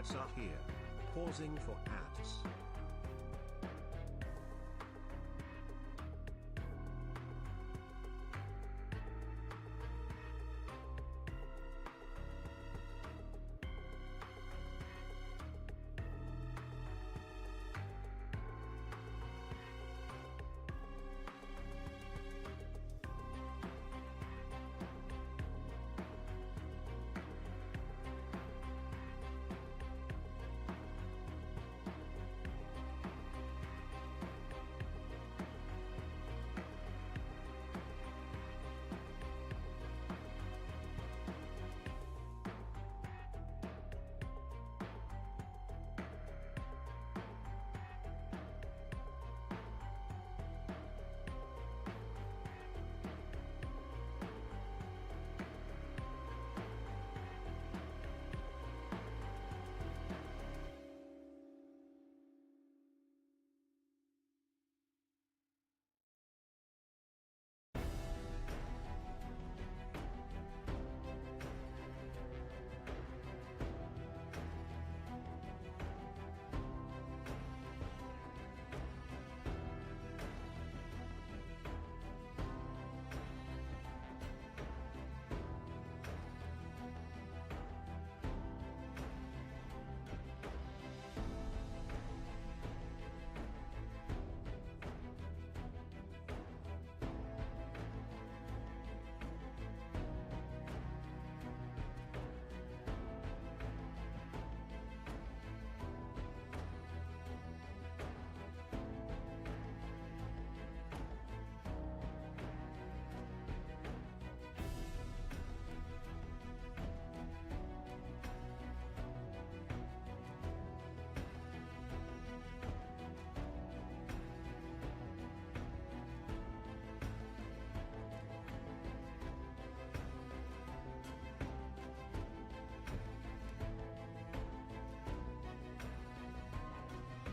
ads are here. Pausing for ads.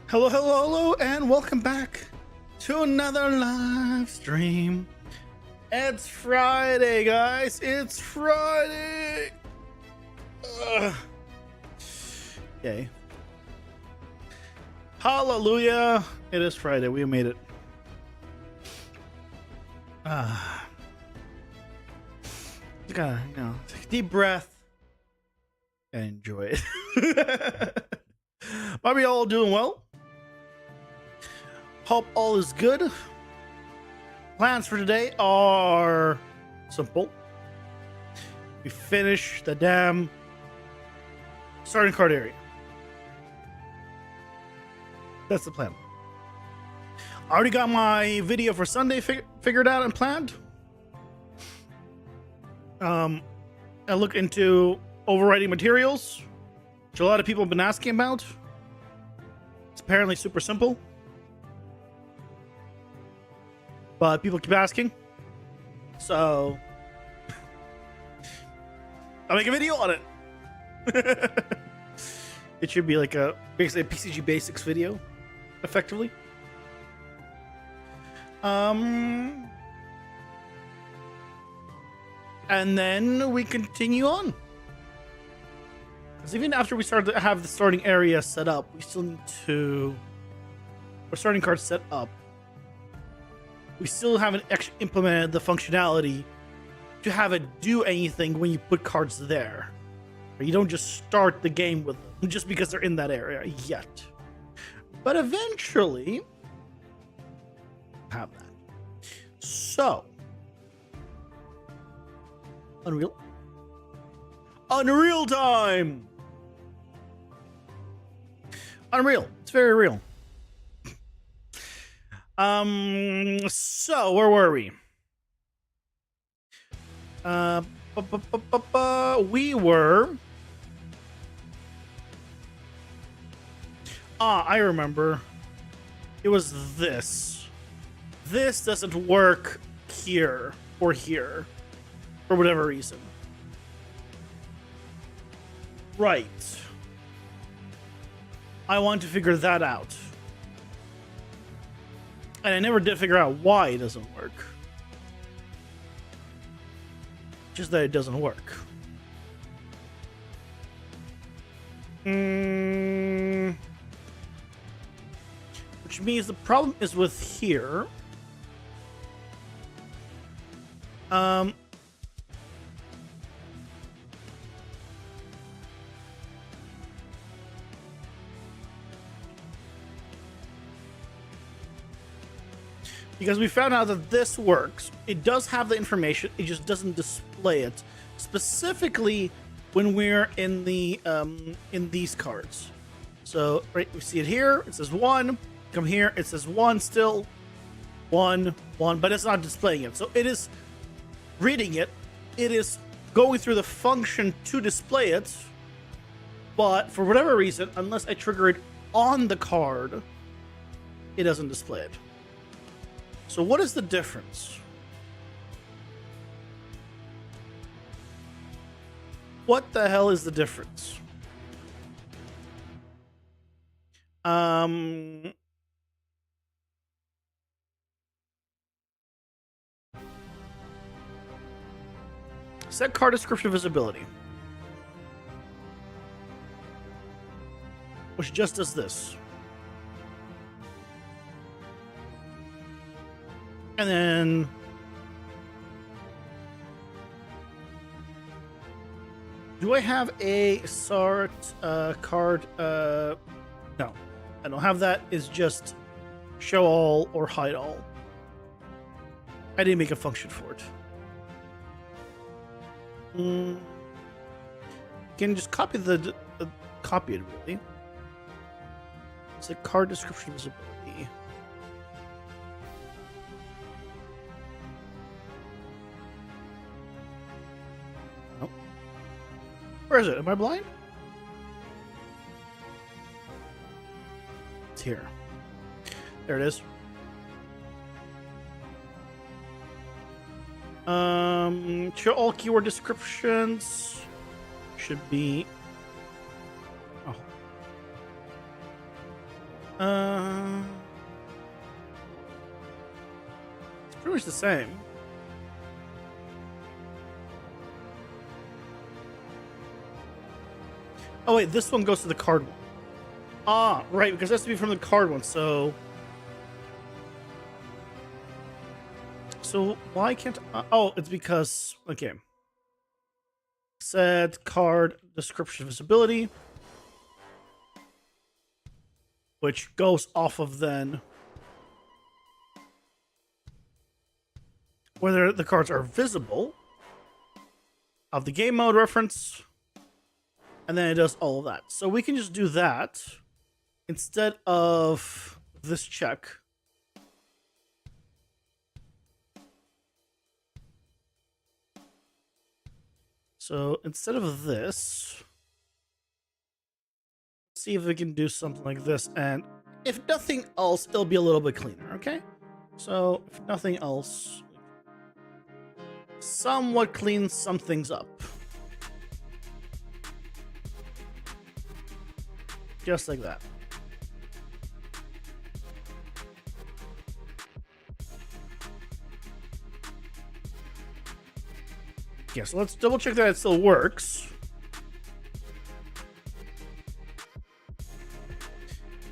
Hello, hello, hello, and welcome back to another live stream. It's Friday, guys. It's Friday. Yay. Hallelujah. It is Friday. We made it. You gotta, take a deep breath and enjoy it. Are we all doing well? Hope all is good. Plans for today are simple. We finish the damn starting card area. That's the plan. I already got my video for Sunday figured out and planned. I look into overwriting materials, which a lot of people have been asking about. It's apparently super simple, but people keep asking, so I'll make a video on it. It should be like basically a PCG Basics video, effectively. And then we continue on. Because even after we start to have the starting area set up, we still need to, or starting cards set up, we still haven't actually implemented the functionality to have it do anything when you put cards there. You don't just start the game with them just because they're in that area yet. But eventually, have that. So, Unreal time! Unreal. It's very real. So where were we? We were. I remember. It was this. This doesn't work here or here for whatever reason. Right. I want to figure that out. And I never did figure out why it doesn't work. Just that it doesn't work. Which means the problem is with here. Because we found out that this works. It does have the information, it just doesn't display it. Specifically when we're in the in these cards. So right, we see it here, it says 1. Come here, it says 1 still. 1, 1, but it's not displaying it. So it is reading it. It is going through the function to display it. But for whatever reason, unless I trigger it on the card, it doesn't display it. So what is the difference? What the hell is the difference? Set card description visibility, which just does this. And then do I have a sort card? No, I don't have that. It's just show all or hide all. I didn't make a function for it. Can just copy copy it really. It's a card description visibility. Where is it? Am I blind? It's here. There it is. Show all keyword descriptions. Should be. Oh. It's pretty much the same. Oh wait, this one goes to the card one. Ah, right, because it has to be from the card one, so why can't oh, it's because okay. Set card description visibility, which goes off of then whether the cards are visible of the game mode reference. And then it does all of that. So we can just do that instead of this check. So instead of this, let's see if we can do something like this. And if nothing else, it'll be a little bit cleaner, okay? So if nothing else, somewhat clean some things up. Just like that. Yeah, so let's double check that it still works.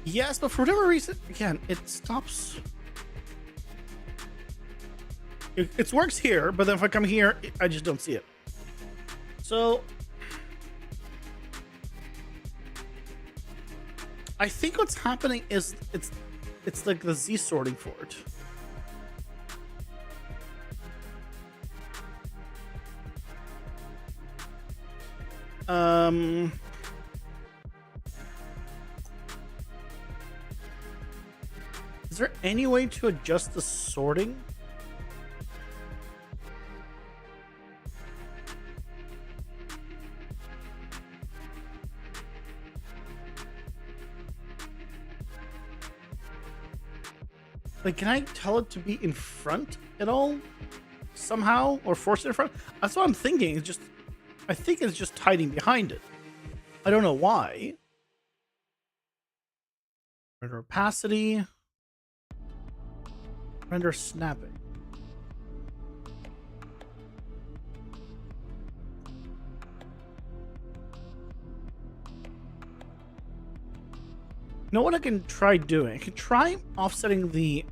Yes, but for whatever reason, again, it stops. It works here, but then if I come here, I just don't see it. So I think what's happening is it's like the Z sorting for it. Is there any way to adjust the sorting? Like, can I tell it to be in front at all? Somehow? Or force it in front? That's what I'm thinking. It's just, I think it's just hiding behind it. I don't know why. Render opacity. Render snapping. You know what I can try doing? I can try offsetting the...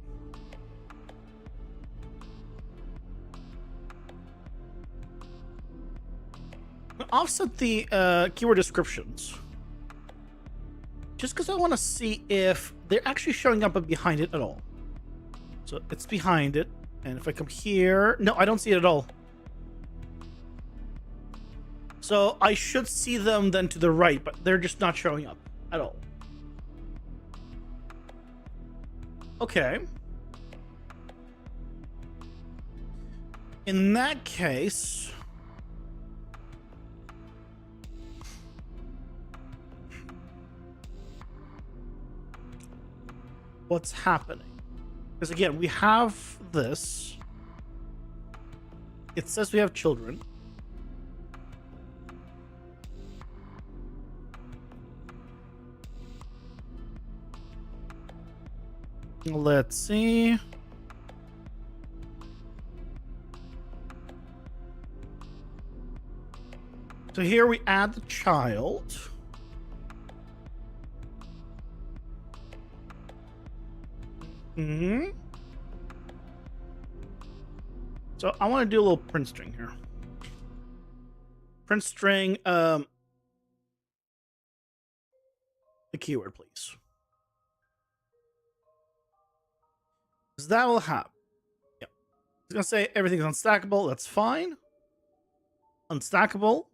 offset the keyword descriptions. Just because I want to see if they're actually showing up behind it at all. So it's behind it. And if I come here... No, I don't see it at all. So I should see them then to the right, but they're just not showing up at all. Okay. In that case... what's happening? Because again, we have this. It says we have children. Let's see. So here we add the child. So I want to do a little print string here. Print string the keyword, please. Because that will have... Yep. It's gonna say everything's unstackable. That's fine. Unstackable.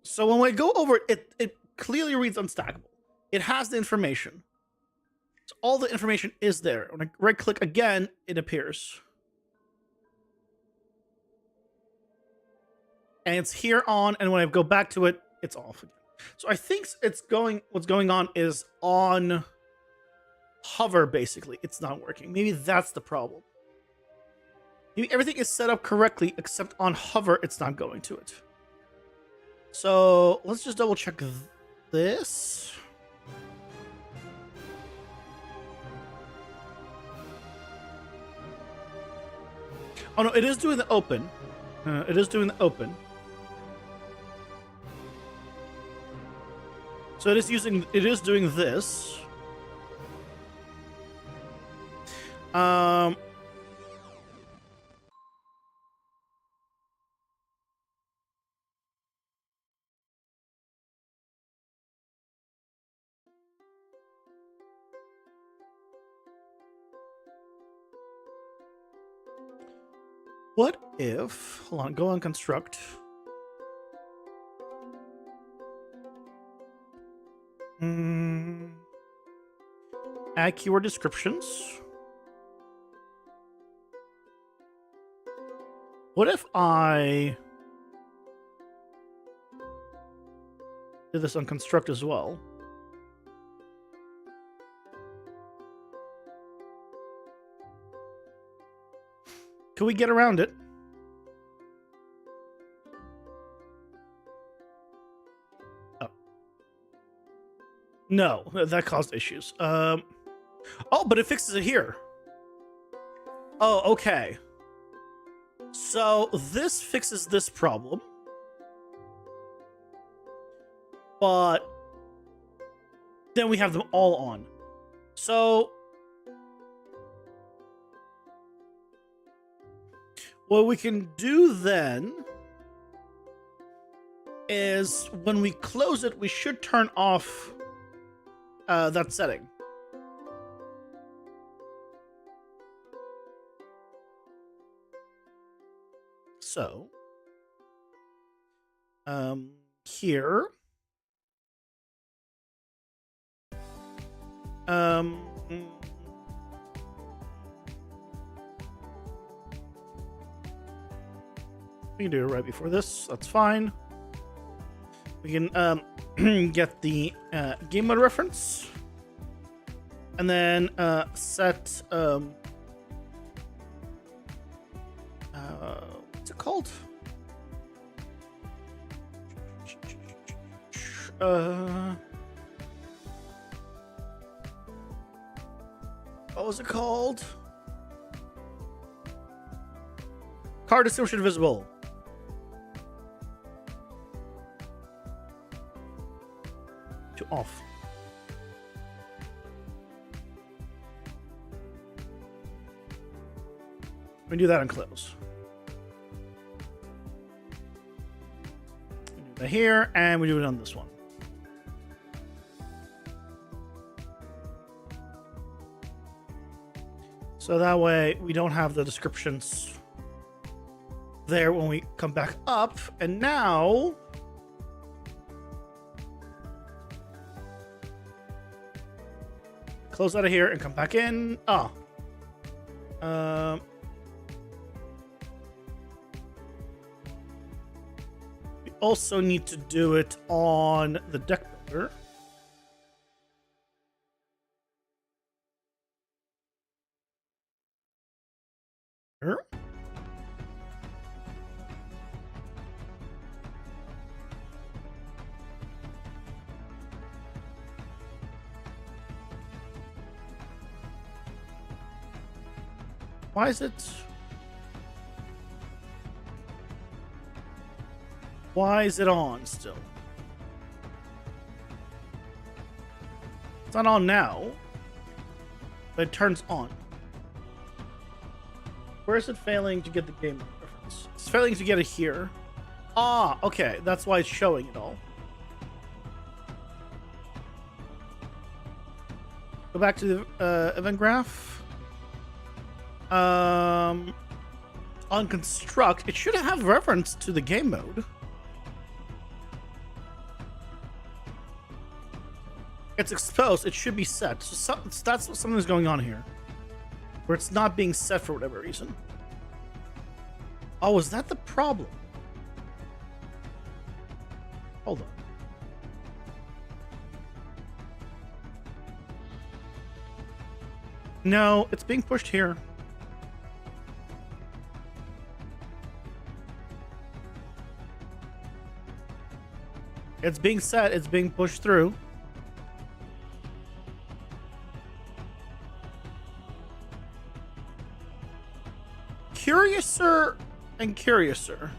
So when we go over it, it clearly reads unstackable. It has the information. So all the information is there. When I right click again, it appears. And it's here on, and when I go back to it, it's off again. So I think what's going on is on hover, basically. It's not working. Maybe that's the problem. Maybe everything is set up correctly, except on hover, it's not going to it. So let's just double check this. Oh no, it is doing the open. It is doing the open. So it is doing this. What if, hold on, go on construct. Add keyword descriptions. What if I did this on construct as well? Can we get around it? Oh. No, that caused issues. Oh, but it fixes it here. Oh, okay. So this fixes this problem. But then we have them all on. So what we can do then is when we close it, we should turn off that setting. So, here, we can do it right before this. That's fine. We can get the game mode reference, and then set what's it called? What was it called? Card distinguisher visible. To off. We do that and close. We do that here, and we do it on this one. So that way we don't have the descriptions there when we come back up. And now close out of here and come back in. Oh. We also need to do it on the deck builder. Here. Why is it? Why is it on still? It's not on now, but it turns on. Where is it failing to get the game reference? It's failing to get it here. Ah, okay. That's why it's showing it all. Go back to the event graph. On construct, it should have reference to the game mode. It's exposed. It should be set. So that's what something's going on here, where it's not being set for whatever reason. Oh, is that the problem? Hold on. No, it's being pushed here. It's being set. It's being pushed through. Curiouser and curiouser.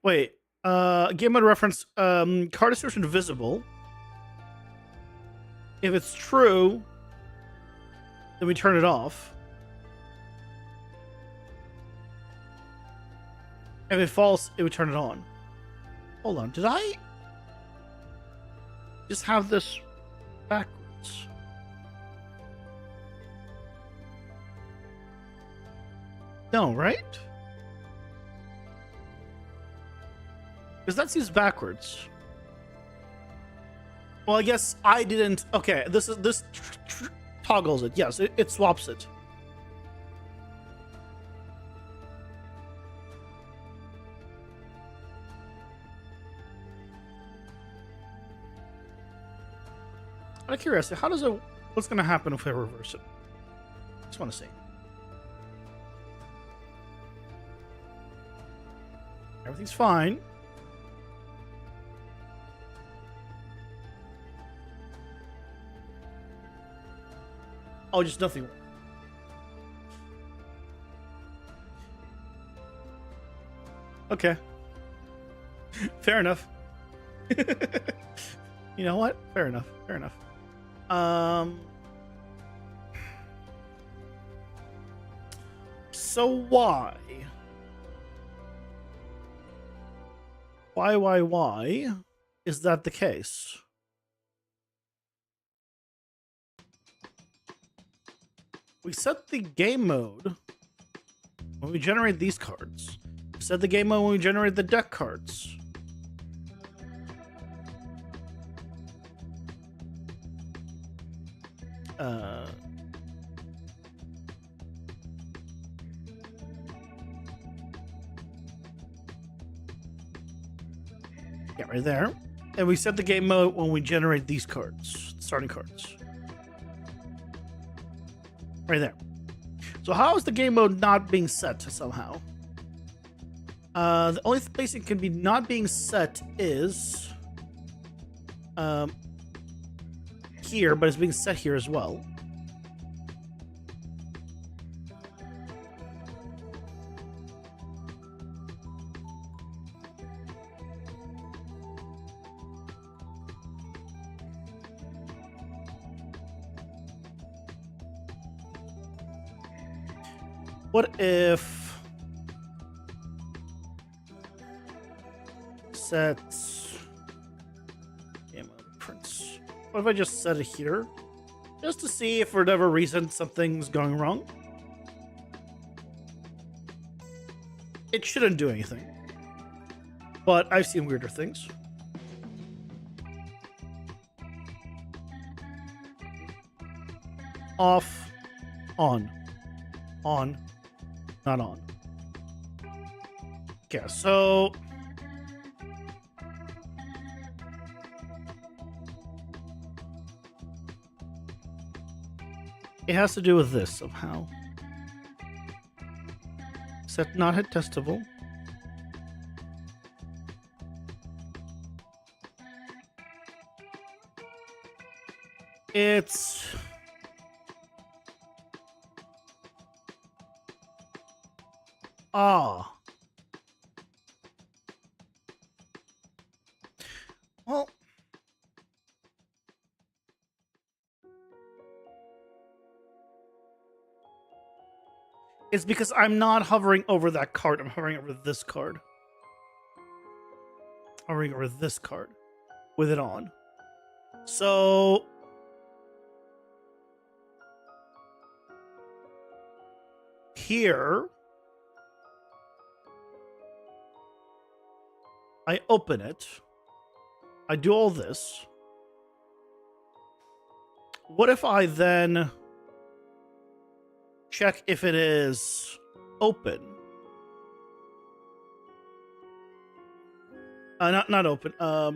Wait, game mode reference, card description visible. If it's true, then we turn it off. If it's false, it would turn it on. Hold on, did I just have this backwards? No, right? Because that seems backwards. Well, I guess I didn't. Okay, this toggles it. Yes, it swaps it. Out of curiosity, how does it? What's going to happen if I reverse it? Just want to see. Everything's fine. Oh, just nothing. Okay. Fair enough. You know what? Fair enough. Fair enough. So why? Why is that the case? We set the game mode when we generate these cards. We set the game mode when we generate the deck cards. Yeah, right there. And we set the game mode when we generate these cards, starting cards. Right there. So how is the game mode not being set somehow? The only place it can be not being set is here, but it's being set here as well. What if set game mode prints? What if I just set it here? Just to see if for whatever reason something's going wrong. It shouldn't do anything. But I've seen weirder things. Off, on, not on. Okay, so it has to do with this somehow. Set not hit testable. It's well, it's because I'm not hovering over that card. I'm hovering over this card. Hovering over this card with it on. So here I open it. I do all this. What if I then check if it is open? Not open. What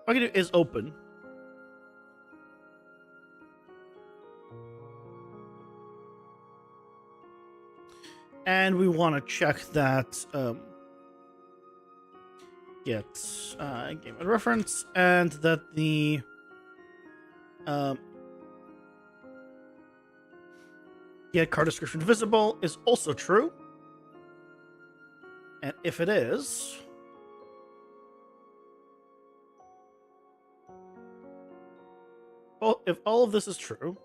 I can do is open. And we want to check that get game and reference, and that the get card description visible is also true. And if it is, well, if all of this is true,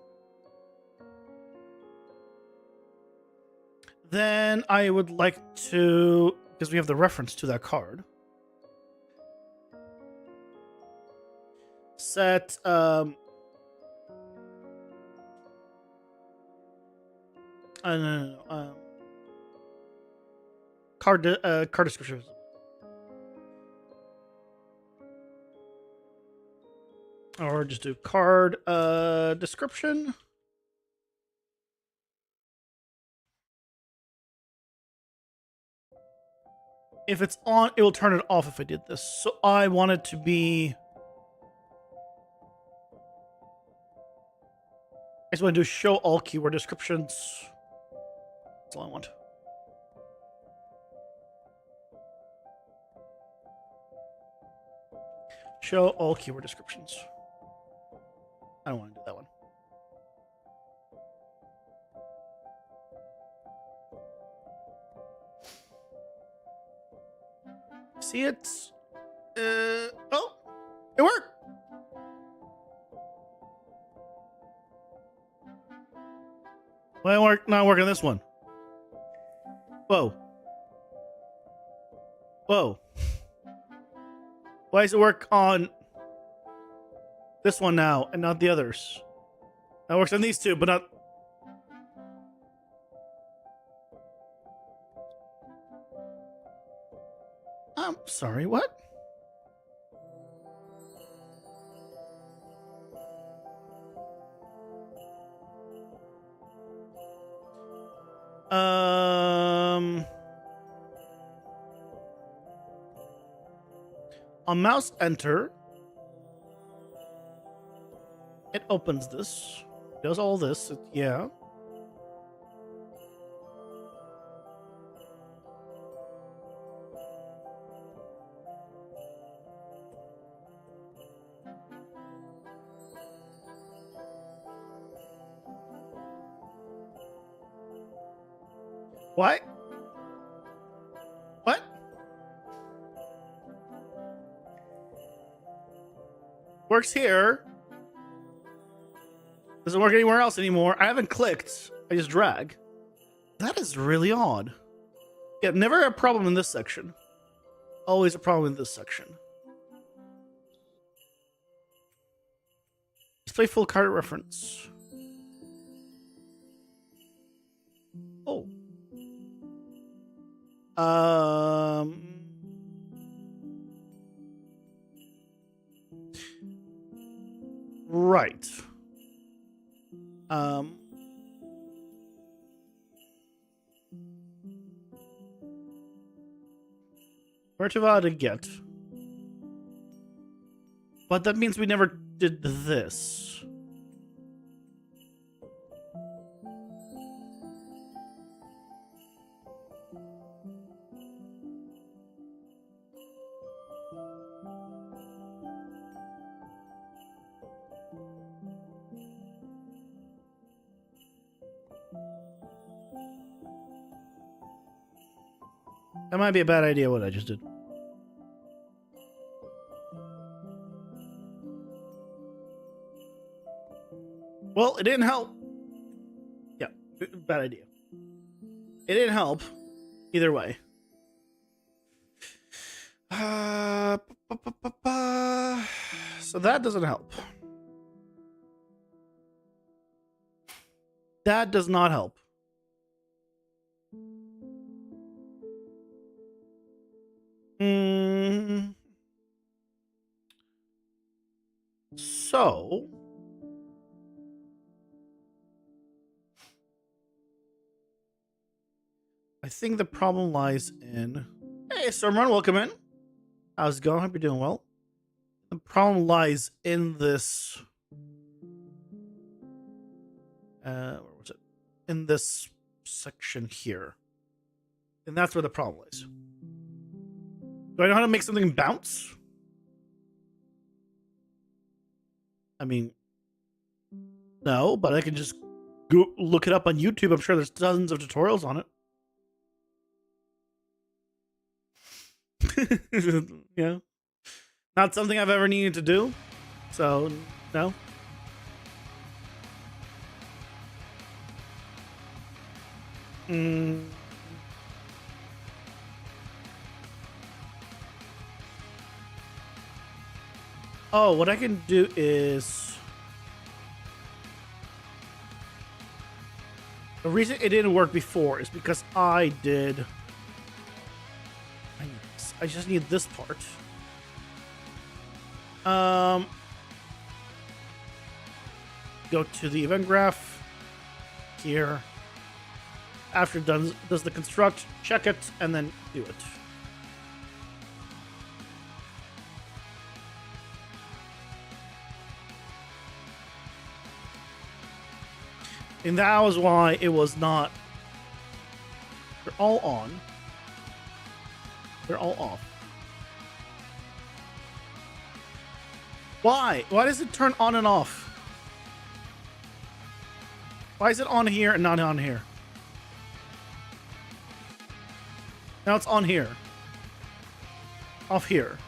then I would like to, because we have the reference to that card, set no, card description. Or just do card description. If it's on, it will turn it off if I did this. So I want it to be, I just want to do show all keyword descriptions. That's all I want. Show all keyword descriptions. I don't want to do that one. See it? Oh, it worked. Why not working on this one? Whoa. Whoa. Why does it work on this one now and not the others? That works on these two, but not... I'm sorry, what? On mouse enter, it opens this, does all this, yeah. What? What? Works here. Doesn't work anywhere else anymore. I haven't clicked. I just drag. That is really odd. Yeah, never a problem in this section. Always a problem in this section. Display full card reference. Oh. Right. Where to get? But that means we never did this. That might be a bad idea what I just did. Well, it didn't help. Yeah, bad idea. It didn't help. Either way. So that doesn't help. That does not help. So I think the problem lies in... Hey, Stormrun, welcome in. How's it going? Hope you're doing well. The problem lies in this... where was it? In this section here. And that's where the problem lies. Do I know how to make something bounce? I mean, no, but I can just go look it up on YouTube. I'm sure there's dozens of tutorials on it. Yeah. Not something I've ever needed to do. So, no. Oh, what I can do is... The reason it didn't work before is because I did... I just need this part. Go to the event graph here. After it does the construct, check it, and then do it. And that was why it was not... They're all on. They're all off. Why? Why does it turn on and off? Why is it on here and not on here? Now it's on here. Off here.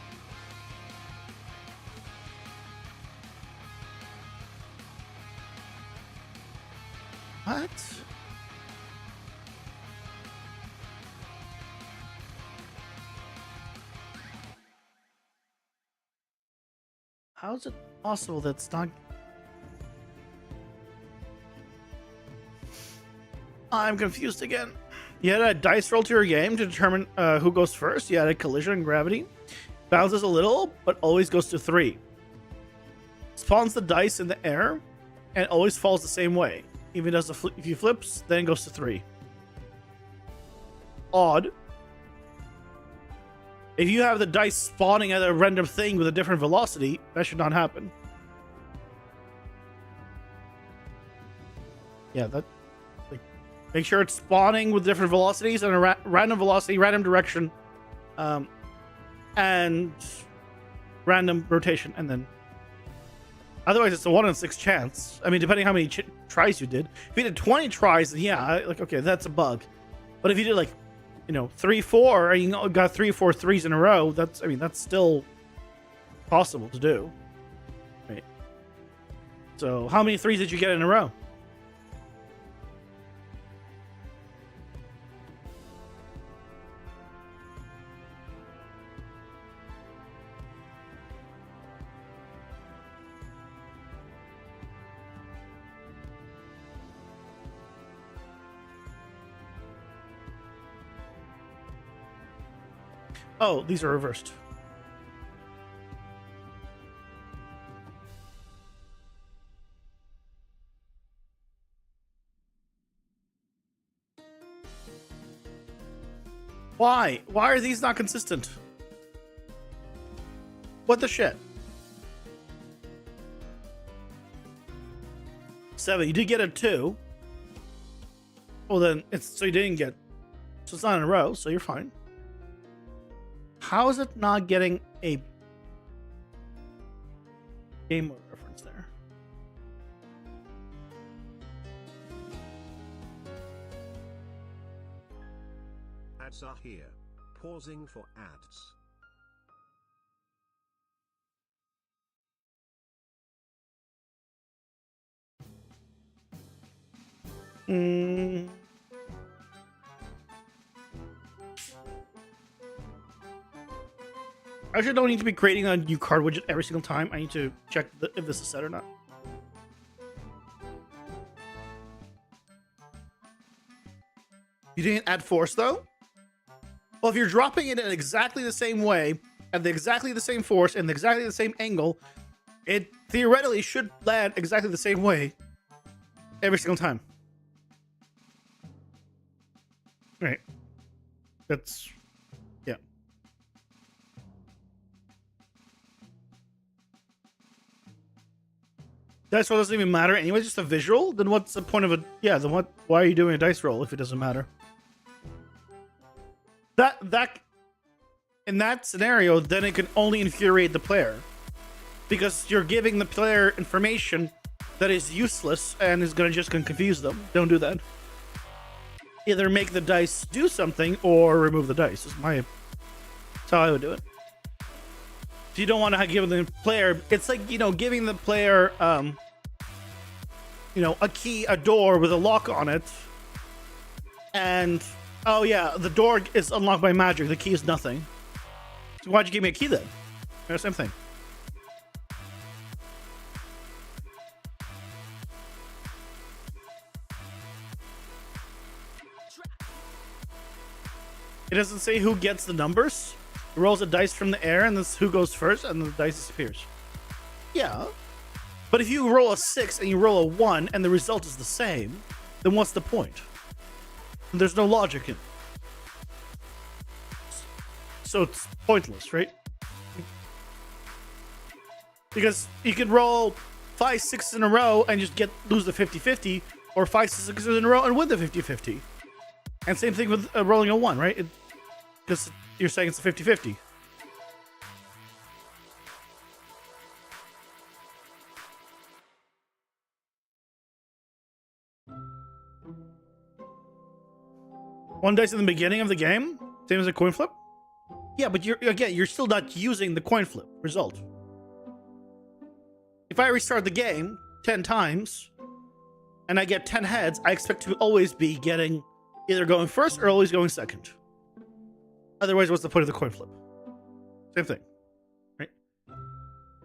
What? How is it possible that's not... I'm confused again. You had a dice roll to your game to determine who goes first. You had a collision and gravity. Bounces a little, but always goes to 3. Spawns the dice in the air, and always falls the same way. Even does if he flips, then it goes to 3. Odd. If you have the dice spawning at a random thing with a different velocity, that should not happen. Yeah, that... Like, make sure it's spawning with different velocities and a random velocity, random direction, and random rotation, and then... Otherwise, it's a 1 in 6 chance. I mean, depending how many tries you did. If you did 20 tries, then yeah, like, okay, that's a bug. But if you did, like, you know, 3, 4, and you got 3 or 4 threes in a row, that's, I mean, that's still possible to do. Right. So, how many threes did you get in a row? Oh, these are reversed. Why? Why are these not consistent? What the shit? 7. You did get a 2. Well, then it's so you didn't get. So it's not in a row. So you're fine. How is it not getting a game mode reference there? Ads are here. Pausing for ads. I actually don't need to be creating a new card widget every single time. I need to check if this is set or not. You didn't add force though? Well, if you're dropping it in exactly the same way, at exactly the same force, and exactly the same angle, it theoretically should land exactly the same way every single time. Right. That's... yeah. Dice roll doesn't even matter anyway, just a visual? Then what's the point of a... yeah, then what? Why are you doing a dice roll if it doesn't matter? That in that scenario, then it can only infuriate the player. Because you're giving the player information that is useless and is gonna confuse them. Don't do that. Either make the dice do something or remove the dice. That's how I would do it. If you don't want to give the player, it's like, giving the player, a key, a door with a lock on it, and oh yeah, the door is unlocked by magic. The key is nothing. So why'd you give me a key then? Same thing. It doesn't say who gets the numbers. It rolls a dice from the air, and this who goes first, and the dice disappears. Yeah. But if you roll a 6 and you roll a 1 and the result is the same, then what's the point? There's no logic in it. So it's pointless, right? Because you could roll 5 6s in a row and just lose the 50-50, or 5 6s in a row and win the 50-50. And same thing with rolling a 1, right? Because you're saying it's a 50-50. One dice in the beginning of the game, same as a coin flip. Yeah, but you're still not using the coin flip result. If I restart the game 10 times and I get 10 heads, I expect to always be getting either going first or always going second. Otherwise, what's the point of the coin flip? Same thing, right?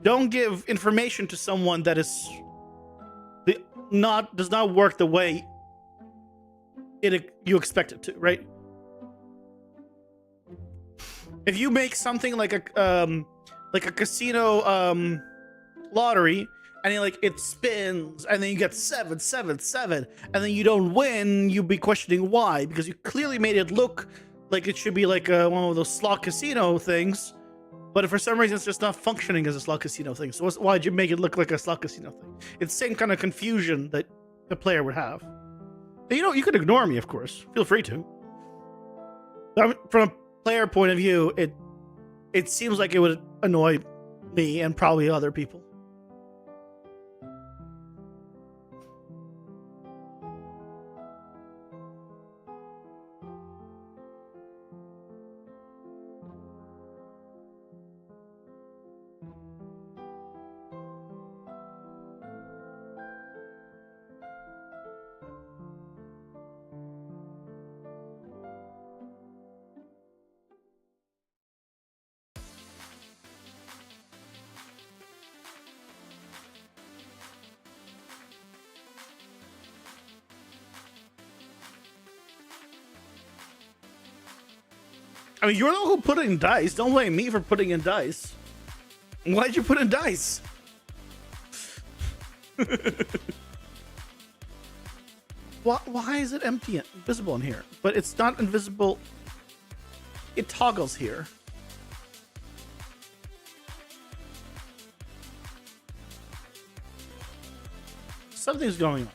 Don't give information to someone that does not work the way you expect it to, right? If you make something like a casino lottery, and it spins, and then you get 7, 7, 7, and then you don't win, you'd be questioning why, because you clearly made it look like it should be like one of those slot casino things, but if for some reason it's just not functioning as a slot casino thing. So why'd you make it look like a slot casino thing? It's the same kind of confusion that the player would have. And you could ignore me, of course. Feel free to. But from a player point of view, it seems like it would annoy me and probably other people. I mean, you're the one who put in dice. Don't blame me for putting in dice. Why'd you put in dice? Why is it empty and invisible in here? But it's not invisible. It toggles here. Something's going on.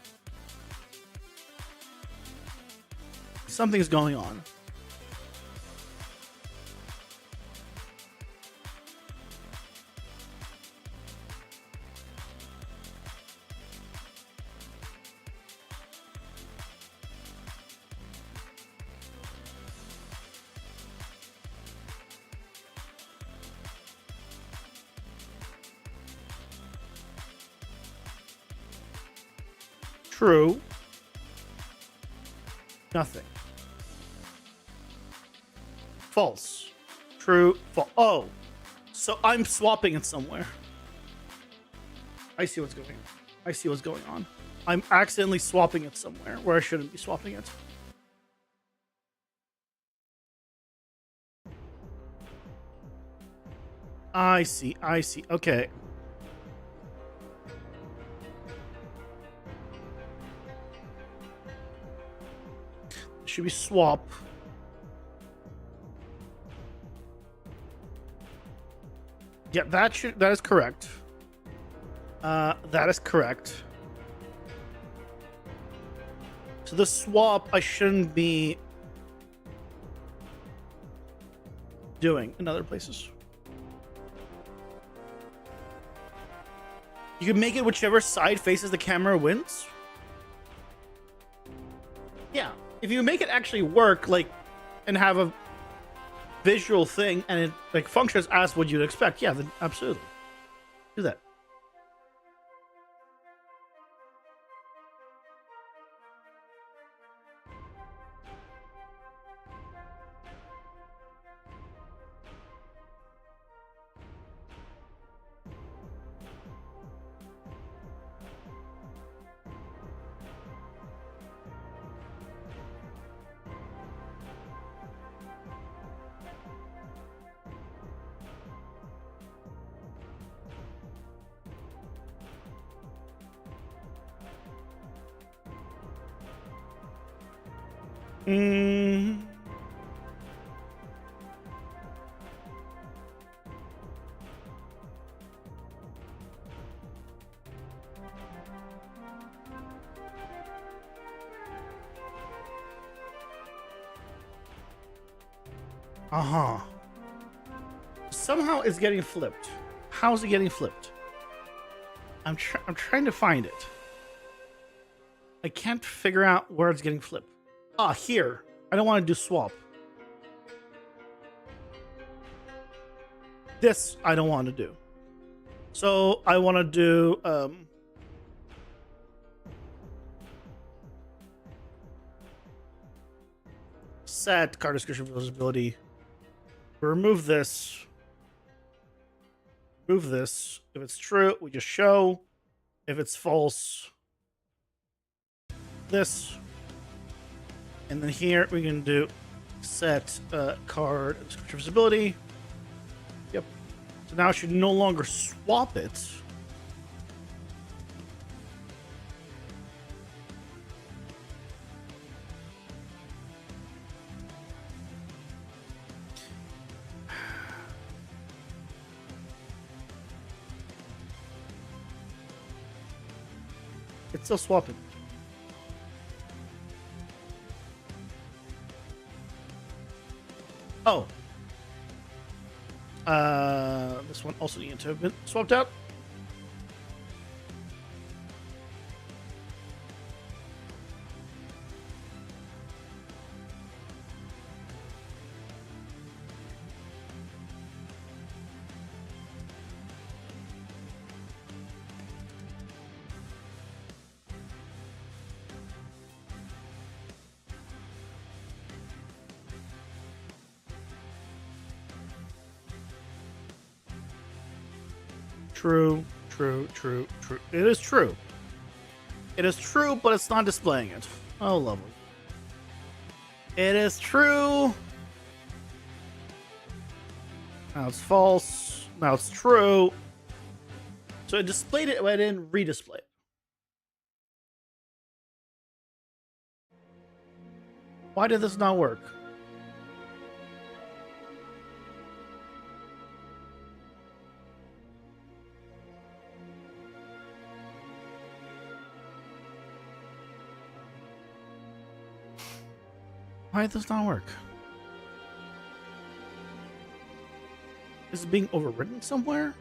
Something's going on. True. Nothing. False. True. False. Oh. So I'm swapping it somewhere. I see what's going on. I see what's going on. I'm accidentally swapping it somewhere where I shouldn't be swapping it. I see. I see. Okay. Should we swap? Yeah, that is correct. That is correct. So the swap I shouldn't be doing in other places. You can make it whichever side faces the camera wins. Yeah. If you make it actually work, like, and have a visual thing, and it like functions as what you'd expect, yeah, then absolutely do that. Somehow it's getting flipped. How's it getting flipped? I'm trying to find it. I can't figure out where it's getting flipped. Ah, here. I don't want to do swap. This I don't want to do. So I want to do set card description visibility. Remove this. Remove this. If it's true, we just show. If it's false, this. And then here we can do set card description visibility. Yep. So now I should no longer swap it. It's still swapping. Oh. This one also needs to have been swapped out. True, true, true, true. It is true. It is true, but it's not displaying it. Oh, lovely. It is true. Now it's false. Now it's true. So it displayed it, but I didn't redisplay it. Why did this not work? Why did this not work? Is it being overwritten somewhere?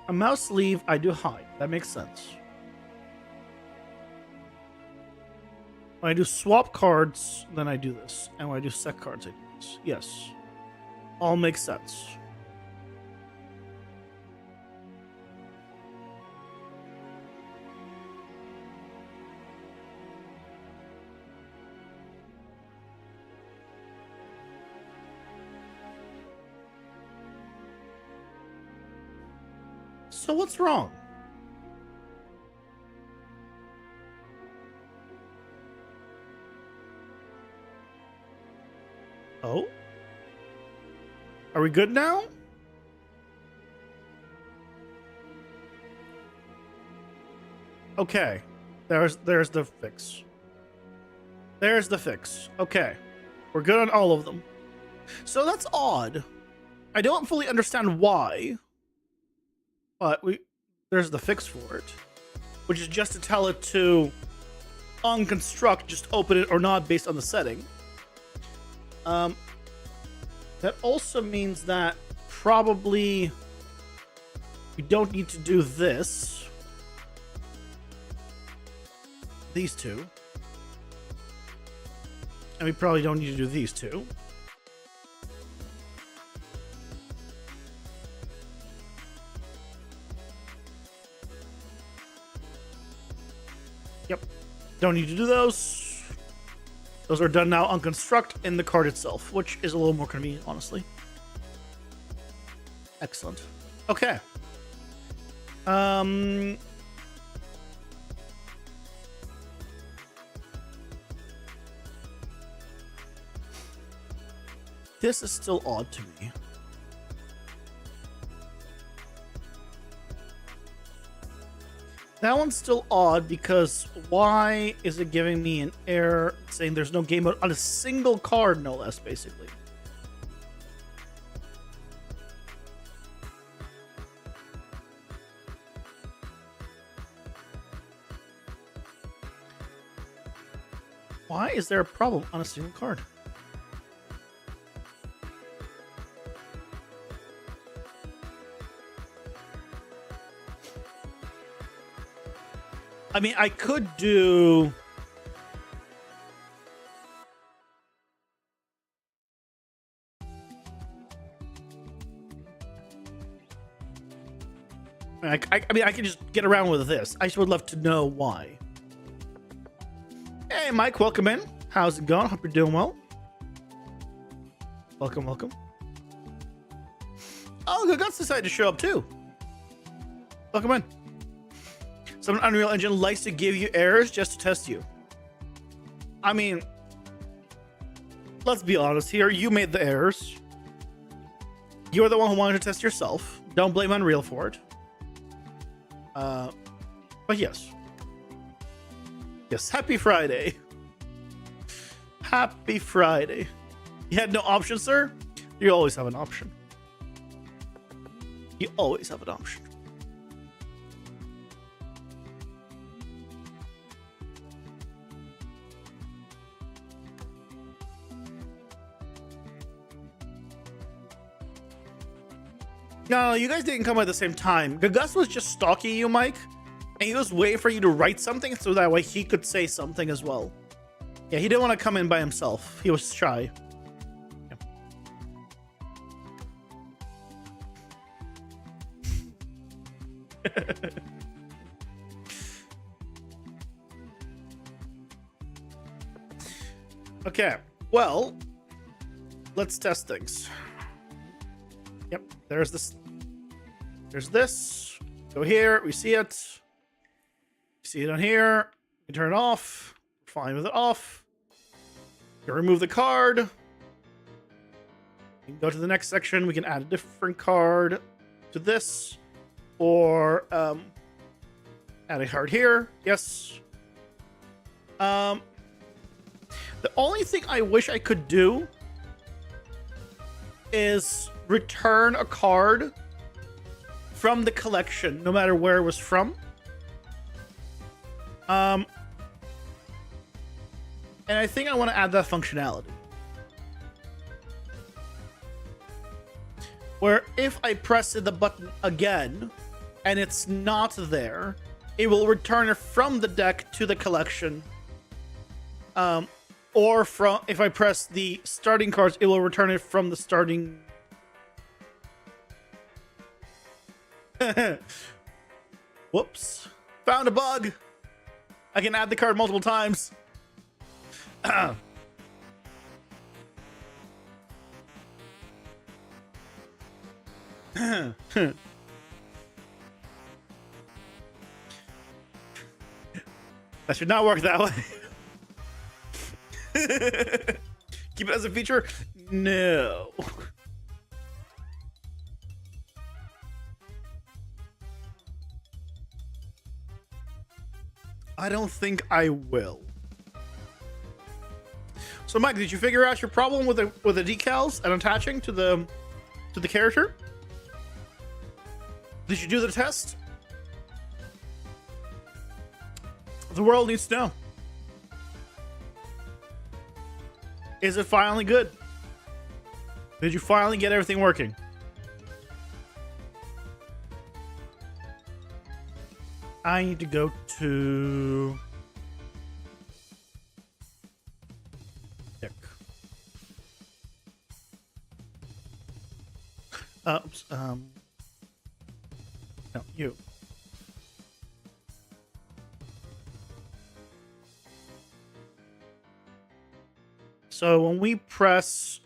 A mouse sleeve, I do hide. That makes sense. When I do swap cards, then I do this. And when I do set cards, I do this. Yes. All makes sense. So what's wrong? Oh? Are we good now? Okay. There's the fix. There's the fix. Okay. We're good on all of them. So that's odd. I don't fully understand why. But there's the fix for it, which is just to tell it to unconstruct, just open it or not based on the setting. That also means that probably we don't need to do this. These two. And we probably don't need to do these two. Yep. Don't need to do those. Those are done now on construct in the card itself, which is a little more convenient, honestly. Excellent. Okay. This is still odd to me. That one's still odd because why is it giving me an error saying there's no game mode on a single card, no less, basically? Why is there a problem on a single card? I mean, I could do... I mean, I can just get around with this. I just would love to know why. Hey, Mike, welcome in. How's it going? Hope you're doing well. Welcome, welcome. Oh, the Guts decided to show up too. Welcome in. Some Unreal Engine likes to give you errors just to test you. I mean, let's be honest here. You made the errors. You're the one who wanted to test yourself. Don't blame Unreal for it. But yes. Yes, happy Friday. Happy Friday. You had no option, sir? You always have an option. You always have an option. No, you guys didn't come at the same time. Gus was just stalking you, Mike, and he was waiting for you to write something so that way he could say something as well. Yeah, he didn't want to come in by himself. He was shy. Yeah. Okay, well, let's test things. Yep, there's this. There's this. Go here, we see it. see it on here. You turn it off. Fine with it off. You remove the card. You can go to the next section. We can add a different card to this. Or add a card here. Yes. The only thing I wish I could do is return a card from the collection, no matter where it was from. And I think I want to add that functionality. Where if I press the button again and it's not there, it will return it from the deck to the collection. Or from if I press the starting cards, it will return it from the starting. Whoops. Found a bug. I can add the card multiple times. That should not work that way. Keep it as a feature? No. I don't think I will. So, Mike, did you figure out your problem with the decals and attaching to the character? Did you do the test? The world needs to know. Is it finally good? Did you finally get everything working? I need to go to Dick. Oops. No, you. So when we press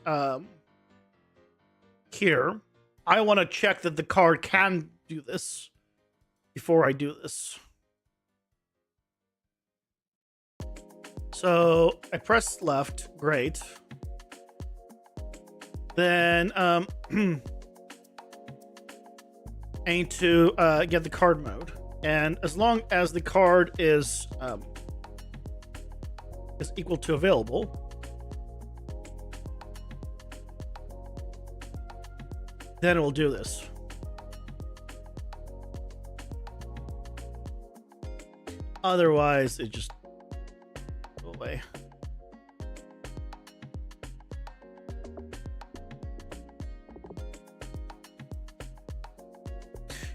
here, I want to check that the card can do this before I do this. So I press left, great. Then I need to get the card mode, and as long as the card is equal to available, then it will do this. Otherwise, it just go away.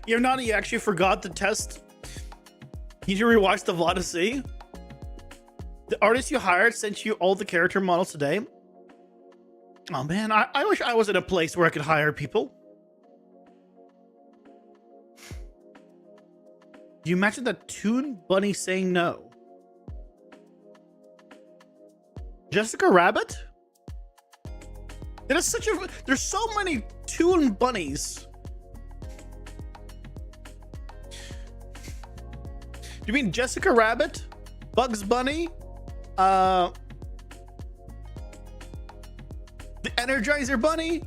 You're not. You actually forgot the test. Did you rewatch the VOD to see? The artist you hired sent you all the character models today. Oh man, I wish I was in a place where I could hire people. Do you imagine that Toon Bunny saying no? Jessica Rabbit? It is such a. There's so many Toon Bunnies. Do you mean Jessica Rabbit? Bugs Bunny? The Energizer Bunny?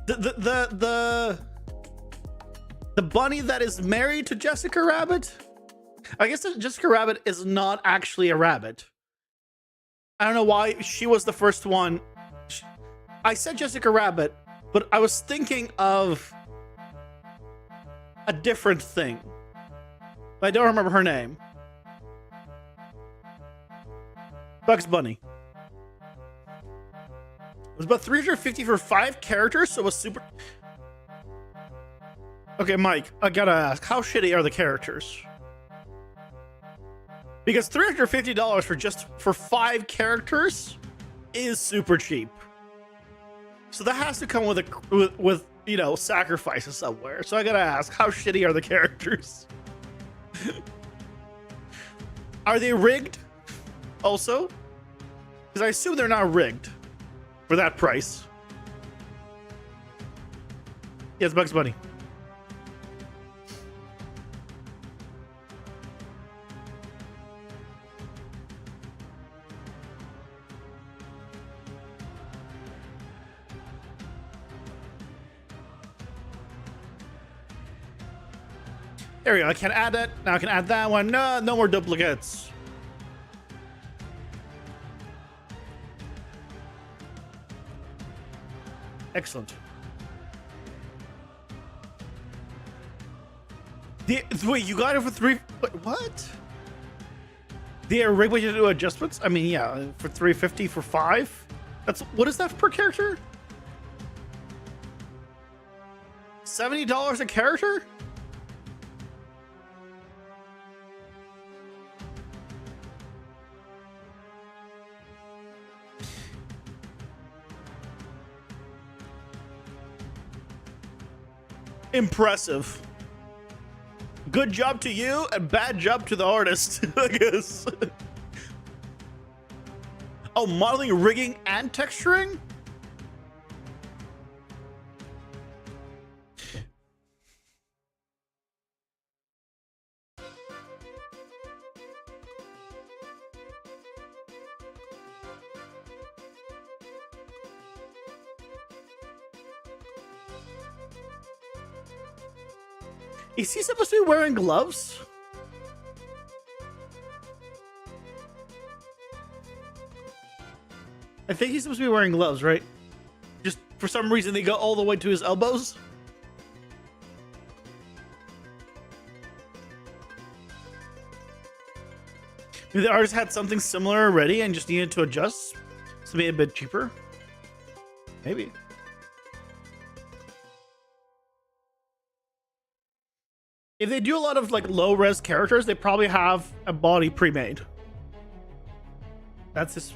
The bunny that is married to Jessica Rabbit? I guess that Jessica Rabbit is not actually a rabbit. I don't know why she was the first one. I said Jessica Rabbit, but I was thinking of a different thing. I don't remember her name. Bugs Bunny. It was about 350 for 5 characters, so it was super. Okay, Mike, I gotta ask, how shitty are the characters? Because $350 for 5 characters is super cheap. So that has to come with you know, sacrifices somewhere. So I gotta ask, how shitty are the characters? Are they rigged? Also? Because I assume they're not rigged for that price. Yes, Bugs Bunny. There we go. I can add that. Now I can add that one. No, no more duplicates. Excellent. Wait, you got it for 3... Wait, what? The rig way to do adjustments? I mean, yeah, for 350 for 5? That's... What is that per character? $70 a character? Impressive. Good job to you and bad job to the artist, I guess. Oh, modeling, rigging, and texturing? Is he supposed to be wearing gloves? I think he's supposed to be wearing gloves, right? Just for some reason they go all the way to his elbows. Maybe the artist had something similar already and just needed to adjust to be a bit cheaper. Maybe. If they do a lot of like low-res characters, they probably have a body pre-made. That's just...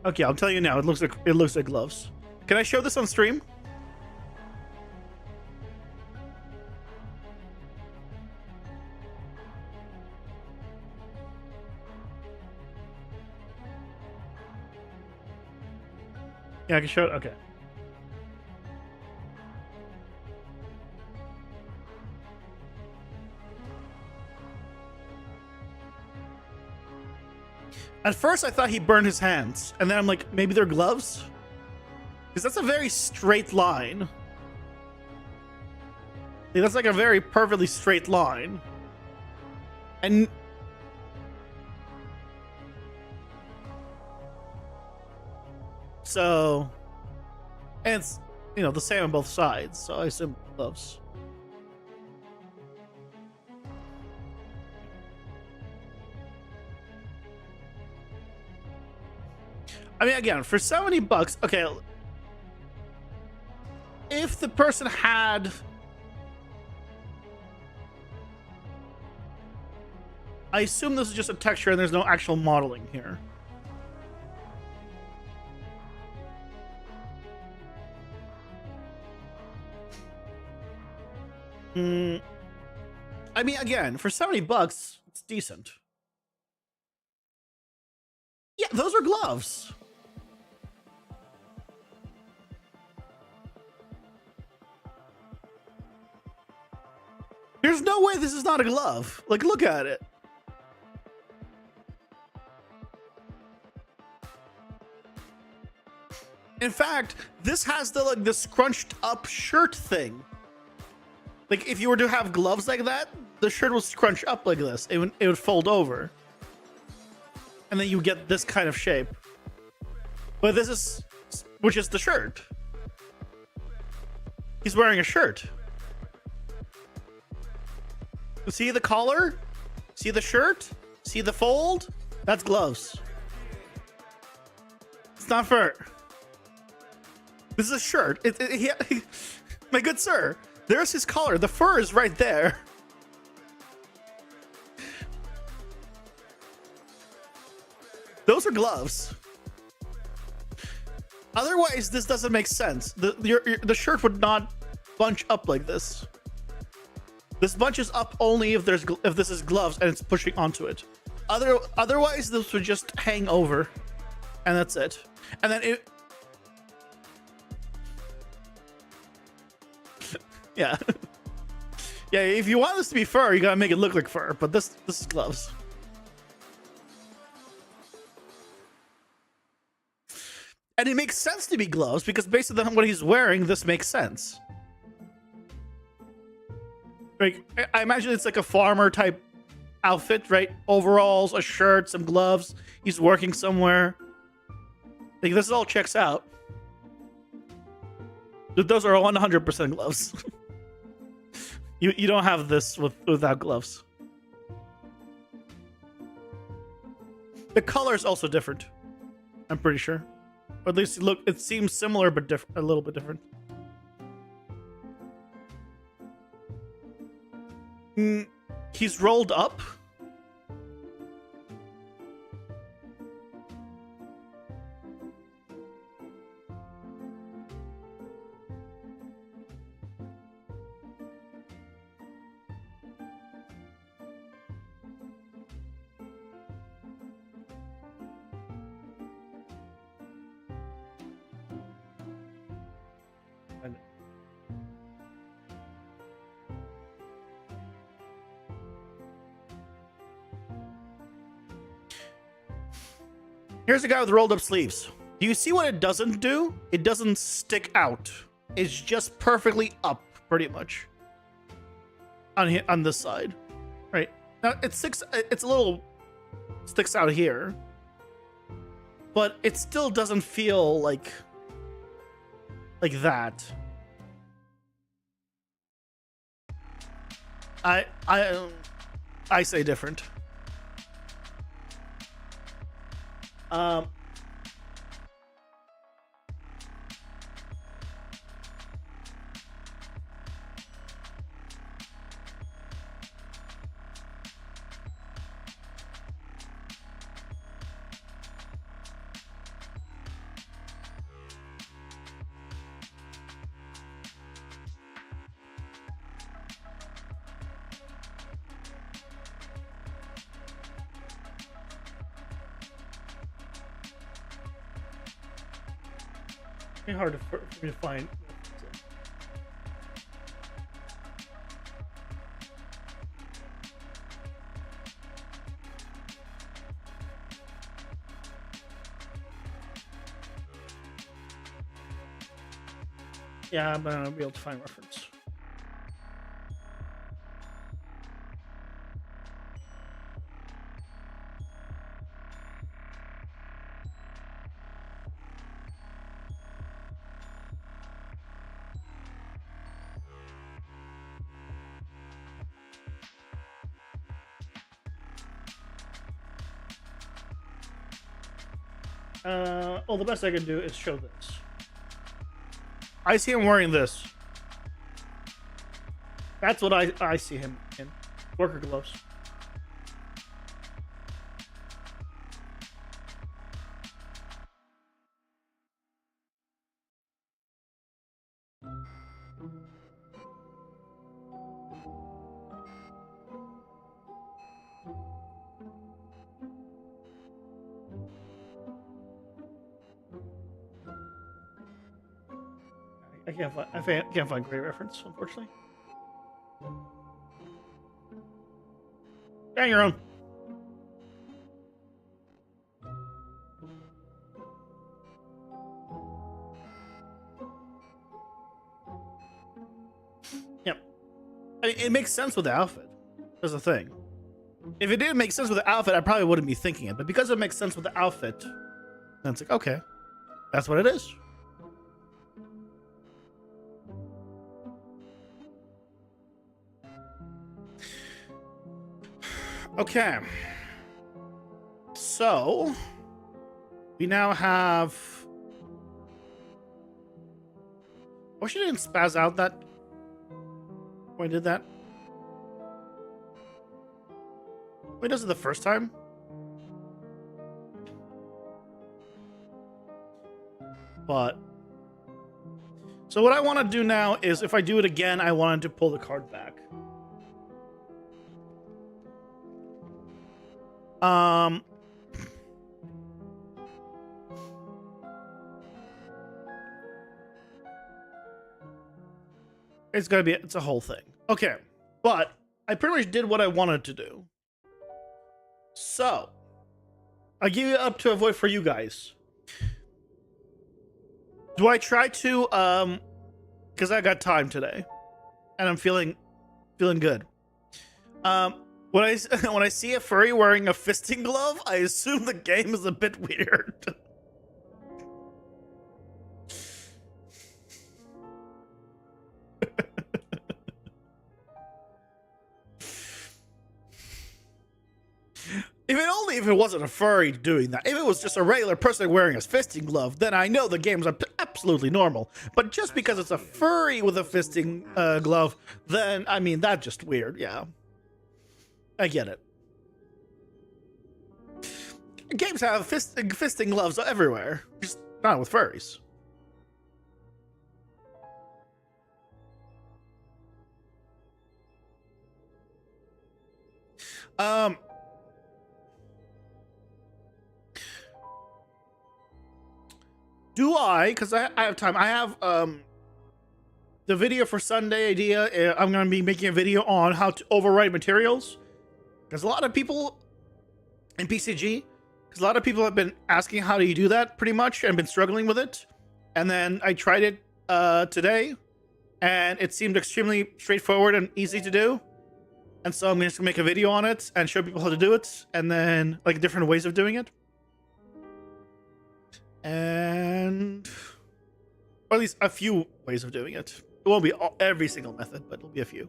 Okay, I'll tell you now. It looks like gloves. Can I show this on stream? Yeah, I can show it. Okay. At first, I thought he burned his hands, and then I'm like, maybe they're gloves? Because that's a very straight line. Like, that's like a very perfectly straight line. And... So... And it's, you know, the same on both sides, so I assume gloves. I mean, again, for $70, okay. If the person had... I assume this is just a texture and there's no actual modeling here. I mean, again, for $70, it's decent. Yeah, those are gloves. There's no way this is not a glove. Like, look at it. In fact, this has the like the scrunched up shirt thing. Like, if you were to have gloves like that, the shirt would scrunch up like this. It would fold over. And then you get this kind of shape. But this is... Which is the shirt. He's wearing a shirt. See the collar? See the shirt? See the fold? That's gloves. It's not fur. This is a shirt. My good sir, there's his collar. The fur is right there. Those are gloves. Otherwise, this doesn't make sense. The shirt would not bunch up like this. This bunches up only if this is gloves and it's pushing onto it. Otherwise, this would just hang over, and that's it. And then it. Yeah. Yeah. If you want this to be fur, you gotta make it look like fur. But this is gloves. And it makes sense to be gloves because based on what he's wearing, this makes sense. Like, I imagine it's like a farmer type outfit, right? Overalls, a shirt, some gloves. He's working somewhere. Like, this all checks out. Those are 100% gloves. You don't have this without gloves. The color is also different. I'm pretty sure. Or at least it seems similar but different, a little bit different. He's rolled up. Here's a guy with rolled up sleeves. Do you see what it doesn't do? It doesn't stick out. It's just perfectly up, pretty much. On this side, right? Now it's a little sticks out here, but it still doesn't feel like that. I say different. It's hard for me to find. Yeah, I'm gonna be able to find reference. Well, the best I can do is show this. I see him wearing this. That's what I see him in. Worker gloves. I can't find great reference, unfortunately. Bang your own. Yep. I mean, it makes sense with the outfit. That's the thing. If it didn't make sense with the outfit, I probably wouldn't be thinking it. But because it makes sense with the outfit, then it's like, okay, that's what it is. Okay. So, we now have... I wish I didn't spaz out that when I did that. Wait, does it the first time? But... So what I want to do now is, if I do it again, I wanted to pull the card back. It's a whole thing. Okay, but I pretty much did what I wanted to do. So, I give it up to a vote for you guys. Do I try to, because I got time today, and I'm feeling feeling good. When I when I see a furry wearing a fisting glove, I assume the game is a bit weird. If it wasn't a furry doing that. If it was just a regular person wearing a fisting glove, then I know the game's absolutely normal. But just because it's a furry with a fisting glove, then, I mean, that's just weird, yeah. I get it. Games have fisting gloves everywhere, just not with furries. Do I? Because I have time. I have the video for Sunday idea. I'm going to be making a video on how to override materials. Because a lot of people in PCG, because a lot of people have been asking how do you do that pretty much and been struggling with it. And then I tried it today and it seemed extremely straightforward and easy to do. And so I'm just going to make a video on it and show people how to do it. And then like different ways of doing it. And or at least a few ways of doing it. It won't be every single method, but it'll be a few.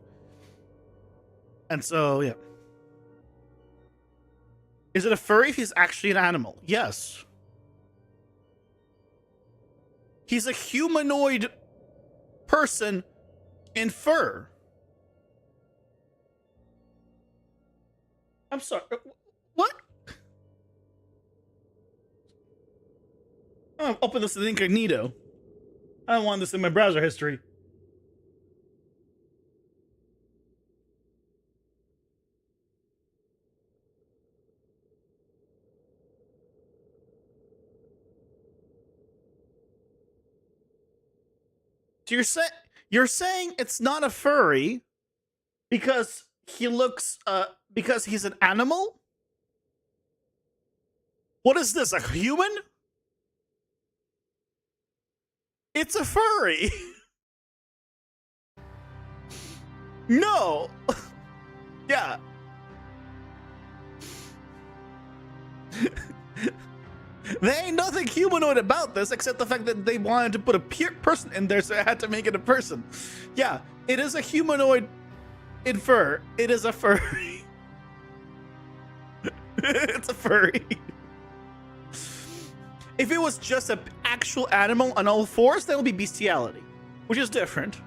And so, yeah. Is it a furry if he's actually an animal? Yes. He's a humanoid person in fur. I'm sorry. What? I'll open this in incognito. I don't want this in my browser history. So you're saying it's not a furry because he looks because he's an animal? What is this, a human? It's a furry. No. Yeah. There ain't nothing humanoid about this except the fact that they wanted to put a person in there, so I had to make it a person. Yeah, it is a humanoid in fur. It is a furry. It's a furry. If it was just an actual animal on all fours, that would be bestiality, which is different.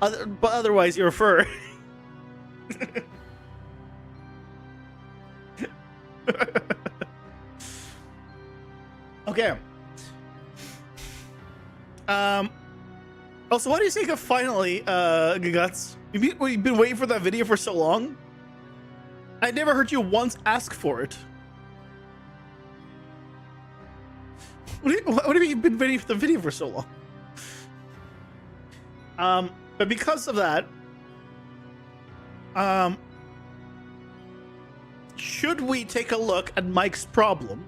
But otherwise, you're a furry. Okay. Also, what do you think of finally, Guts? You've been waiting for that video for so long? I never heard you once ask for it. What have you been waiting for the video for so long? But because of that, should we take a look at Mike's problem?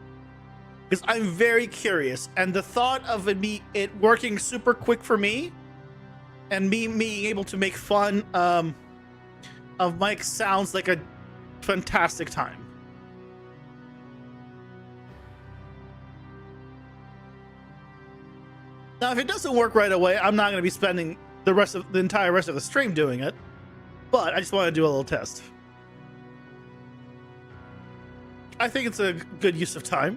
Because I'm very curious, and the thought of it working super quick for me, and me being able to make fun of Mike sounds like a fantastic time. Now, if it doesn't work right away, I'm not going to be spending the entire rest of the stream doing it, but I just want to do a little test. I think it's a good use of time.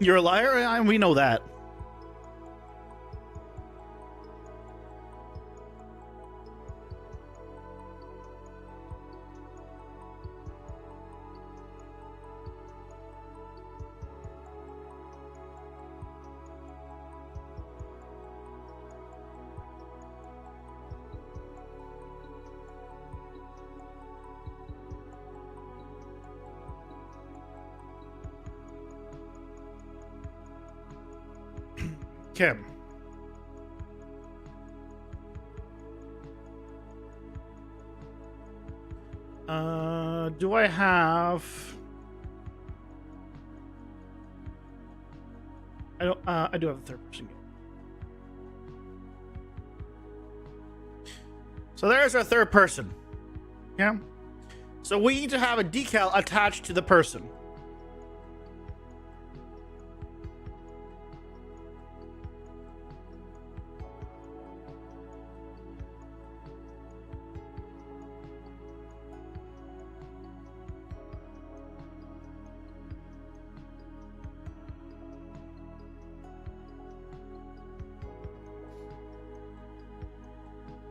You're a liar? We know that. Kim. Do I have... I don't. I do have a third person game. So there's our third person. Yeah. So we need to have a decal attached to the person.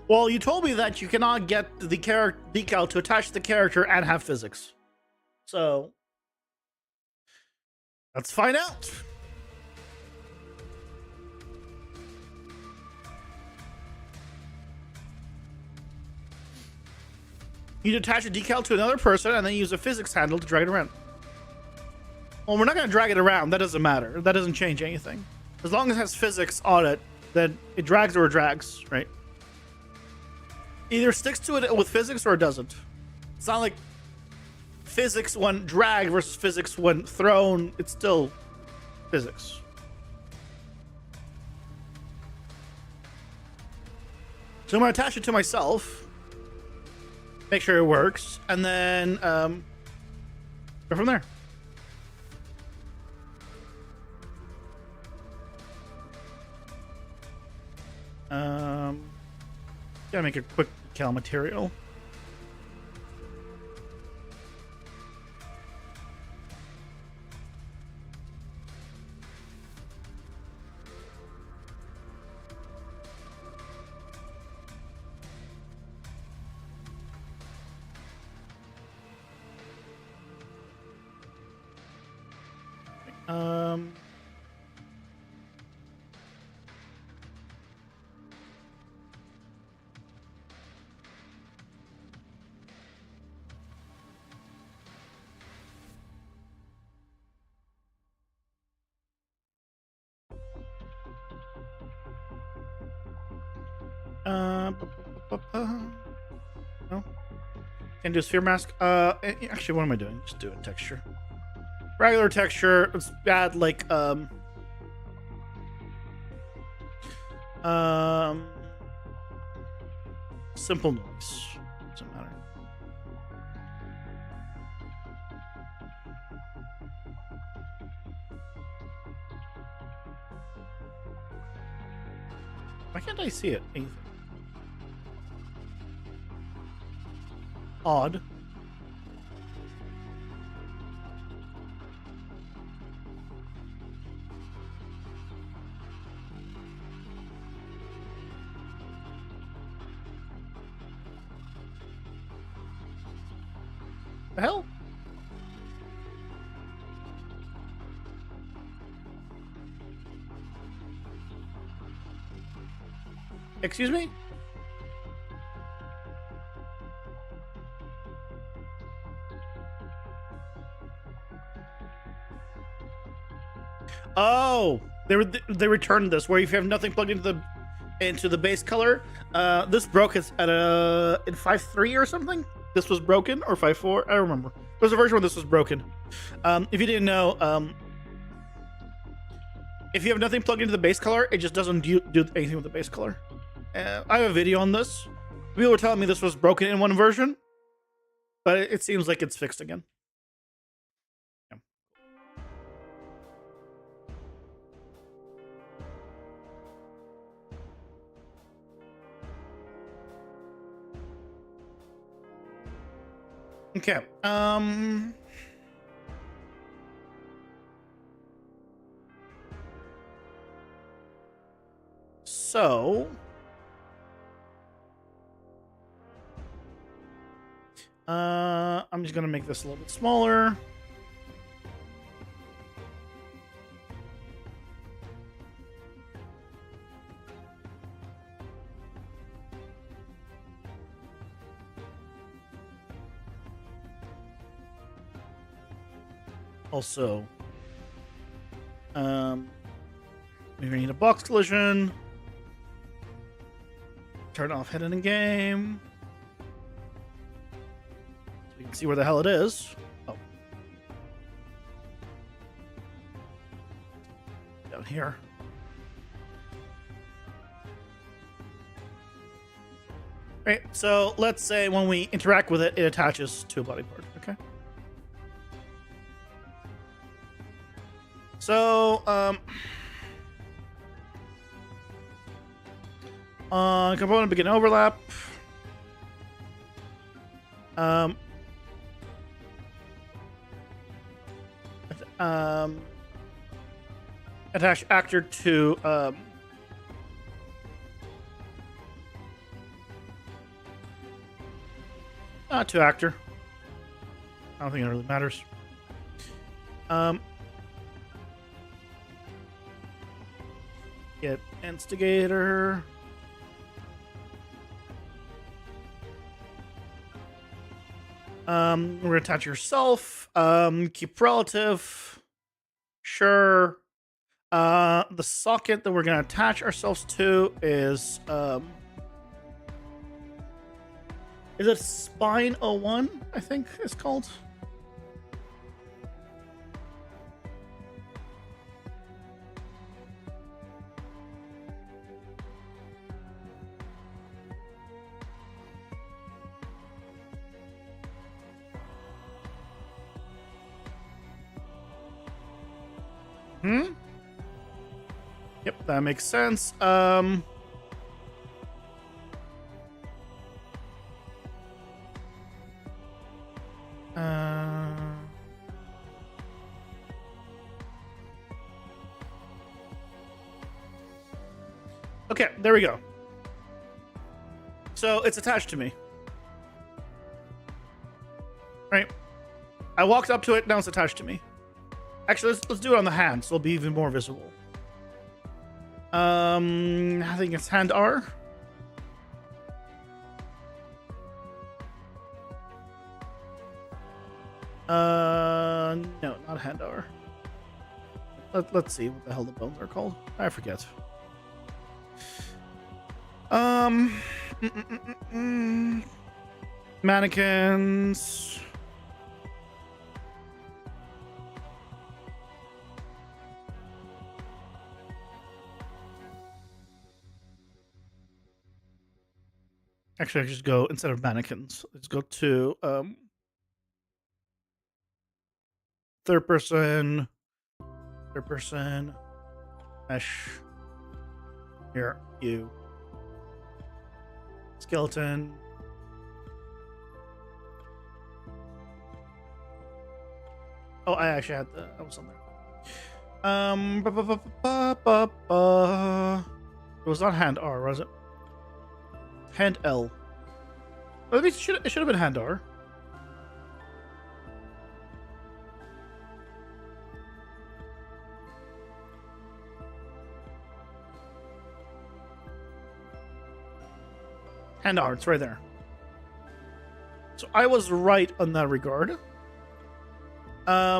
Well, you told me that you cannot get the decal to attach to the character and have physics. So let's find out. You'd attach a decal to another person and then use a physics handle to drag it around. Well, we're not going to drag it around. That doesn't matter. That doesn't change anything. As long as it has physics on it, then it drags or it drags, right? Either sticks to it with physics or it doesn't. It's not like physics when dragged versus physics when thrown. It's still physics. So I'm going to attach it to myself. Make sure it works. And then go from there. Gotta make a quick cal material. No. Can't do a sphere mask. Actually, what am I doing? Just do a texture. Regular texture. Let's add like simple noise. Doesn't matter. Why can't I see it? Anything? Odd. The hell? Excuse me? Oh, they returned this where if you have nothing plugged into the base color, this broke it at in 5.3 or something. This was broken, or 5.4. I don't remember. There was a version where this was broken. If you didn't know, if you have nothing plugged into the base color, it just doesn't do anything with the base color. I have a video on this. People were telling me this was broken in one version, but it seems like it's fixed again. Yeah. Okay. So I'm just gonna make this a little bit smaller. Also, maybe I need a box collision. Turn off hidden in game. So you can see where the hell it is. Oh. on here. Right, so let's say when we interact with it, it attaches to a body part, okay? So, component begin overlap. Attach actor to actor. I don't think it really matters. Get instigator. We're gonna attach yourself. Keep relative. Sure. The socket that we're gonna attach ourselves to is it Spine 01? I think it's called. Yep, that makes sense. Okay, there we go. So it's attached to me. Right? I walked up to it, now it's attached to me. Actually, let's do it on the hand, so it'll be even more visible. I think it's hand R. No, not hand R. Let's see what the hell the bones are called. I forget. Mannequins. Actually, I just go instead of mannequins. Let's go to third person, mesh. Here, you. Skeleton. Oh, I actually had the. I was on there. It was not hand R, was it? Hand L. Well, at least it should have been hand R. Hand R, it's right there. So I was right on that regard. I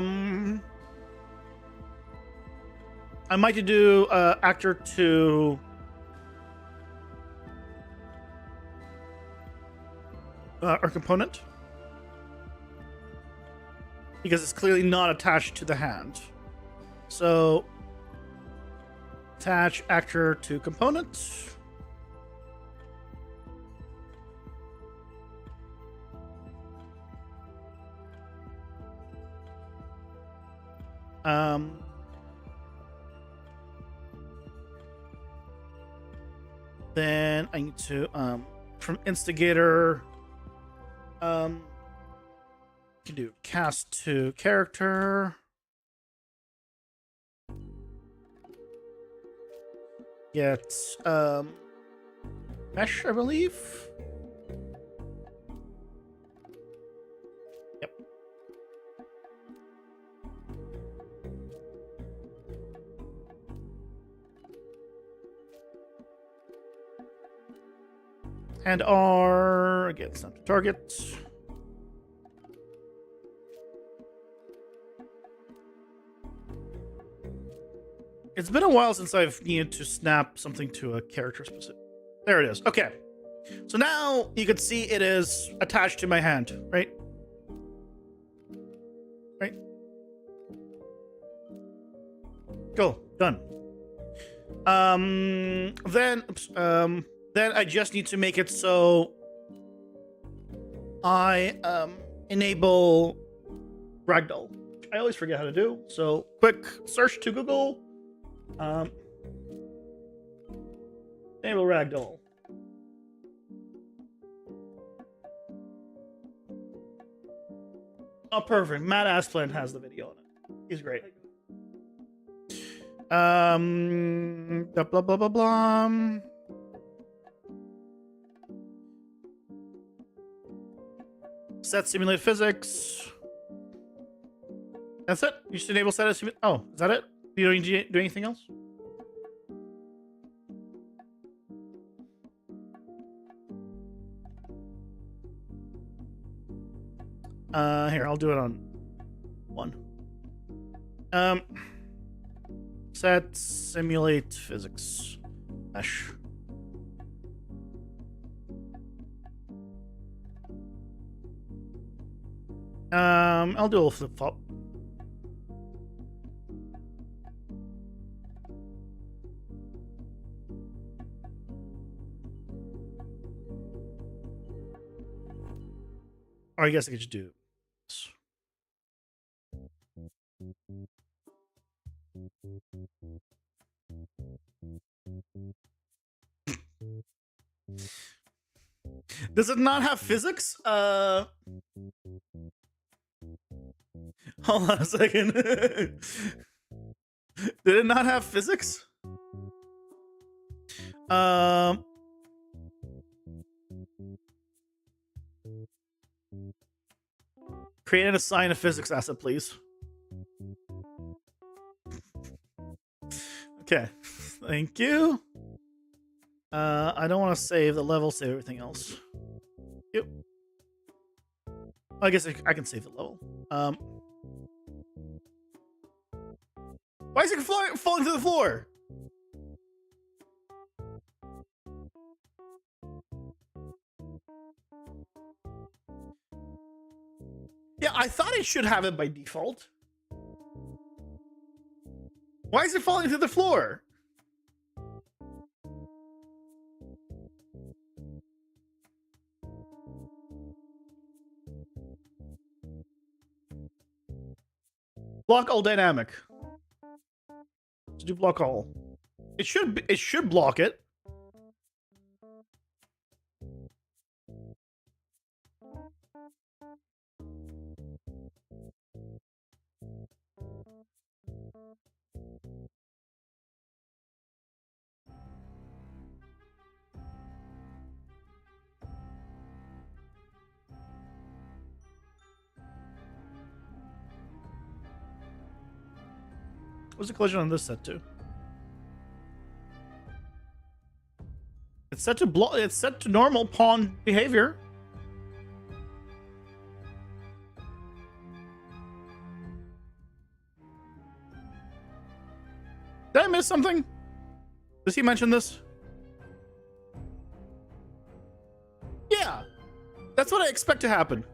might do actor to our component because it's clearly not attached to the hand. So attach actor to component. Then I need to from instigator you can do cast to character. Get mesh, I believe. Yep. And R again, snap to target. It's been a while since I've needed to snap something to a character specific. There it is. Okay. So now you can see it is attached to my hand, right? Right? Cool. Done. Then I just need to make it so I enable ragdoll. I always forget how to do. So quick search to Google. Enable ragdoll. Oh, perfect. Matt Asplund has the video on it. He's great. Blah blah blah blah blah. Set simulate physics. That's it. You should enable set as simulate. Oh, is that it? You don't need to do anything else? Here, I'll do it on one. Set simulate physics mesh. I'll do a flip flop. Or I guess I could just do this. Does it not have physics? Hold on a second. Did it not have physics? Create and assign a physics asset, please. Okay, thank you. I don't want to save the level, save everything else. Yep. I guess I can save the level. Why is it falling to the floor? Yeah, I thought it should have it by default. Why is it falling to the floor? Block all dynamic. Let's do block all. It should block it. What's the collision on this set to? It's set to block. It's set to normal pawn behavior. Did I miss something? Does he mention this? Yeah, that's what I expect to happen.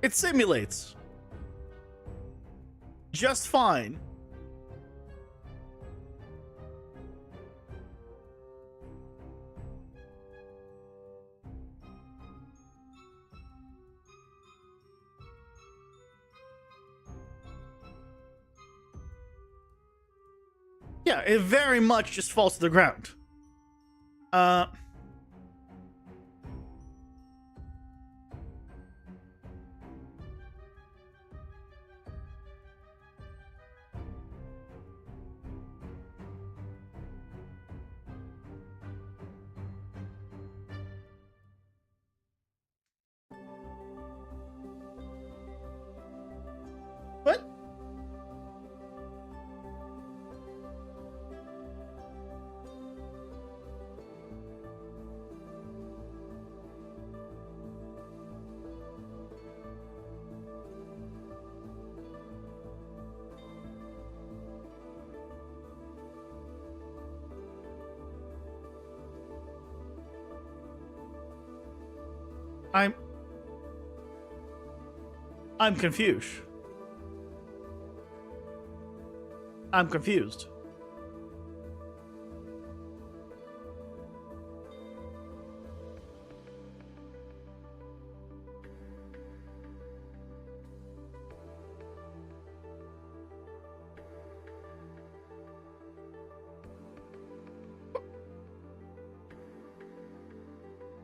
It simulates. Just fine. Yeah, it very much just falls to the ground. What? I'm confused. I'm confused.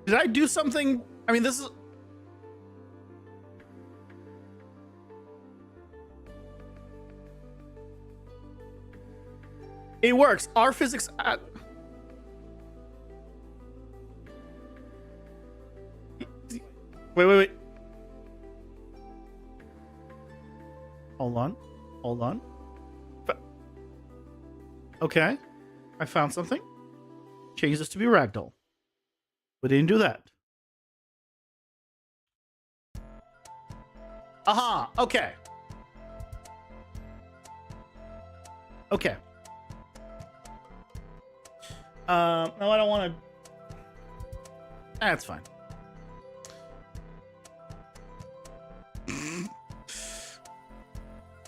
Did I do something? I mean, this is... It works. Our physics... Wait. Hold on. Okay. I found something. Change this to be ragdoll. We didn't do that. Aha! Okay. Okay. No, I don't want to... That's fine.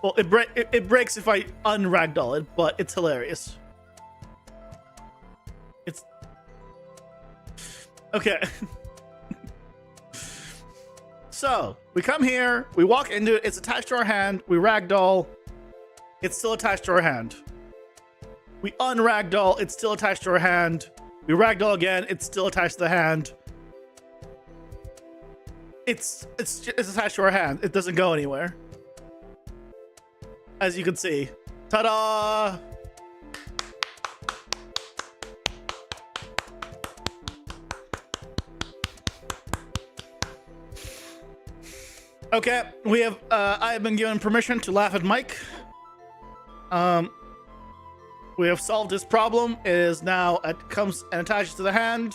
Well, it breaks if I unragdoll it, but it's hilarious. It's... Okay. So, we come here, we walk into it, it's attached to our hand, we ragdoll, it's still attached to our hand. We unragdoll, it's still attached to our hand. We ragdoll again, it's still attached to the hand. It's attached to our hand. It doesn't go anywhere. As you can see. Ta-da! Okay, we have I have been given permission to laugh at Mike. We have solved this problem. It is now comes and attaches to the hand.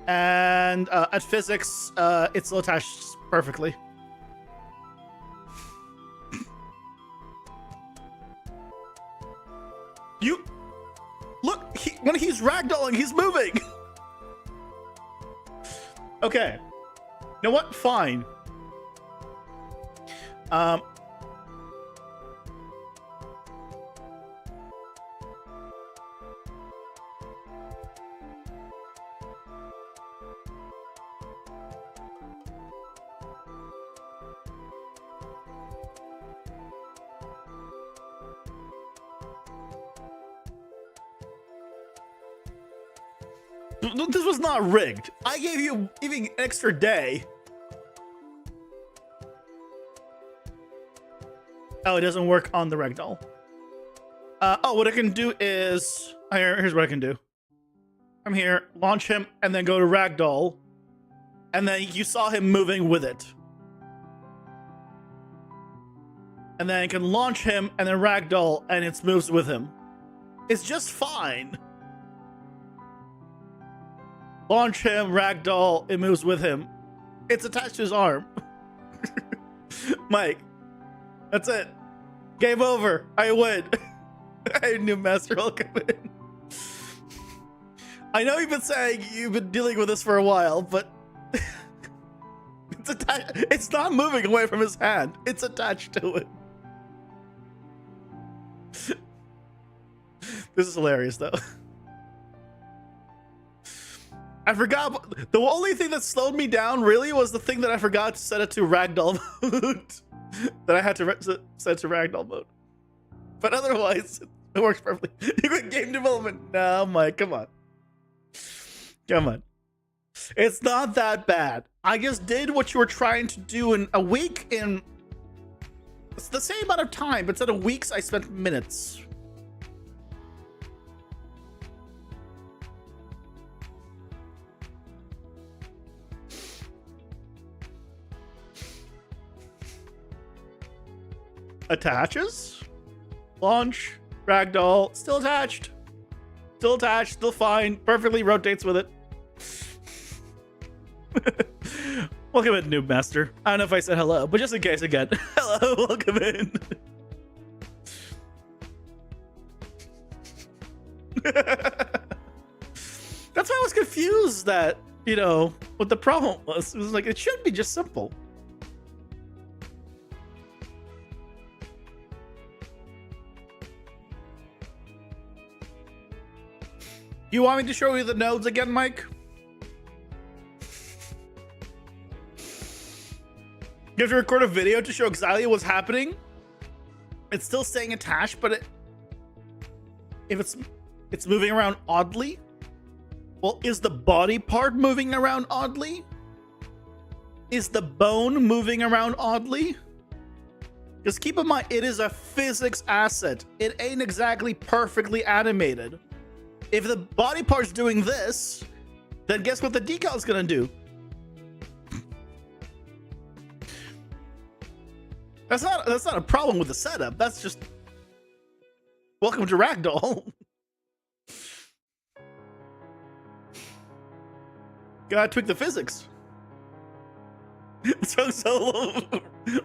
And at physics, it's still attached perfectly. You look, when he's ragdolling, he's moving. Okay. You know what? Fine. This was not rigged. I gave you even an extra day. Oh, it doesn't work on the ragdoll. Oh, what I can do is... Here's what I can do. Come here, launch him, and then go to ragdoll. And then you saw him moving with it. And then I can launch him, and then ragdoll, and it moves with him. It's just fine. Launch him, ragdoll, it moves with him. It's attached to his arm. Mike, that's it. Game over. I win. I knew Master will come in. I know you've been saying you've been dealing with this for a while, but it's attached. It's not moving away from his hand. It's attached to it. This is hilarious, though. I forgot. The only thing that slowed me down really was the thing that I forgot to set it to ragdoll mode. That I had to set to ragdoll mode. But otherwise, it works perfectly. You got game development. No, Mike, come on. Come on. It's not that bad. I just did what you were trying to do in a week in... It's the same amount of time, but instead of weeks, I spent minutes. Attaches, launch, ragdoll, still attached, still fine, perfectly rotates with it. Welcome in, Noob Master. I don't know if I said hello, but just in case again, hello, welcome in. That's why I was confused that, you know, what the problem was. It was like, it should be just simple. You want me to show you the nodes again, Mike? You have to record a video to show exactly what's happening. It's still staying attached, but if it's moving around oddly. Well, is the body part moving around oddly? Is the bone moving around oddly? Just keep in mind, it is a physics asset. It ain't exactly perfectly animated. If the body part's doing this, then guess what the decal's gonna do? That's not a problem with the setup. That's just welcome to Ragdoll. Gotta tweak the physics. so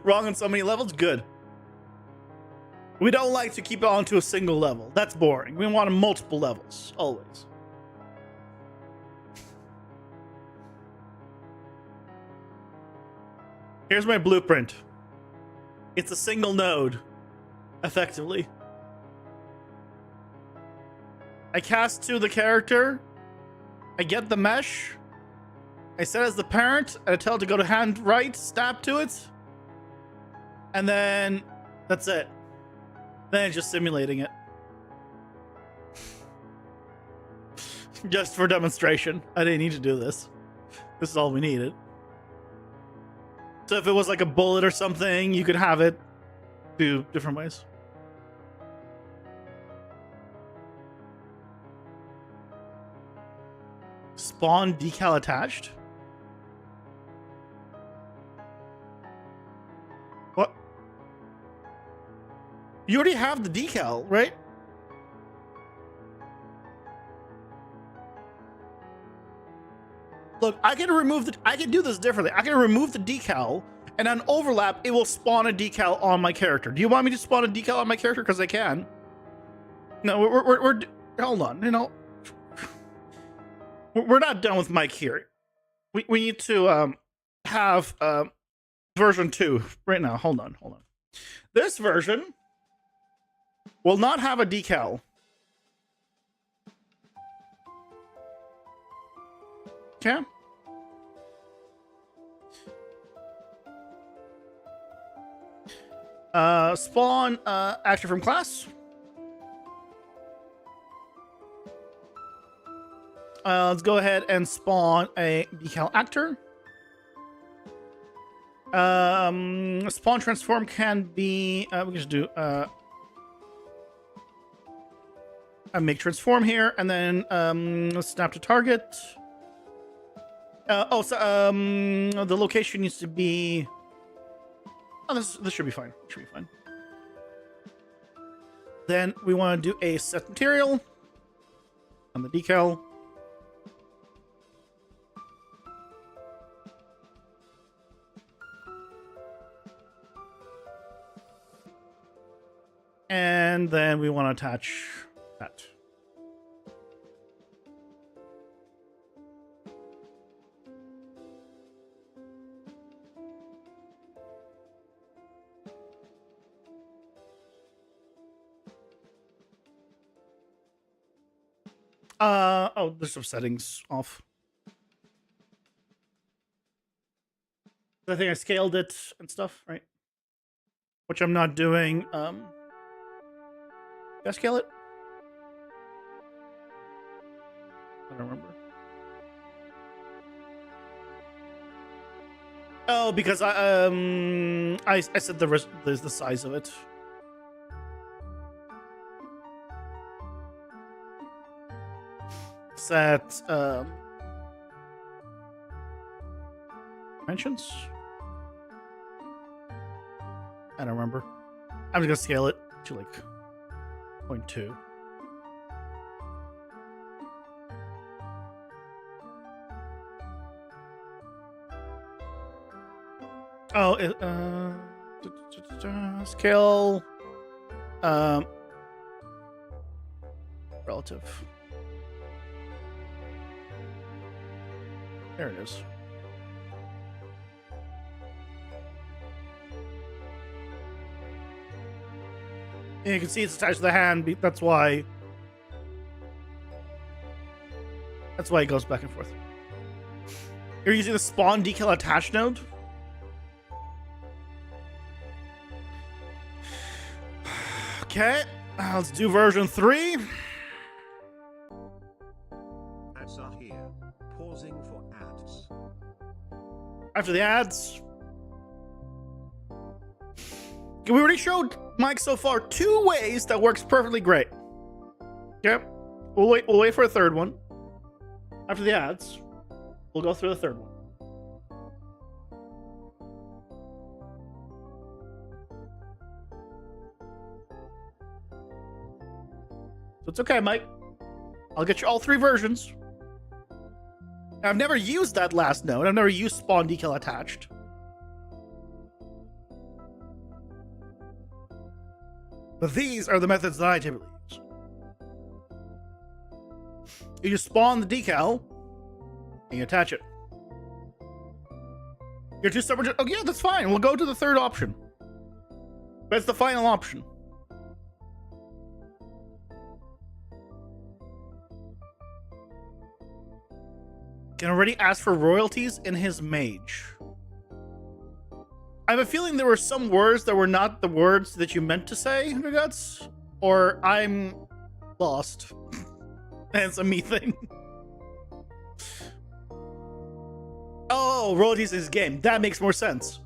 wrong on so many levels. Good. We don't like to keep it onto a single level. That's boring. We want multiple levels, always. Here's my blueprint. It's a single node, effectively. I cast to the character. I get the mesh. I set as the parent. I tell it to go to hand right, snap to it. And then that's it. Then it's just simulating it. Just for demonstration. I didn't need to do this. This is all we needed. So if it was like a bullet or something, you could have it do different ways. Spawn decal attached. What? You already have the decal, right? Look, I can do this differently. I can remove the decal, and on overlap, it will spawn a decal on my character. Do you want me to spawn a decal on my character? Because I can. No, we're hold on. You know, we're not done with Mike here. We need to have version 2 right now. Hold on. This version will not have a decal. Okay. Spawn actor from class. Let's go ahead and spawn a decal actor. Spawn transform can be we can just do make transform here, and then let's snap to target. The location needs to be. Oh, this should be fine. Should be fine. Then we want to do a set material on the decal. And then we want to attach that. Oh, there's some settings off. I think I scaled it and stuff, right? Which I'm not doing. Did I scale it? I don't remember. Oh, because I said there's the size of it. Set dimensions. I don't remember. I'm just gonna scale it to like 0.2. Oh, scale relative. There it is. And you can see it's attached to the hand. That's why it goes back and forth. You're using the spawn decal attach node. Okay, let's do version 3. Ads are here. Pausing for ads. After the ads. Okay, we already showed Mike so far 2 ways that works perfectly great. Okay, we'll wait for a third one. After the ads, we'll go through the third one. So it's okay, Mike. I'll get you all 3 versions. I've never used that last node. I've never used spawn decal attached. But these are the methods that I typically use. You just spawn the decal and you attach it. You're too stubborn to... Oh yeah, that's fine. We'll go to the third option. That's the final option. Can already ask for royalties in his mage. I have a feeling there were some words that were not the words that you meant to say, Guts, or I'm lost. And it's a me thing. Oh, royalties in his game. That makes more sense.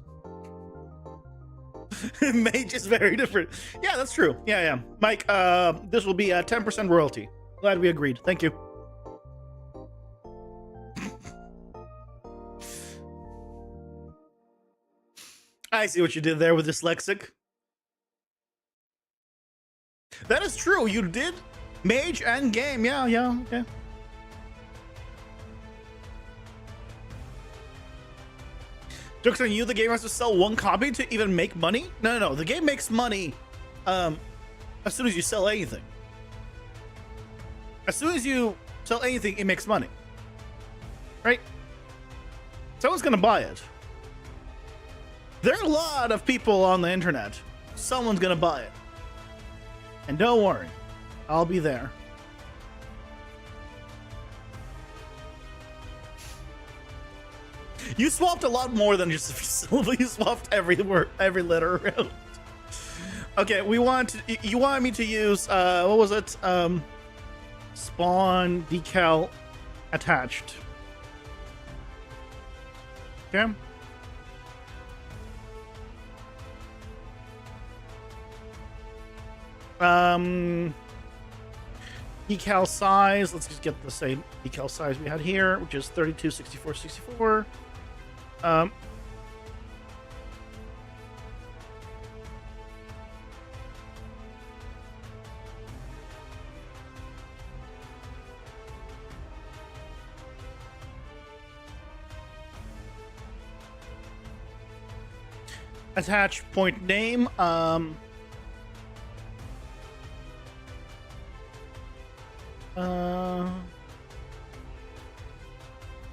Mage is very different. Yeah, that's true. Yeah. Mike, this will be a 10% royalty. Glad we agreed. Thank you. I see what you did there with dyslexic. That is true. You did mage and game. Yeah, okay. Joke's on you, the game has to sell 1 copy to even make money? No. The game makes money as soon as you sell anything. As soon as you sell anything, it makes money. Right? Someone's gonna buy it. There are a lot of people on the internet. Someone's gonna buy it. And don't worry, I'll be there. You swapped a lot more than just a syllable. You swapped every word, every letter around. Okay, you wanted me to use, what was it? Spawn decal attached. Okay. Decal size, let's just get the same decal size we had here, which is 32, 64, 64. Attach point name,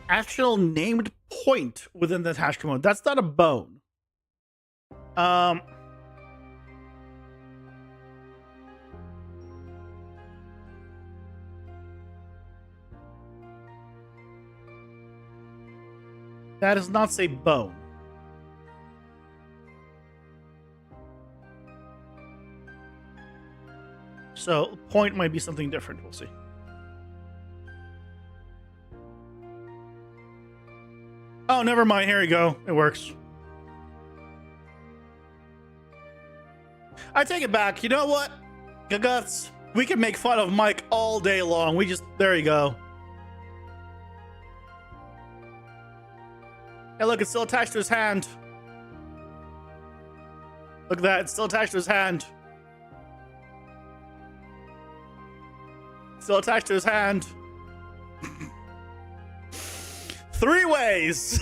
actual named point within the attached command. That's not a bone. That does not say bone. So point might be something different. We'll see. Oh, never mind. Here we go. It works. I take it back. You know what? Guts, we can make fun of Mike all day long. There you go. Hey, look, it's still attached to his hand. Look at that. It's still attached to his hand. Still attached to his hand. 3 ways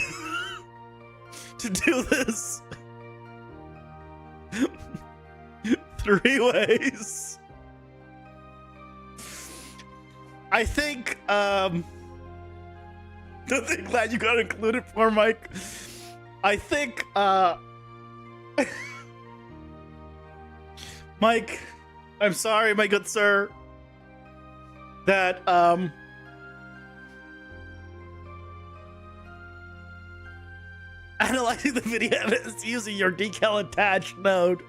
to do this. 3 ways. I think, I'm glad you got included for Mike. I think, Mike, I'm sorry, my good sir, that analyzing the video evidence using your decal attached node.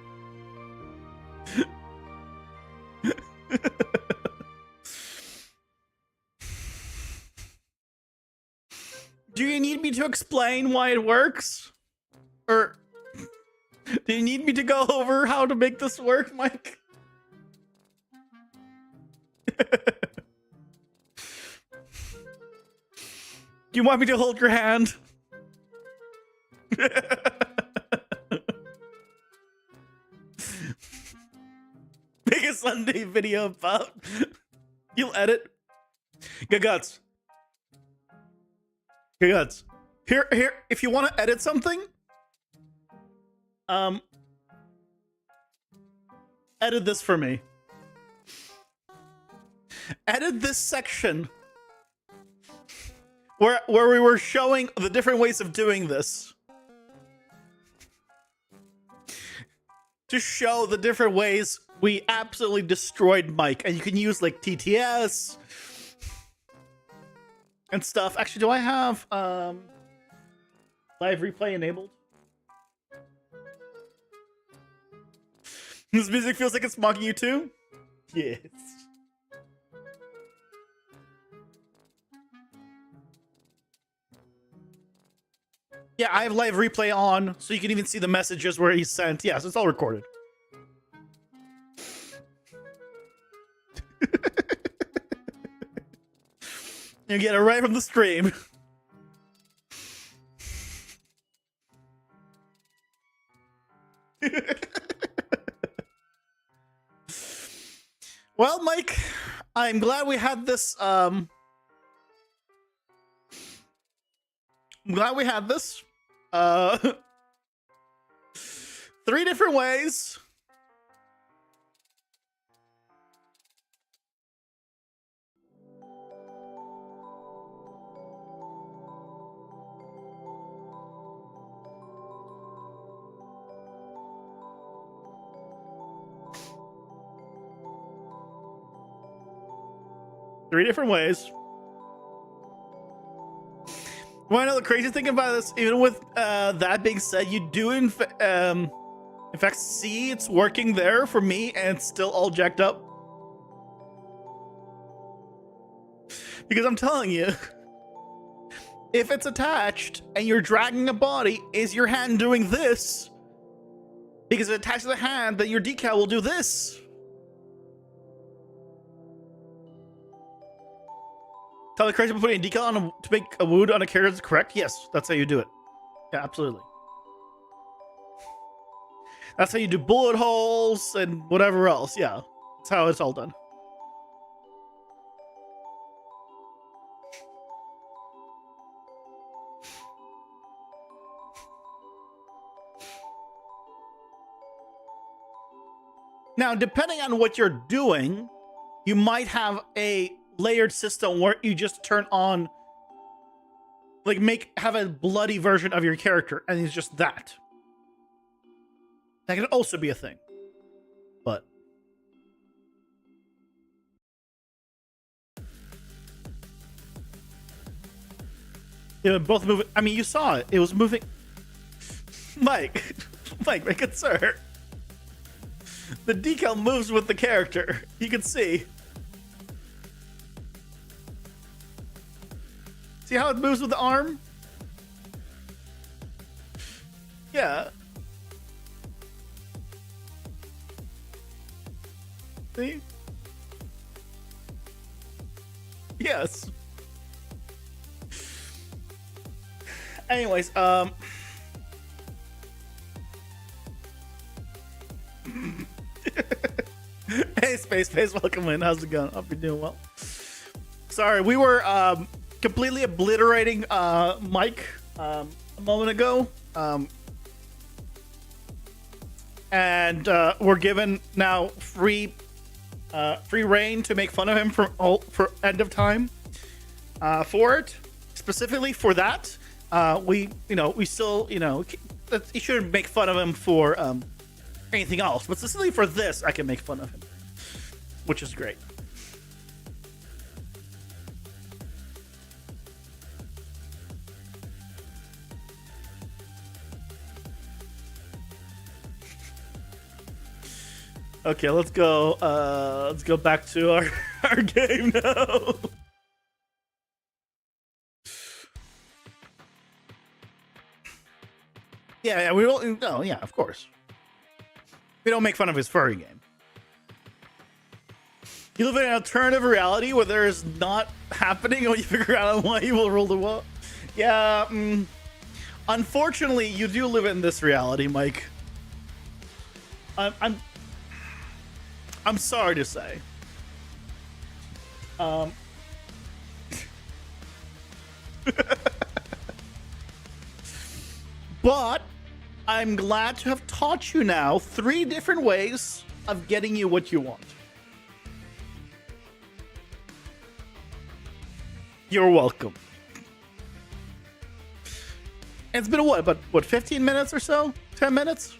Do you need me to explain why it works? Or do you need me to go over how to make this work, Mike? Do you want me to hold your hand? Make a Sunday video about. You'll edit. Good guts. Good guts. Here. If you want to edit something, edit this for me. Edit this section where we were showing the different ways of doing this, to show the different ways we absolutely destroyed Mike. And you can use like TTS and stuff. Actually, do I have live replay enabled? This music feels like it's mocking you too? Yes. Yeah, I have live replay on, so you can even see the messages where he sent. Yes, it's all recorded. You get it right from the stream. Well, Mike, I'm glad we had this. I'm glad we had this. 3 different ways. Three different ways. Want to know the crazy thing about this? Even with that being said, you do in fact see it's working there for me, and it's still all jacked up. Because I'm telling you, if it's attached and you're dragging a body, is your hand doing this? Because if it's attached to the hand, then your decal will do this. Tell the crazy about putting a decal on to make a wound on a character is correct? Yes, that's how you do it. Yeah, absolutely. That's how you do bullet holes and whatever else. Yeah, that's how it's all done. Now, depending on what you're doing, you might have a layered system where you just turn on, like, have a bloody version of your character, and it's just that. That can also be a thing. But yeah, both moving. I mean, you saw it. It was moving. Mike, Mike, make it, sir. The decal moves with the character. You can see. See how it moves with the arm? Yeah. See? Yes. Anyways, hey, Space, welcome in. How's it going? Hope you're doing well. Sorry, we were completely obliterating Mike a moment ago. And we're given now free reign to make fun of him for end of time for it. Specifically for that, we still, you shouldn't make fun of him for anything else, but specifically for this, I can make fun of him. which is great. Okay, let's go back to our game now. Yeah, we don't. No, yeah, of course. We don't make fun of his furry game. You live in an alternative reality where there is not happening, or you figure out why you will roll the wall. Yeah, unfortunately, you do live in this reality, Mike. I'm sorry to say. But I'm glad to have taught you now 3 different ways of getting you what you want. You're welcome. It's been about 15 minutes or so? 10 minutes?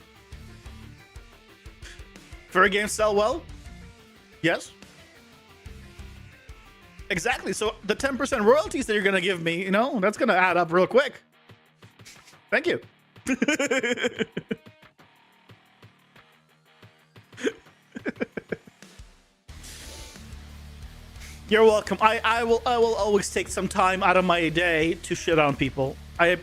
Furry games sell well? Yes. Exactly. So the 10% royalties that you're going to give me, that's going to add up real quick. Thank you. You're welcome. I will always take some time out of my day to shit on people. If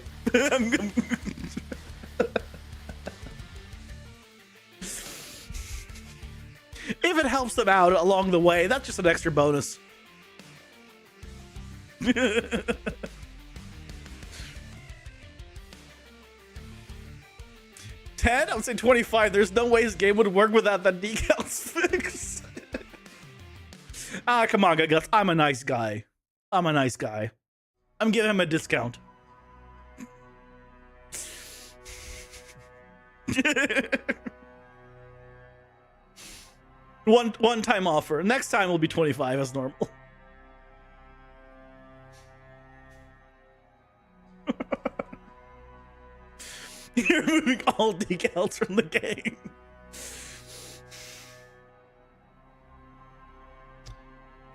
it helps them out along the way, that's just an extra bonus. 10? I would say 25. There's no way this game would work without that decals fix. Come on, Gus. I'm a nice guy. I'm giving him a discount. One time offer. Next time will be 25 as normal. You're removing all decals from the game.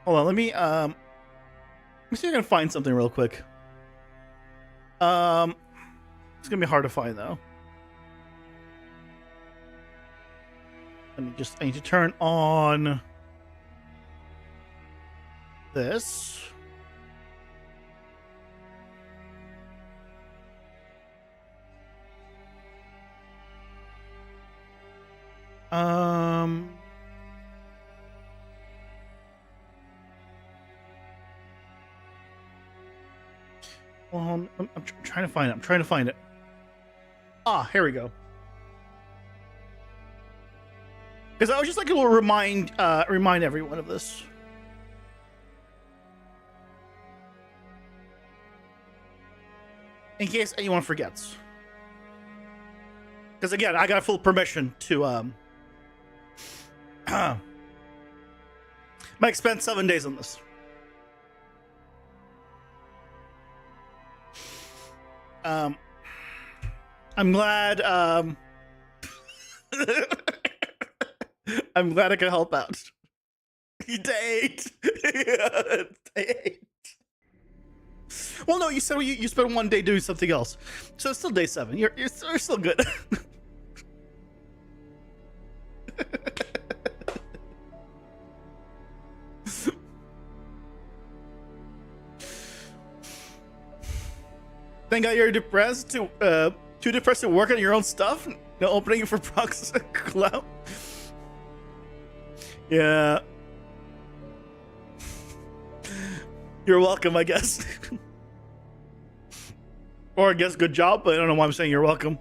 Hold on, let me see if I can find something real quick. It's gonna be hard to find though. I need to turn on this. Well, I'm trying to find it. I'm trying to find it. Ah, here we go. Because I was just like to remind everyone of this. In case anyone forgets. Because again, I got full permission to Mike spent 7 days on this. I'm glad I'm glad I could help out. Date. Date. Well, no, you said you spent 1 day doing something else, so it's still day 7. You're still good. Thank God you're depressed too depressed to work on your own stuff. No opening it for prox clout. Yeah. You're welcome, I guess. Or I guess good job, but I don't know why I'm saying you're welcome.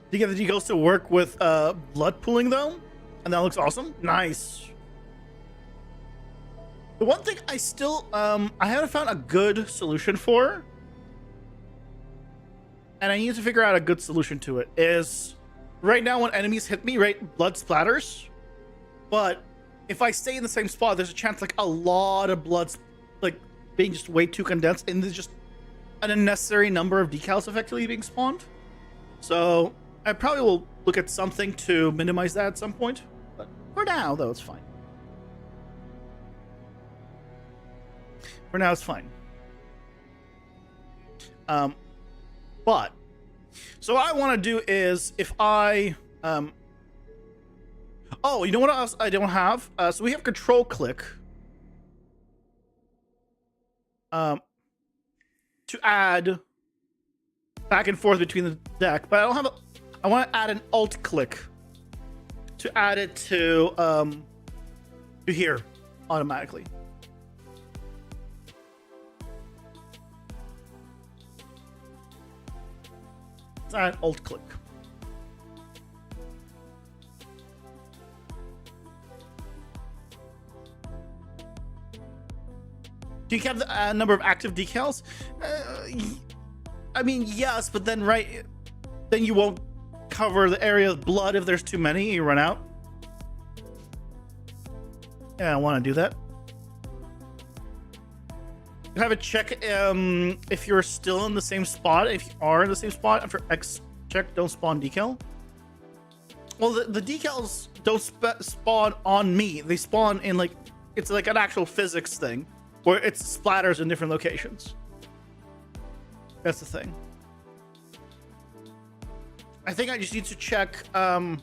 Do you get the decals to work with blood pooling though? And that looks awesome. Nice. The one thing I still I haven't found a good solution for, and I need to figure out a good solution to it, is right now when enemies hit me, right, blood splatters. But if I stay in the same spot, there's a chance like a lot of blood's like being just way too condensed, and there's just an unnecessary number of decals effectively being spawned. So I probably will look at something to minimize that at some point. But for now, though, it's fine. For now, it's fine. But so what I want to do is if I oh, you know what else I don't have? So we have control click to add back and forth between the deck, but I don't have I want to add an alt click to add it to here automatically. Let's add an alt click. Do you have the number of active decals? I mean, yes, but then then you won't cover the area with blood if there's too many. You run out. Yeah, I want to do that. You have a check if you're still in the same spot. If you are in the same spot, after X check, don't spawn decal. Well, the decals don't spawn on me. They spawn in it's like an actual physics thing where it splatters in different locations. That's the thing. I think I just need to check. Yeah,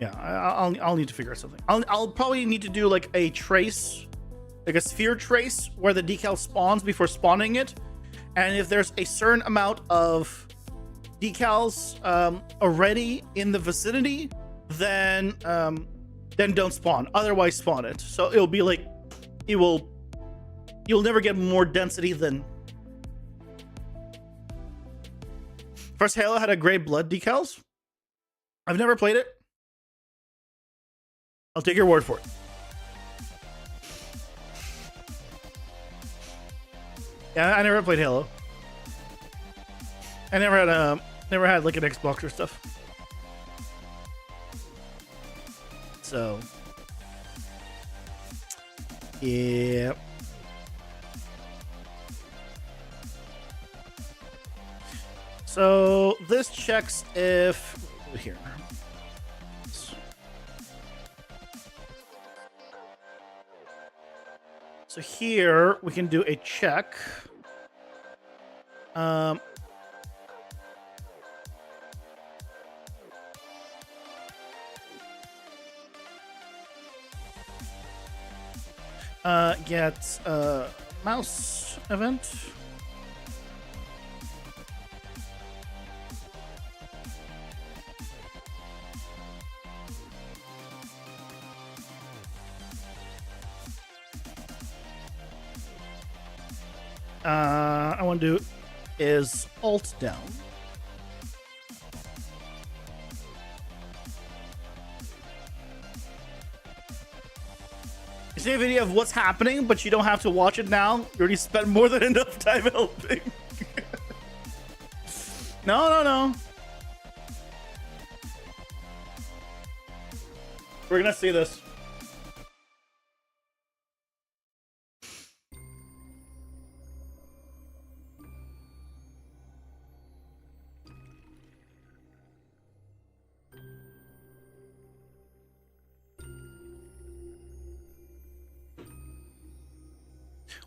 I'll need to figure out something. I'll probably need to do like a trace, like a sphere trace, where the decal spawns before spawning it, and if there's a certain amount of decals already in the vicinity, then don't spawn. Otherwise, spawn it. So it'll be like you'll never get more density than. First Halo had a gray blood decals. I've never played it. I'll take your word for it. Yeah, I never played Halo. I never had like an Xbox or stuff. So yeah. So this checks if here. So here we can do a check. Get mouse event. I want to do is alt down. You see a video of what's happening, but you don't have to watch it now. You already spent more than enough time helping. No. We're gonna see this.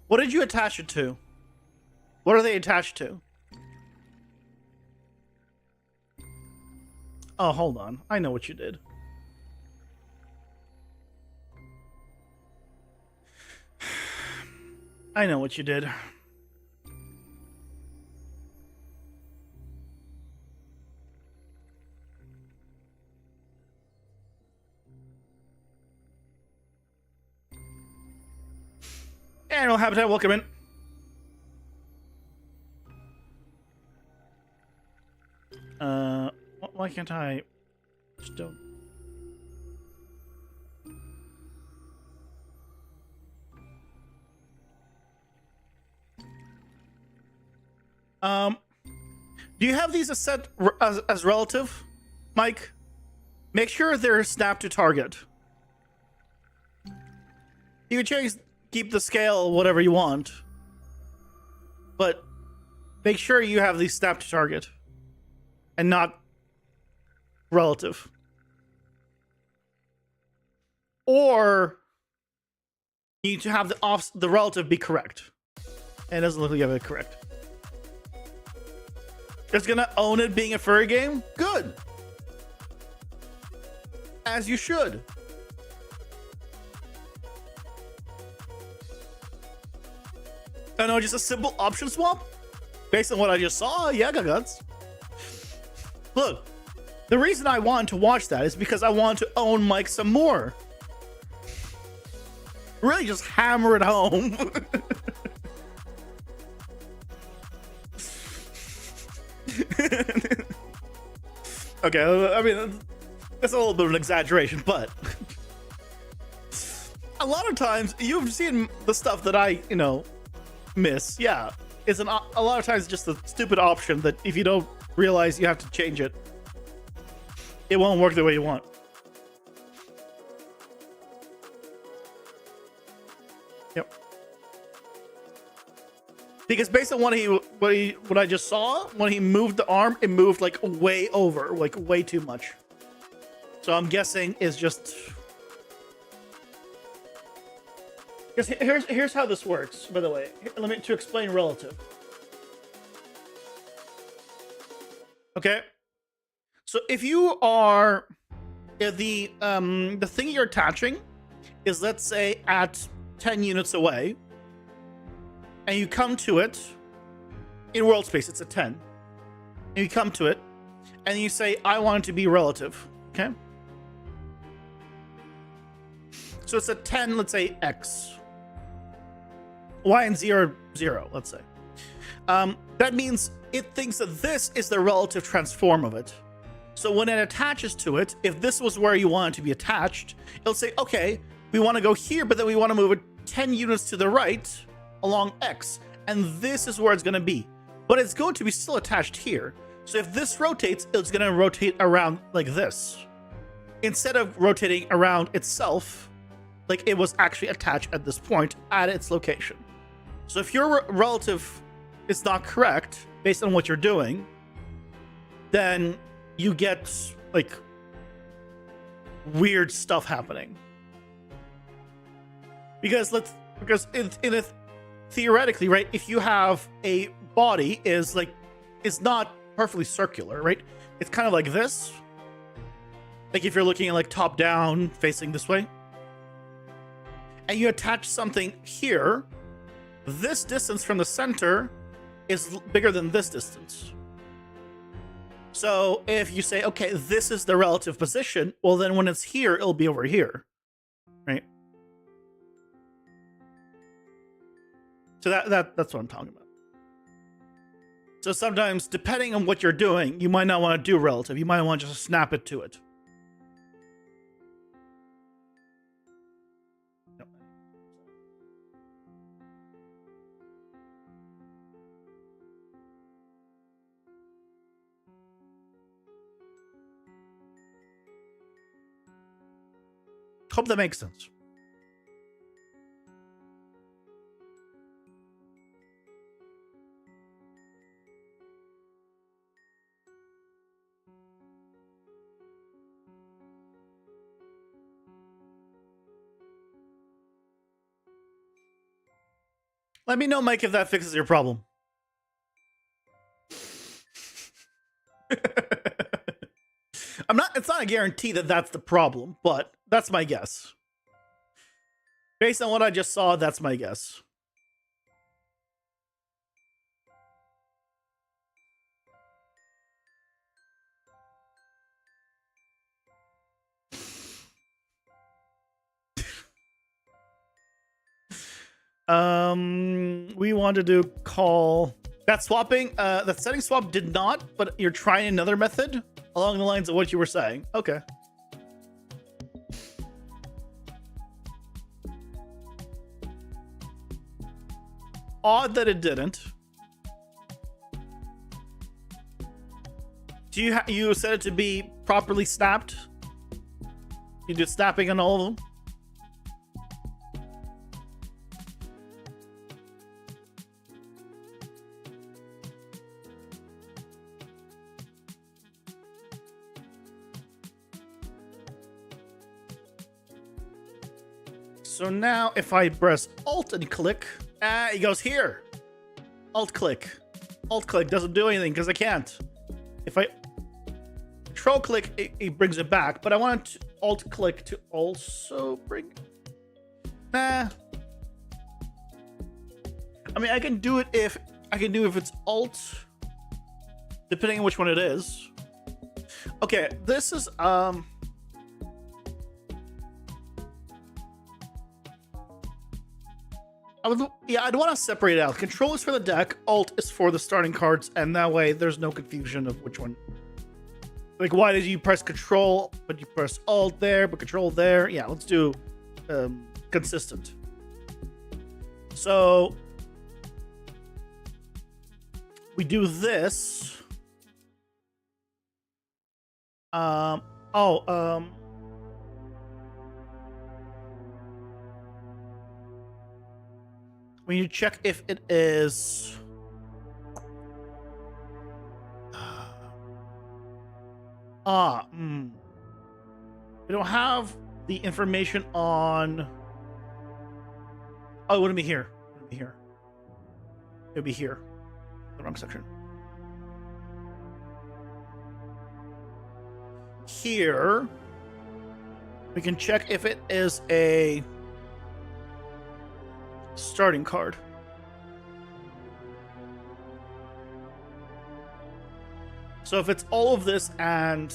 What did you attach it to? What are they attached to? Oh, hold on. I know what you did. I know what you did. Animal Habitat, welcome in. Why can't I? Just don't. Do you have these as set as relative, Mike? Make sure they're snap to target. You can change, keep the scale, whatever you want, but make sure you have the snap to target and not relative. Or you need to have the relative be correct. And it doesn't look like you have it correct. It's gonna own it being a furry game? Good. As you should. I know, just a simple option swap? Based on what I just saw, yeah, guts. Look, the reason I wanted to watch that is because I want to own Mike some more. Really just hammer it home. Okay, I mean, that's a little bit of an exaggeration, but a lot of times you've seen the stuff that I, miss. Yeah, it's a lot of times just a stupid option that if you don't realize you have to change it, it won't work the way you want. Yep. Because based on what I just saw, when he moved the arm, it moved like way over, like way too much. So I'm guessing is just. Because here's how this works. By the way, let me to explain relative. Okay. So if you are the thing you're attaching is, let's say, at 10 units away, and you come to it in world space, it's a 10, and you come to it and you say, I want it to be relative. Okay, so it's a 10, let's say x, y and z are 0, let's say. That means it thinks that this is the relative transform of it. So when it attaches to it, if this was where you want it to be attached, it'll say, okay, we want to go here, but then we want to move it 10 units to the right along X, and this is where it's going to be. But it's going to be still attached here. So if this rotates, it's going to rotate around like this, instead of rotating around itself like it was actually attached at this point at its location. So if your relative is not correct based on what you're doing, then you get like weird stuff happening. Because theoretically, right, if you have a body is not perfectly circular, right? It's kind of like this. Like if you're looking at like top down facing this way, and you attach something here, this distance from the center is bigger than this distance. So if you say, okay, this is the relative position, well then when it's here, it'll be over here, right? So that's what I'm talking about. So sometimes, depending on what you're doing, you might not want to do relative. You might want to just snap it to it. Hope that makes sense. Let me know, Mike, if that fixes your problem. It's not a guarantee that that's the problem, but that's my guess. Based on what I just saw, that's my guess. We wanted to call that swapping. That setting swap did not, but you're trying another method along the lines of what you were saying. Okay. Odd that it didn't. Do you set it to be properly snapped? You do snapping on all of them? So now if I press Alt and click, it goes here. Alt click. Alt click doesn't do anything because I can't. If I Control click, it brings it back, but I want Alt click to also bring. Nah. I mean, I can do it if it's Alt, depending on which one it is. Okay, this is I'd want to separate it out. Control is for the deck, Alt is for the starting cards, and that way there's no confusion of which one. Like, why did you press Control, but you press Alt there, but Control there? Yeah, let's do consistent. So we do this. We need to check if it is. We don't have the information on. Oh, it wouldn't be here. It wouldn't be here. It would be here. The wrong section. Here, we can check if it is a starting card. So if it's all of this and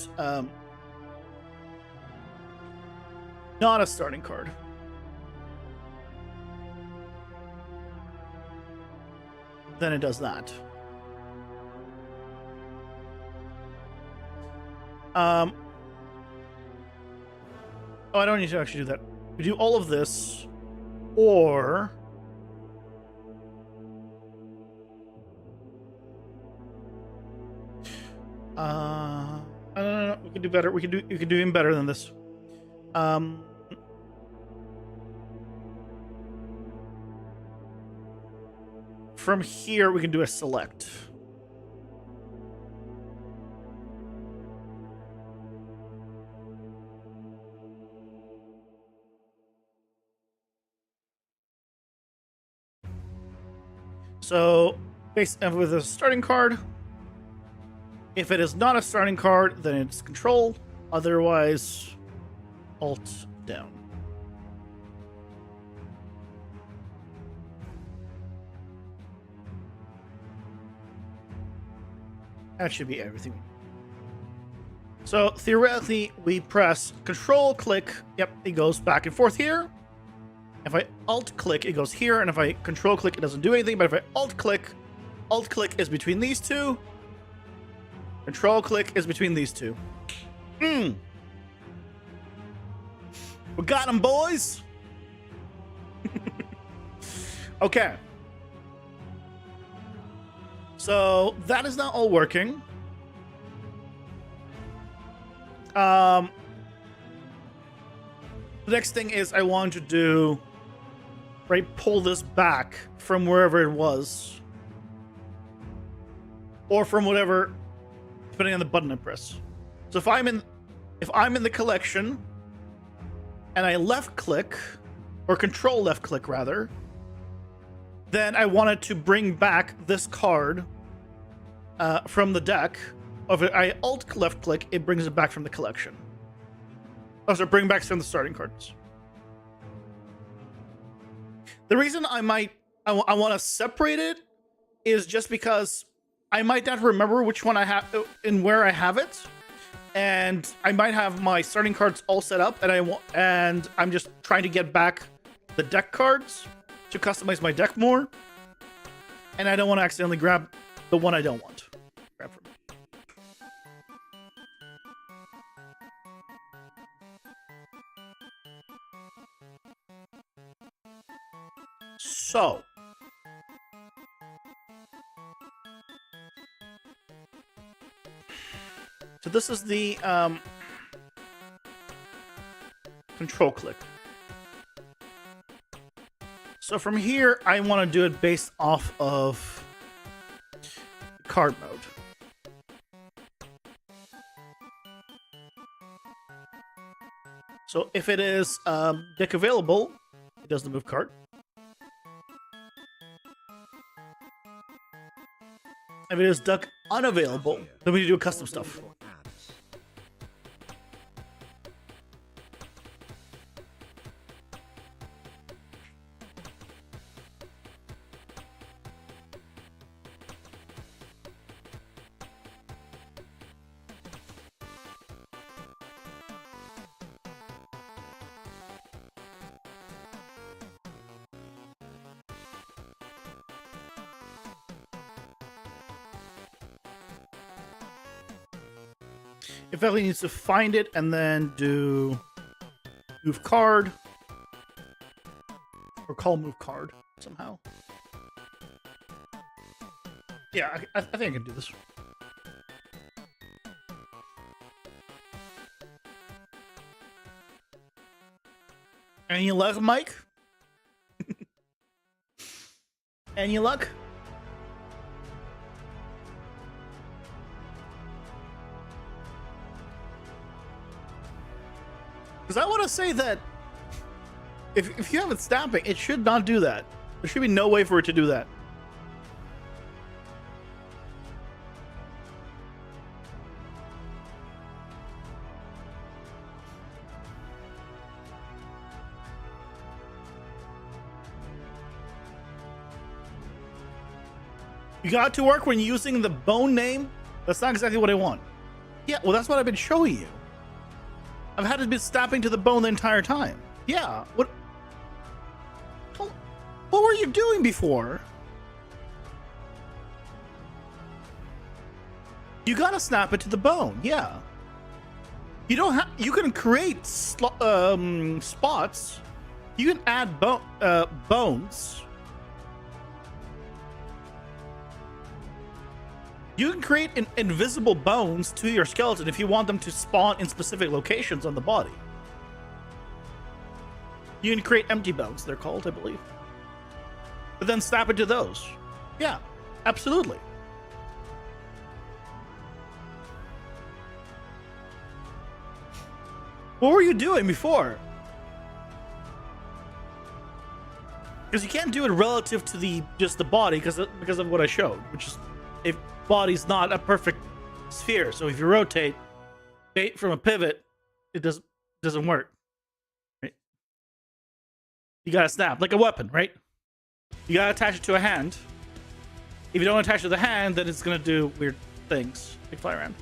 not a starting card, then it does that. Oh, I don't need to actually do that. We do all of this, or no, we can do better. We can do even better than this. From here, we can do a select. So, with a starting card, if it is not a starting card, then it's Control. Otherwise, Alt down. That should be everything. So theoretically, we press Control click. Yep, it goes back and forth here. If I Alt click, it goes here, and if I Control click, it doesn't do anything. But if I Alt click is between these two. Control click is between these two. We got them, boys. Okay. So that is not all working. The next thing is I want to do, right, pull this back from wherever it was, or from whatever, depending on the button I press. So if I'm in the collection and I left click, or Control left click rather, then I wanted to bring back this card from the deck. If I Alt left click, it brings it back from the collection. Oh, so bring back some of the starting cards. The reason I want to separate it is just because I might not remember which one I have and where I have it, and I might have my starting cards all set up, and I'm just trying to get back the deck cards to customize my deck more, and I don't want to accidentally grab the one I don't want to grab from. So this is the Control click. So from here, I want to do it based off of card mode. So if it is deck available, It does the move card. If it is duck unavailable, then we need to do custom stuff. It definitely needs to find it and then do move card. Or call move card somehow. Yeah, I think I can do this. Any luck, Mike? Any luck? Because I want to say that if you have it snapping, it should not do that. There should be no way for it to do that. You got to work when using the bone name? That's not exactly what I want. Yeah, well, that's what I've been showing you. I've had to be snapping to the bone the entire time. Yeah, what were you doing before? You gotta snap it to the bone, yeah. You don't have. You can create spots. You can add bones. You can create invisible bones to your skeleton if you want them to spawn in specific locations on the body. You can create empty bones, they're called, I believe. But then snap it to those. Yeah, absolutely. What were you doing before? Because you can't do it relative to just the body because of what I showed, which is if body's not a perfect sphere. So if you rotate from a pivot, it doesn't work. Right? You gotta snap like a weapon, right? You gotta attach it to a hand. If you don't attach it to the hand, then it's gonna do weird things like fly around.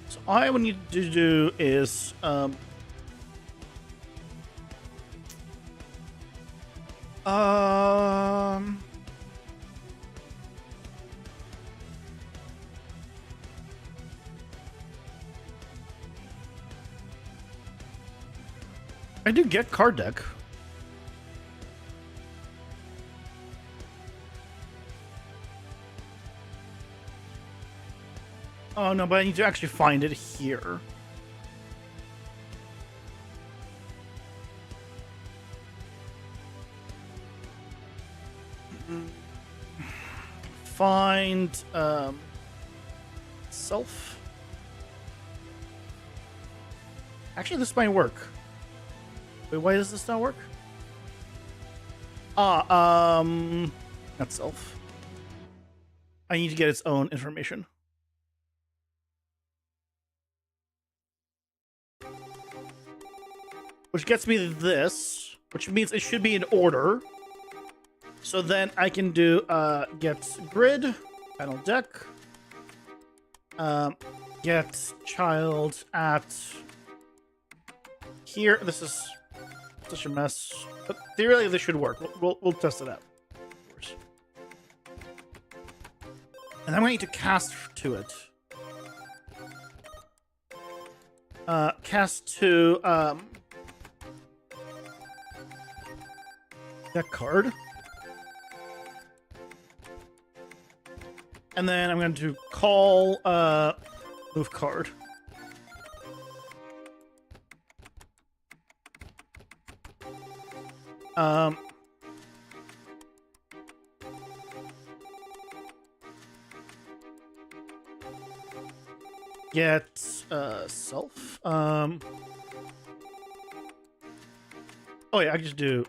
So all I would need to do is I do get card deck. Oh no, but I need to actually find it here. Find self. Actually, this might work. Wait, why does this not work? Not self. I need to get its own information. Which gets me this, which means it should be in order. So then I can do get grid, panel deck, get child at here. This is such a mess, but theoretically this should work. We'll test it out, of course. And I'm going to need to cast to it. Cast to that card. And then I'm going to call move card. Get self. Oh yeah, I can just do.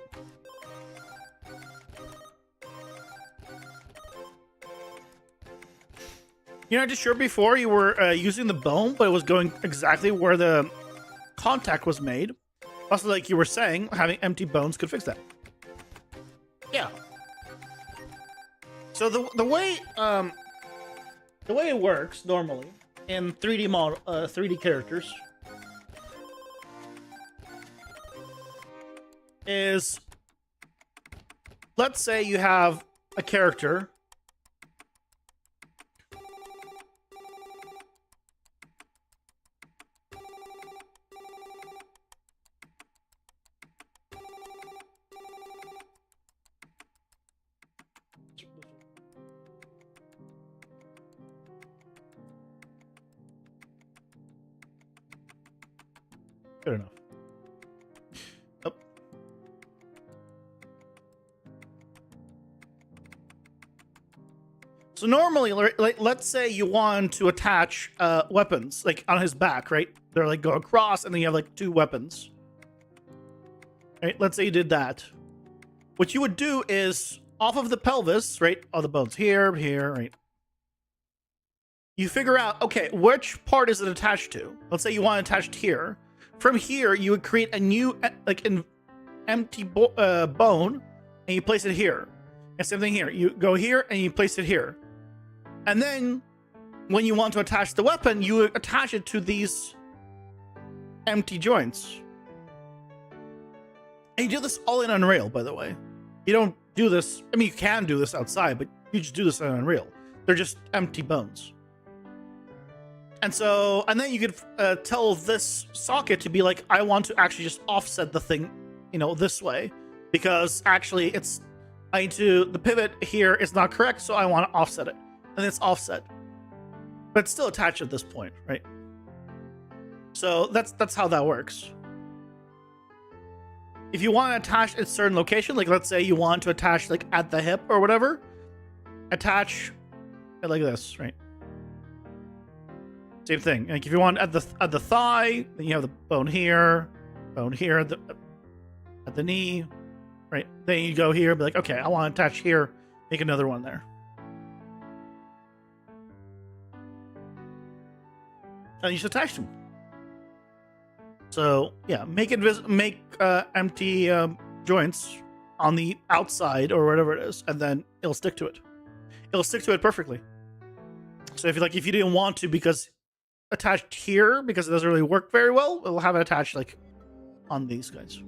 You're not just sure before you were using the bone, but it was going exactly where the contact was made. Also, like you were saying, having empty bones could fix that. Yeah. So the way it works normally in 3D model 3D characters is, let's say you have a character. Good enough. Oh. So normally, like, let's say you want to attach weapons, like on his back, right? They're like go across, and then you have like 2 weapons. Right? Let's say you did that. What you would do is off of the pelvis, right? All the bones here, right? You figure out, okay, which part is it attached to? Let's say you want it attached here. From here, you would create a new, like, an empty bone, and you place it here. And same thing here. You go here, and you place it here. And then, when you want to attach the weapon, you attach it to these empty joints. And you do this all in Unreal, by the way. You don't do this, I mean, you can do this outside, but you just do this in Unreal. They're just empty bones. And so, and then you could tell this socket to be like, I want to actually just offset the thing, you know, this way. Because actually the pivot here is not correct, so I want to offset it. And it's offset. But it's still attached at this point, right? So that's how that works. If you want to attach at a certain location, like let's say you want to attach like at the hip or whatever, attach it like this, right? Same thing. Like if you want at the thigh, then you have the bone here at the knee, right? Then you go here, be like, okay, I want to attach here, make another one there. And you just attach them. So yeah, make empty joints on the outside or whatever it is, and then it'll stick to it. It'll stick to it perfectly. So if you didn't want to because attached here because it doesn't really work very well, it'll have it attached like on these guys.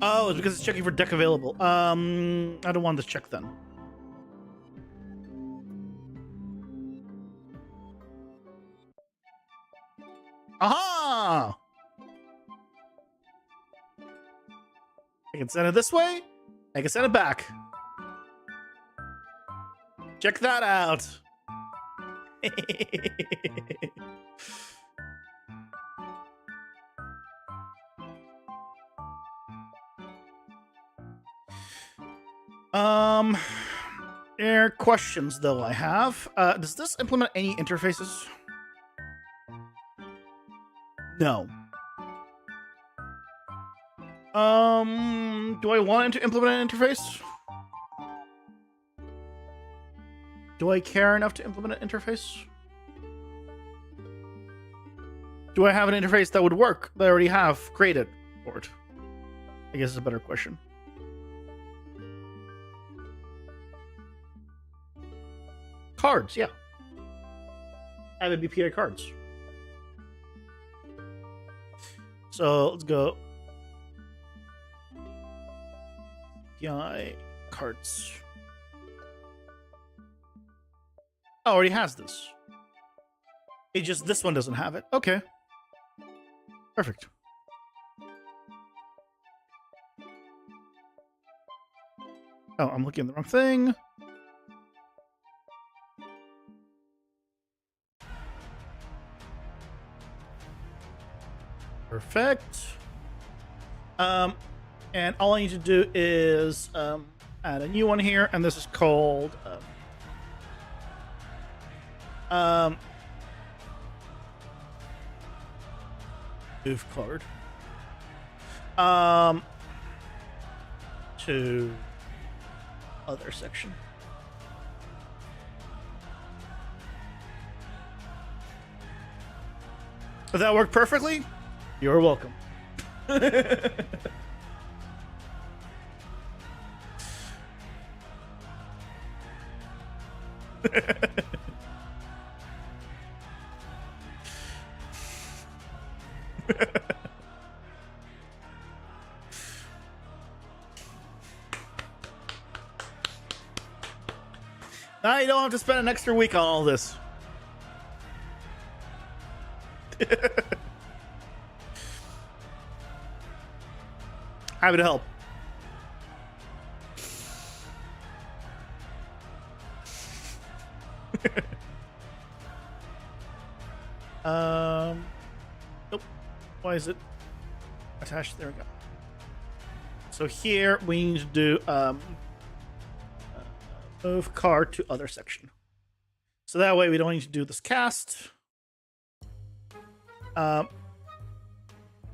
Oh, it's because it's checking for deck available. I don't want this check then. Aha! I can send it this way. I can send it back. Check that out. Questions though I have. Does this implement any interfaces? No. Do I want it to implement an interface? Do I care enough to implement an interface? Do I have an interface that would work that I already have created for it? I guess is a better question. Cards, yeah. Avid BPI cards. So let's go. BPI cards. Oh, already has this. It just, this one doesn't have it. Okay. Perfect. Oh, I'm looking at the wrong thing. Perfect. And all I need to do is add a new one here, and this is called move card. To other section. Did that work perfectly? You're welcome. Now you don't have to spend an extra week on all this. Happy to help. Nope. Why is it attached? There we go. So here we need to do move card to other section. So that way we don't need to do this cast.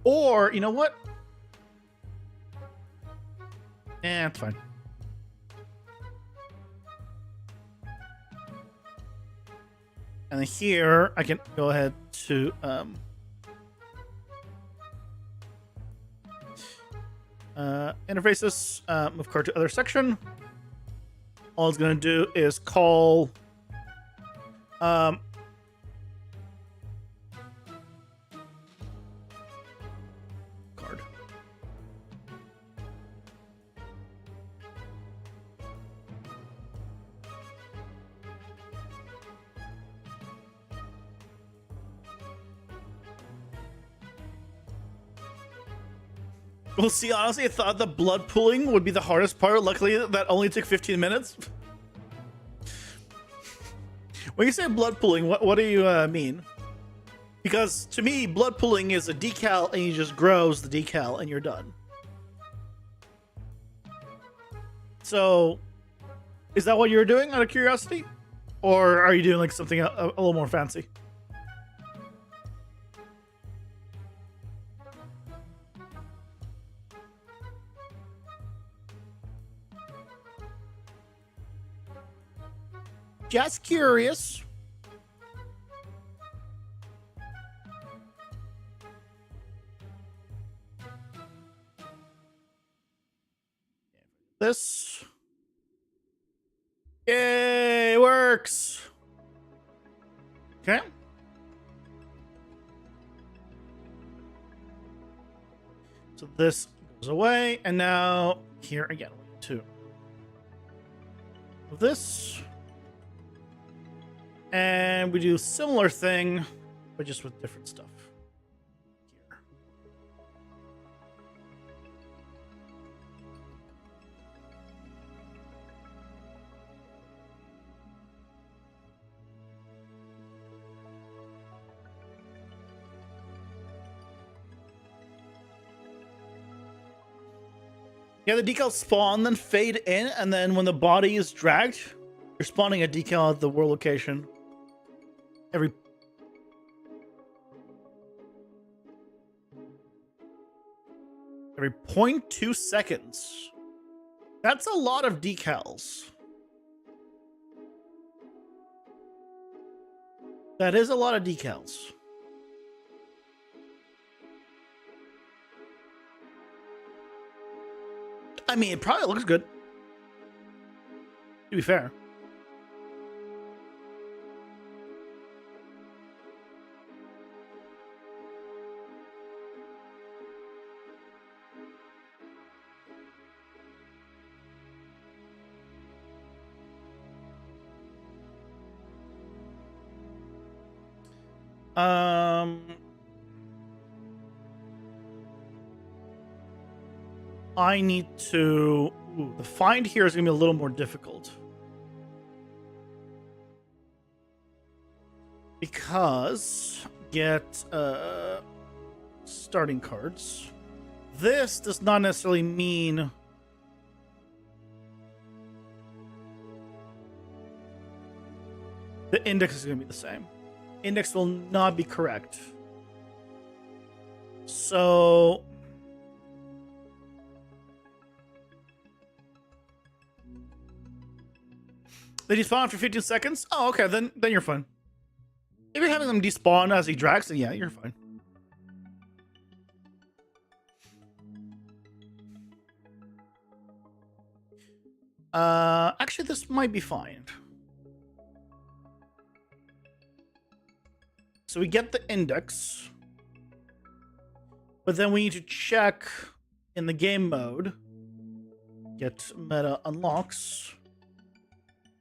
Or, you know what? Yeah, it's fine. And then here I can go ahead to interfaces, move card to other section. All it's going to do is call card. Well, see, honestly, I thought the blood pooling would be the hardest part. Luckily, that only took 15 minutes. When you say blood pooling, what do you mean? Because to me, blood pooling is a decal and you just grows the decal and you're done. So, is that what you're doing out of curiosity? Or are you doing like something a little more fancy? Just curious. This. Yay, works. Okay. So this goes away, and now here again, two. This. And we do a similar thing, but just with different stuff. Here. Yeah, the decals spawn, then fade in, and then when the body is dragged, you're spawning a decal at the world location. Every 0.2 seconds. That's a lot of decals. That is a lot of decals. I mean, it probably looks good, to be fair. I need to... Ooh, the find here is going to be a little more difficult. Because... Get, starting cards. This does not necessarily mean... the index is going to be the same. Index will not be correct. So... They despawn after 15 seconds? Oh, okay, then you're fine. If you're having them despawn as he drags, then yeah, you're fine. Actually, this might be fine. So we get the index. But then we need to check in the game mode. Get meta unlocks.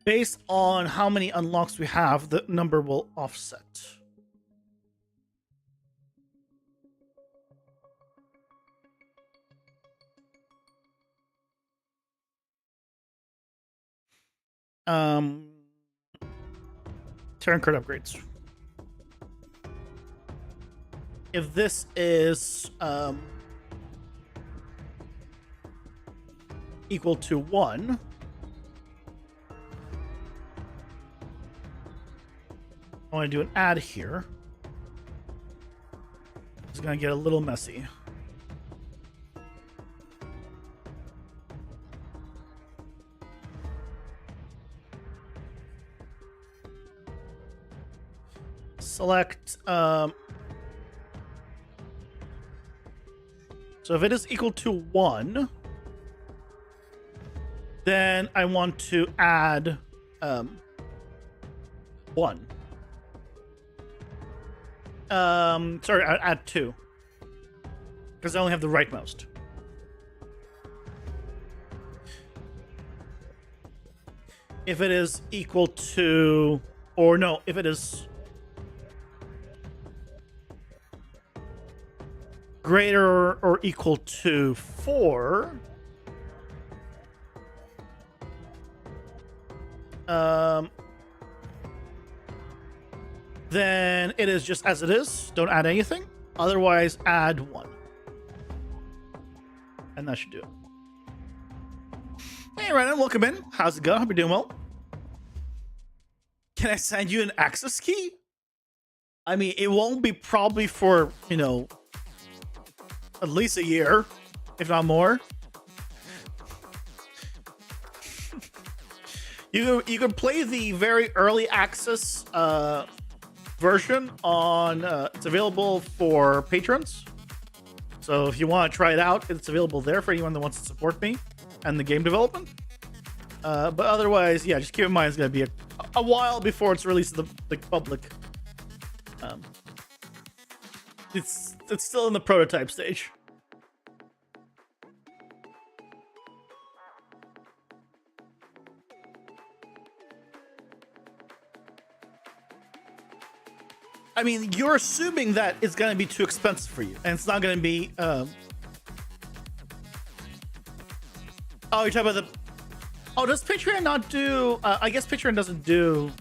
Based on how many unlocks we have, the number will offset. Turn card upgrades. If this is equal to 1, I want to do an add here. It's going to get a little messy. Select, so if it is equal to 1, then I want to add 1. Sorry, add 2. Because I only have the rightmost. If it is equal to, or no, if it is greater or equal to 4, then it is just as it is. Don't add anything. Otherwise, add 1. And that should do it. Hey, Renan, welcome in. How's it going? Hope you're doing well. Can I send you an access key? I mean, it won't be probably for, you know, at least a year, if not more. You can play the very early access version on. It's available for patrons. So if you want to try it out, it's available there for anyone that wants to support me and the game development. But otherwise, yeah, just keep in mind it's going to be a while before it's released to the public. It's still in the prototype stage. I mean, you're assuming that it's going to be too expensive for you, and it's not going to be. Oh, you're talking about the. Oh, does Patreon not do? I guess Patreon doesn't do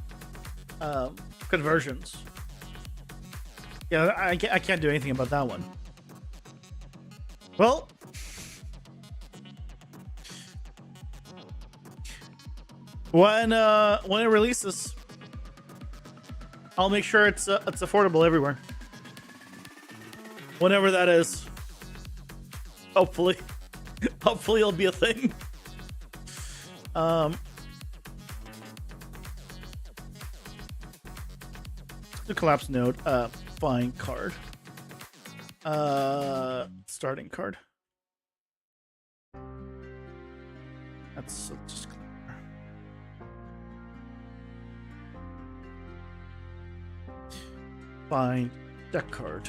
conversions. Yeah, I can't do anything about that one. Well, when it releases, I'll make sure it's affordable everywhere. Whenever that is. Hopefully. Hopefully it'll be a thing. The collapse node. Find card. Starting card. That's just clear. Find deck card.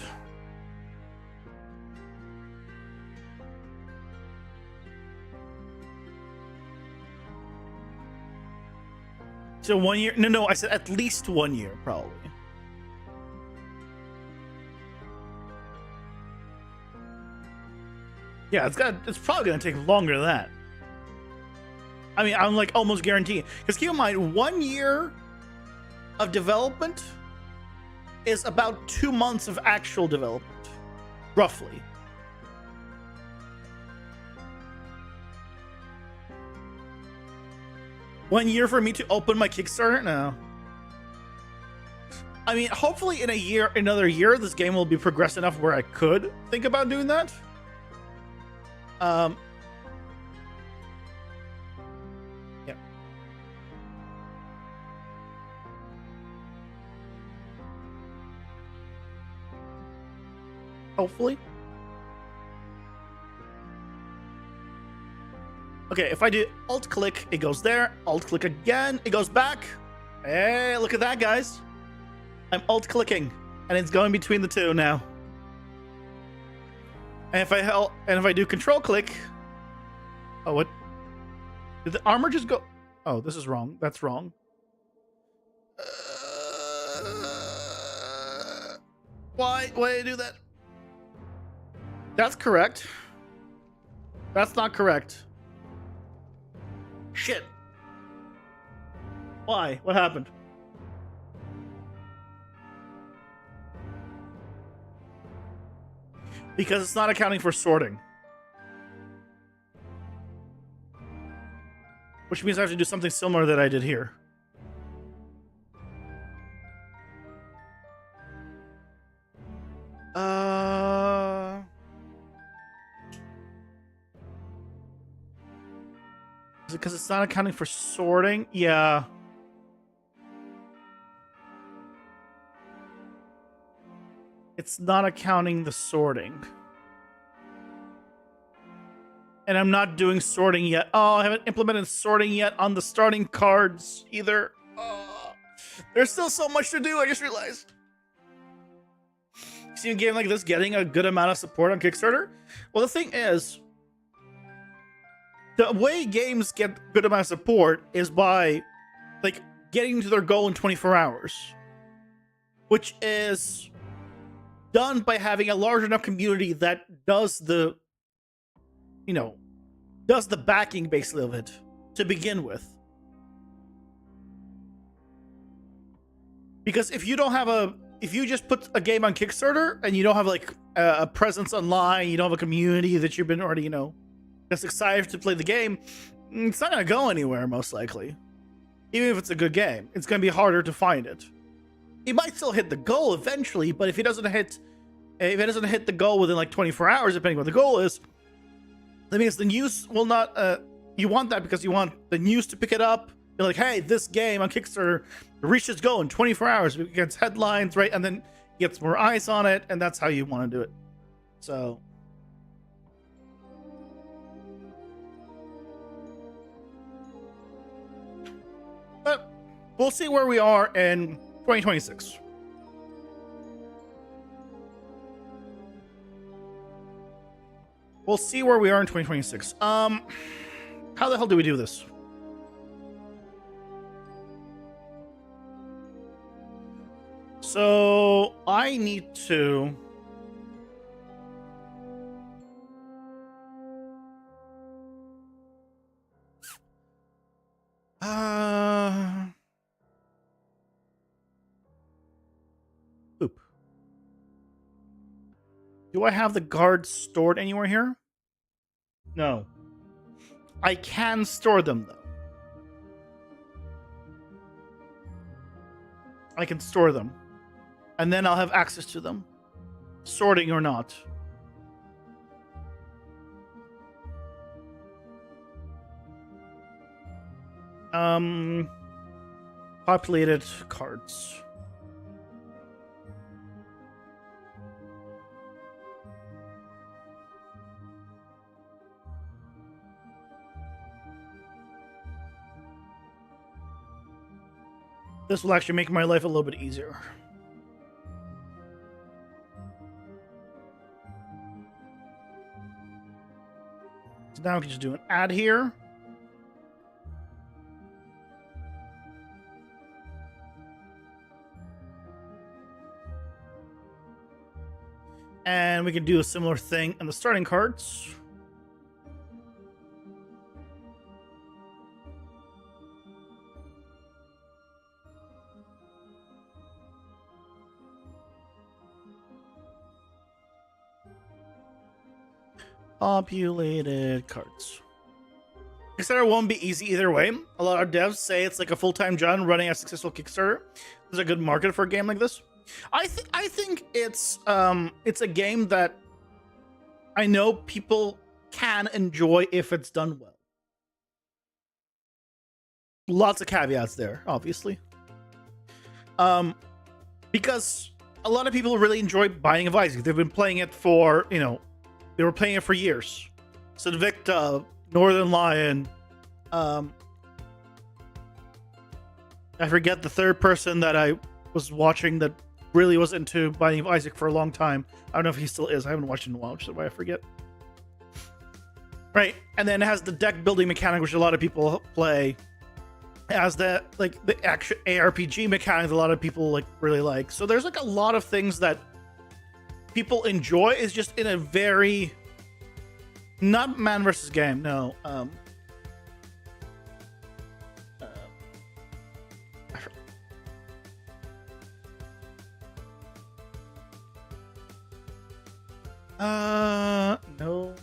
So 1 year? No, I said at least 1 year, probably. Yeah, it's probably gonna take longer than that. I mean, I'm like almost guaranteeing. Because keep in mind, 1 year of development is about 2 months of actual development, roughly. One year for me to open my Kickstarter? No. I mean, hopefully in another year, this game will be progressed enough where I could think about doing that. Yeah. Hopefully. Okay, if I do alt click, it goes there. Alt click again, it goes back. Hey, look at that, guys. I'm alt clicking, and it's going between the two now. And if I do control click, oh, what? Did the armor just go? Oh, this is wrong. That's wrong. Why did I do that? That's correct. That's not correct. Shit. Why? What happened? Because it's not accounting for sorting. Which means I have to do something similar that I did here. Is it because it's not accounting for sorting? Yeah. It's not accounting the sorting. And I'm not doing sorting yet. Oh, I haven't implemented sorting yet on the starting cards either. Oh, there's still so much to do, I just realized. See a game like this getting a good amount of support on Kickstarter? Well, the thing is, the way games get good amount of support is by, like, getting to their goal in 24 hours. Which is done by having a large enough community that does the, does the backing basically of it to begin with. Because if you just put a game on Kickstarter and you don't have like a presence online, you don't have a community that you've been already, just excited to play the game, it's not going to go anywhere most likely. Even if it's a good game, it's going to be harder to find it. It might still hit the goal eventually, but if it doesn't hit the goal within like 24 hours, depending on what the goal is, that means the news will not. You want that because you want the news to pick it up. You're like, hey, this game on Kickstarter reached its goal in 24 hours. It gets headlines, right? And then gets more eyes on it, and that's how you want to do it. So. But we'll see where we are in 2026. We'll see where we are in 2026. How the hell do we do this? So I need to Oop. Do I have the guards stored anywhere here? No. I can store them, though. I can store them. And then I'll have access to them. Sorting or not. Populated cards. This will actually make my life a little bit easier. So now we can just do an add here. And we can do a similar thing on the starting cards. Populated cards. Kickstarter won't be easy either way. A lot of devs say it's like a full-time job running a successful Kickstarter. There's a good market for a game like this. I think it's a game that I know people can enjoy if it's done well. Lots of caveats there, obviously. Because a lot of people really enjoy Binding of Isaac. They've been playing it for, they were playing it for years. Invicta, Northern Lion. I forget the third person that I was watching that really was into Binding of Isaac for a long time. I don't know if he still is. I haven't watched it in a while, which is why I forget. Right, and then it has the deck building mechanic, which a lot of people play. It has the action ARPG mechanic that a lot of people really like. So there's a lot of things that people enjoy. Is just in a very not man versus game. No. No.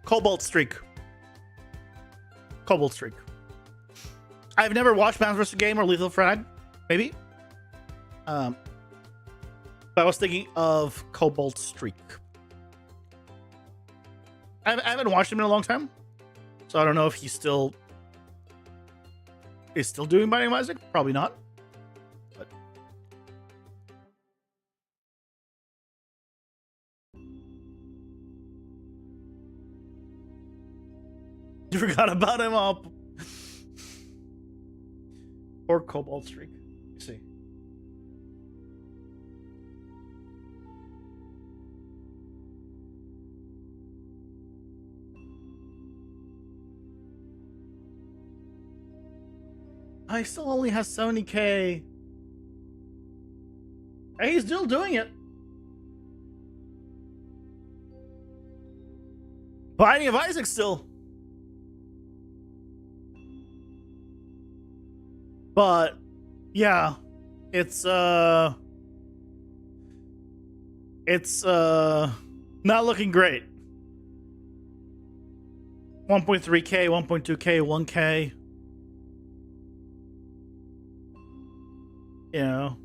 Cobalt Streak. I've never watched Man vs. Game or Lethal Frag. Maybe. But I was thinking of Cobalt Streak. I haven't watched him in a long time, so I don't know if he's still doing Binding of Isaac. Probably not. But you forgot about him up. Or Cobalt Streak. Let's see. I still only has 70k. Hey, he's still doing it. Binding of Isaac still. But yeah, it's not looking great. 1.3k, 1.2k, 1k. You know.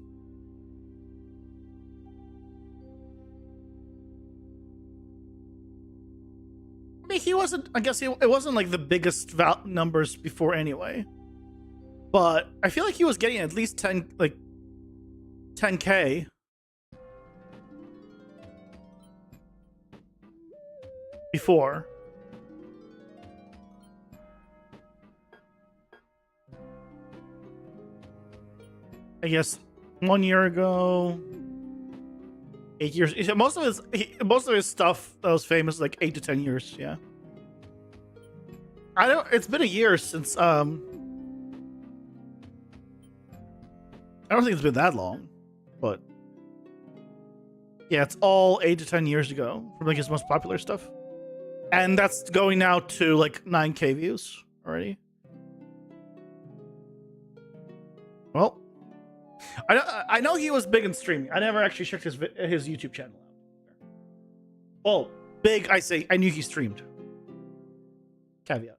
I mean, he wasn't, I guess it wasn't like the biggest numbers before anyway. But I feel like he was getting at least 10k. Before. I guess 1 year ago, 8 years. Most of his stuff that was famous, like 8 to 10 years. Yeah. It's been a year since I don't think it's been that long, but yeah, it's all 8 to 10 years ago from like his most popular stuff, and that's going now to like 9k views already. Well, I know he was big in streaming. I never actually checked his YouTube channel out. Well, big, I say. I knew he streamed. Caveat.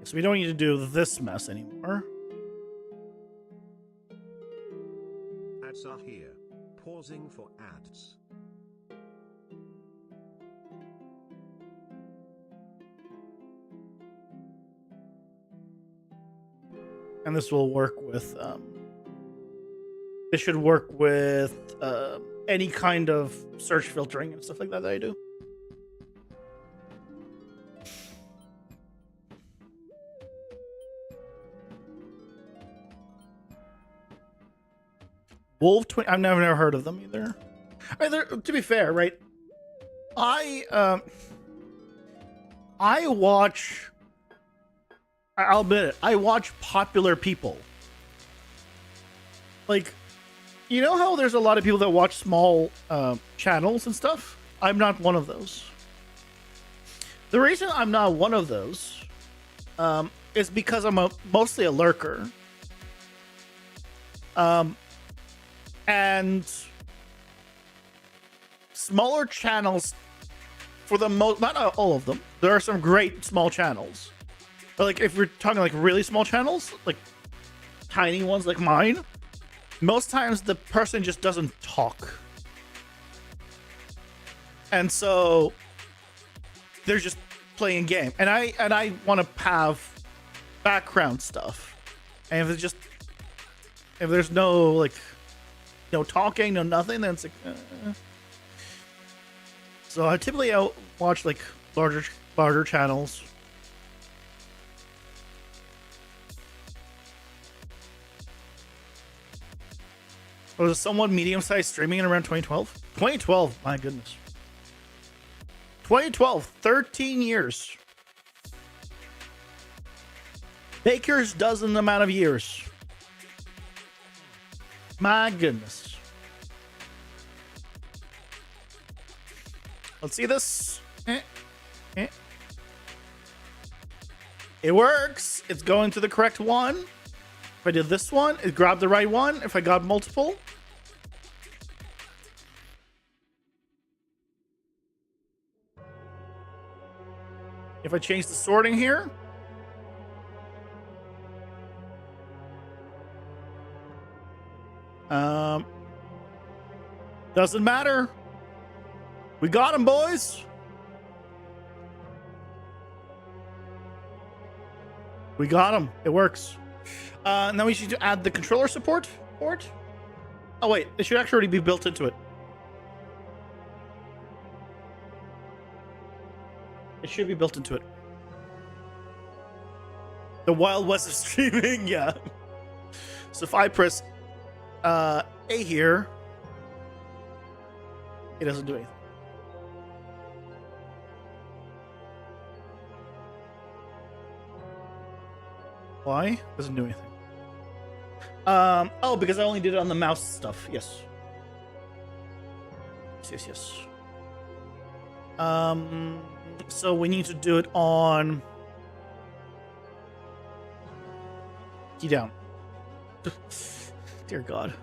So we don't need to do this mess anymore. Ads are here. Pausing for ads. And this will work with this should work with any kind of search filtering and stuff like that I do. Wolf 20. I've never heard of them either. To be fair, right? I watch. I'll admit it. I watch popular people. Like, you know how there's a lot of people that watch small channels and stuff? I'm not one of those. The reason I'm not one of those is because I'm mostly a lurker. And smaller channels, for the most, not all of them, there are some great small channels. But like, if we're talking like really small channels, like tiny ones like mine, most times the person just doesn't talk. And so they're just playing a game. And I want to have background stuff. And if there's no talking, no nothing, then it's like So I typically watch like larger channels. Was someone medium-sized streaming in around 2012? 2012, my goodness. 2012, 13 years. Baker's dozen amount of years. My goodness. Let's see this. It works. It's going to the correct one. If I did this one, it grabbed the right one. If I got multiple. If I change the sorting here. Doesn't matter. We got him, boys. We got him. It works. Now we should add the controller support port. Oh wait, it should actually be built into it. It should be built into it. The Wild West of streaming, yeah. So if I press A here, it doesn't do anything. Why? Doesn't do anything. Oh, because I only did it on the mouse stuff. Yes. Yes. So we need to do it on key down. Dear God.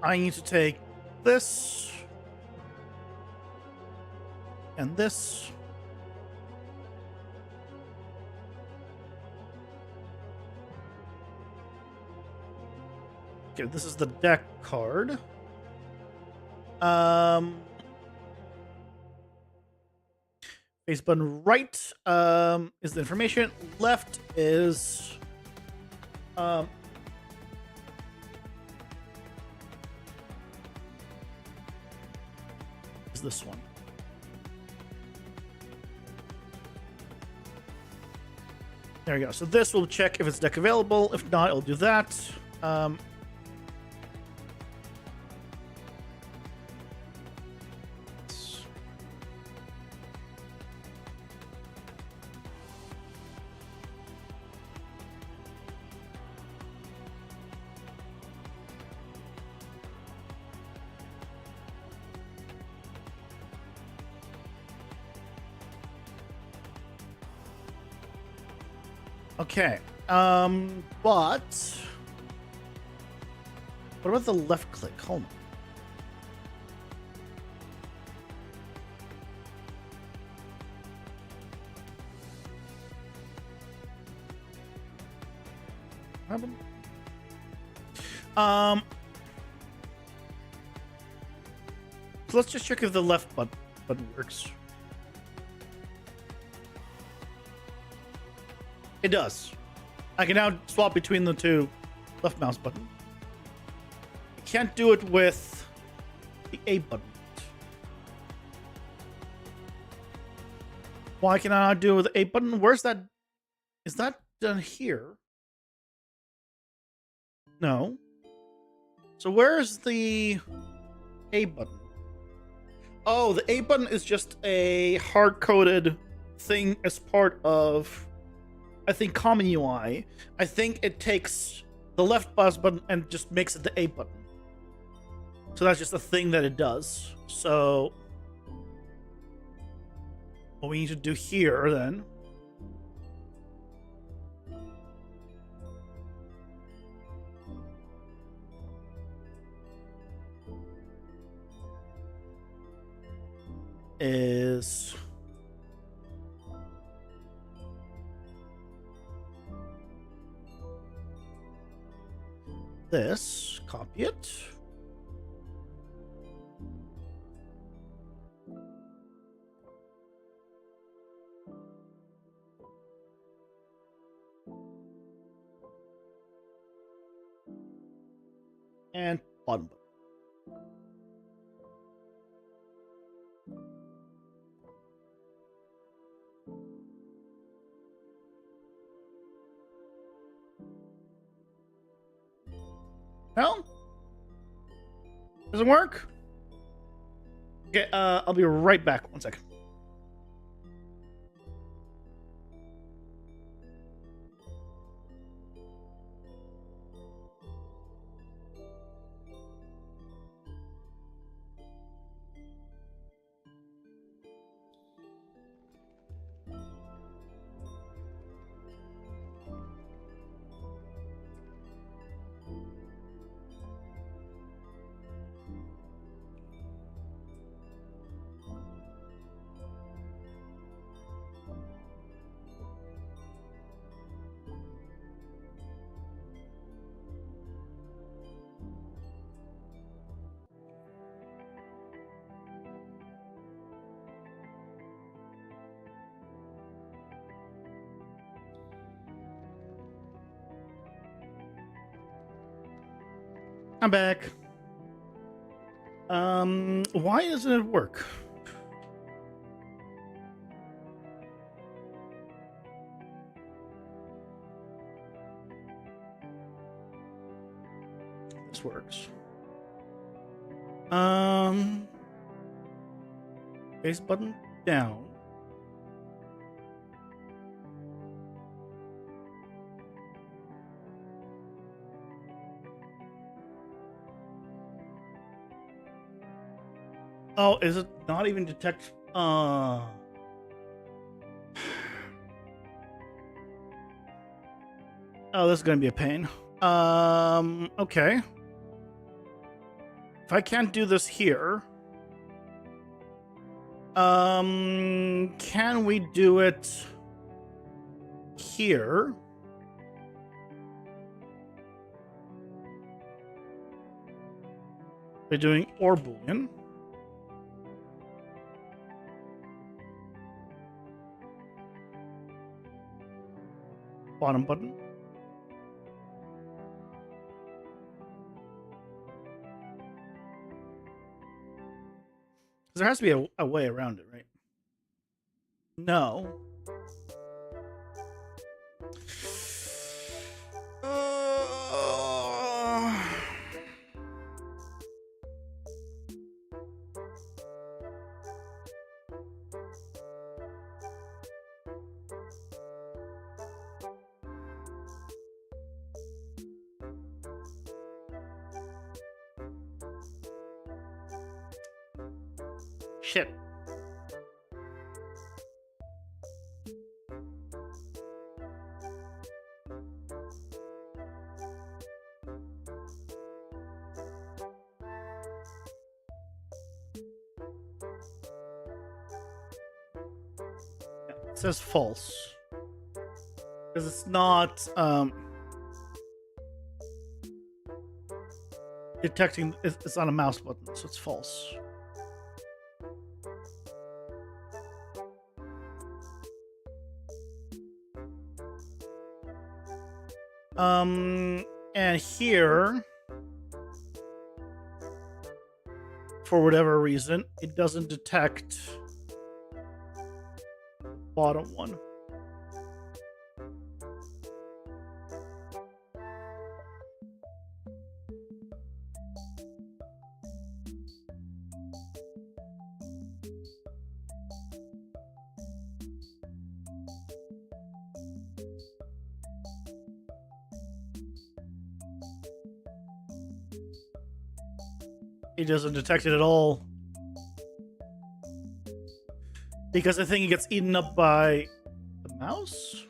I need to take this and this. Okay, this is the deck card. Face button right is the information. Left is this one. There we go. So this will check if it's deck available. If not, it'll do that. Okay, but what about the left click? Hold on. So let's just check if the left button works. It does. I can now swap between the two left mouse button. I can't do it with the A button. Why can I not do it with the A button? Where's that Is that done here? No. So where's the A button? Oh, the A button is just a hard-coded thing as part of, I think, common UI. I think it takes the left mouse button and just makes it the A button. So that's just a thing that it does. So what we need to do here then is this, copy it. And bottom button. No? Doesn't work? Okay, I'll be right back. 1 second. I'm back. Why doesn't it work? This works. Base button down. Oh, is it not even detect? Oh, this is gonna be a pain. Okay. If I can't do this here, can we do it here? By doing or boolean. Bottom button. There has to be a way around it, right? No. Shit. It says false. Because it's not detecting, it's on a mouse button, so it's false. And here, for whatever reason, it doesn't detect the bottom one. It doesn't detect it at all. Because I think it gets eaten up by the mouse?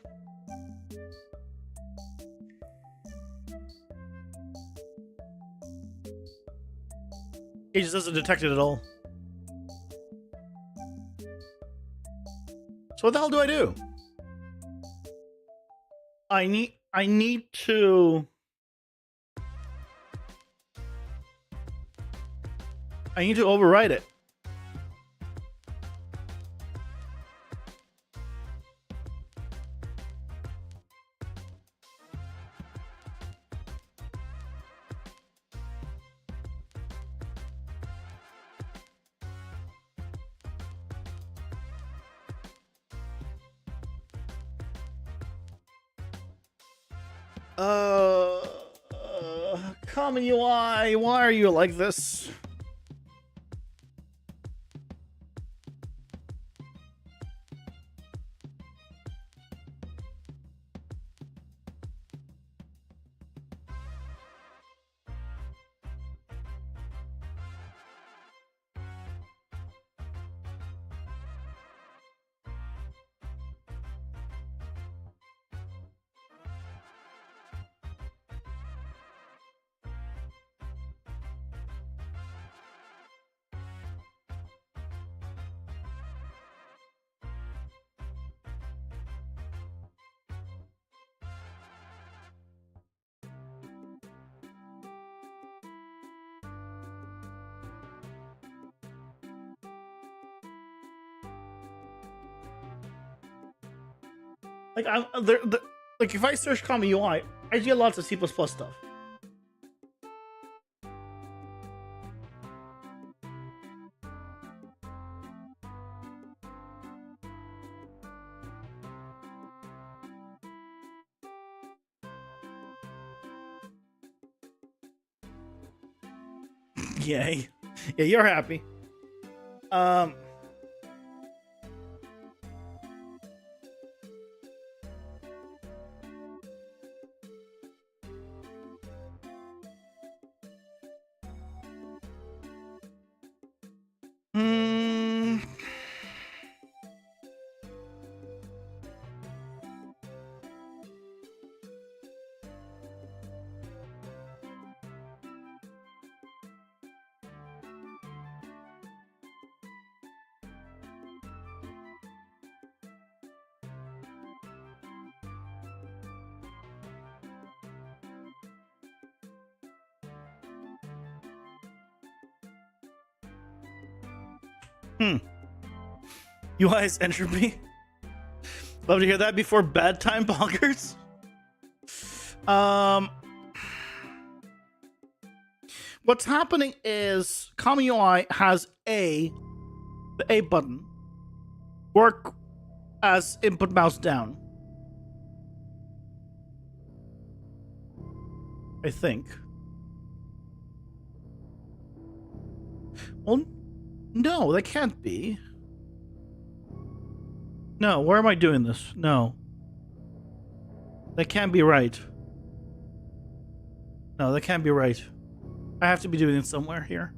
It just doesn't detect it at all. So what the hell do I do? I need to override it. Common UI, why are you like this? Like like if I search Common UI, I get lots of C++ stuff. Yay. Yeah, you're happy. Hmm. UI's entropy. Love to hear that before bad time bonkers. What's happening is Common UI has the A button work as input mouse down. I think. Well, no, that can't be. No, where am I doing this? No. That can't be right. No, that can't be right. I have to be doing it somewhere here.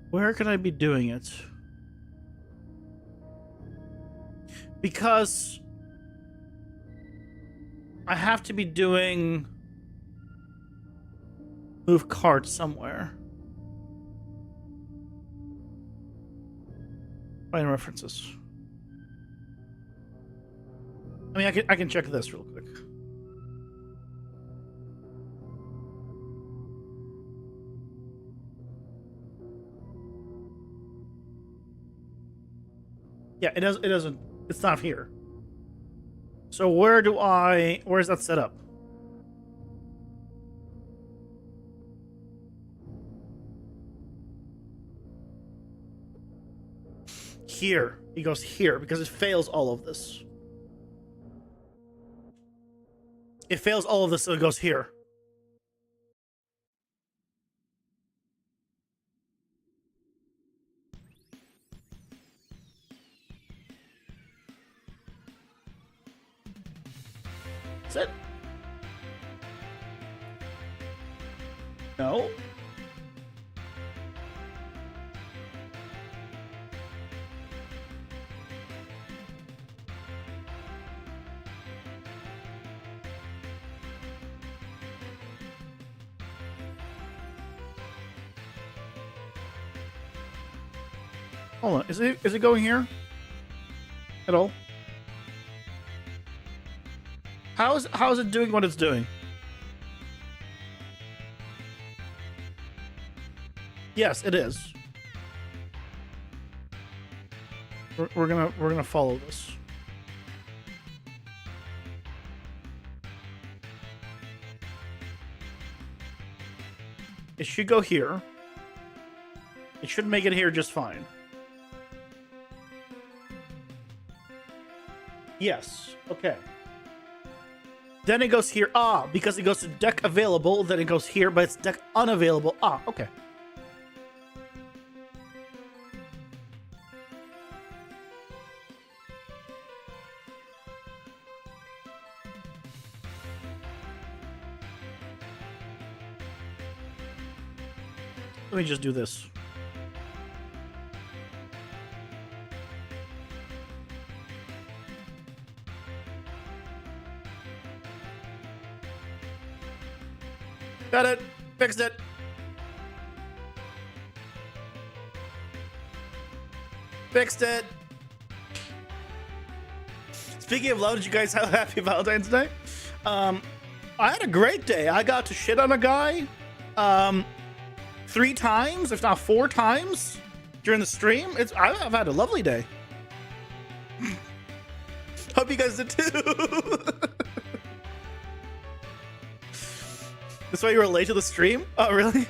Where can I be doing it? Because I have to be doing move cart somewhere. Find references. I mean, I can check this real quick. Yeah, it doesn't. It's not here. So where's that set up? Here. He goes here because it fails all of this. It fails all of this, so it goes here. That's it. No. Hold on. Is it going here? At all? How is it doing what it's doing? Yes, it is. We're gonna follow this. It should go here. It should make it here just fine. Yes. Okay. Then it goes here. Ah, because it goes to deck available. Then it goes here, but it's deck unavailable. Ah, okay. Let me just do this. Got it. Fixed it. Fixed it. Speaking of love, did you guys have a happy Valentine's Day? I had a great day. I got to shit on a guy 3 times, if not 4 times during the stream. I've had a lovely day. Hope you guys did too. That's why you were late to the stream? Oh, really?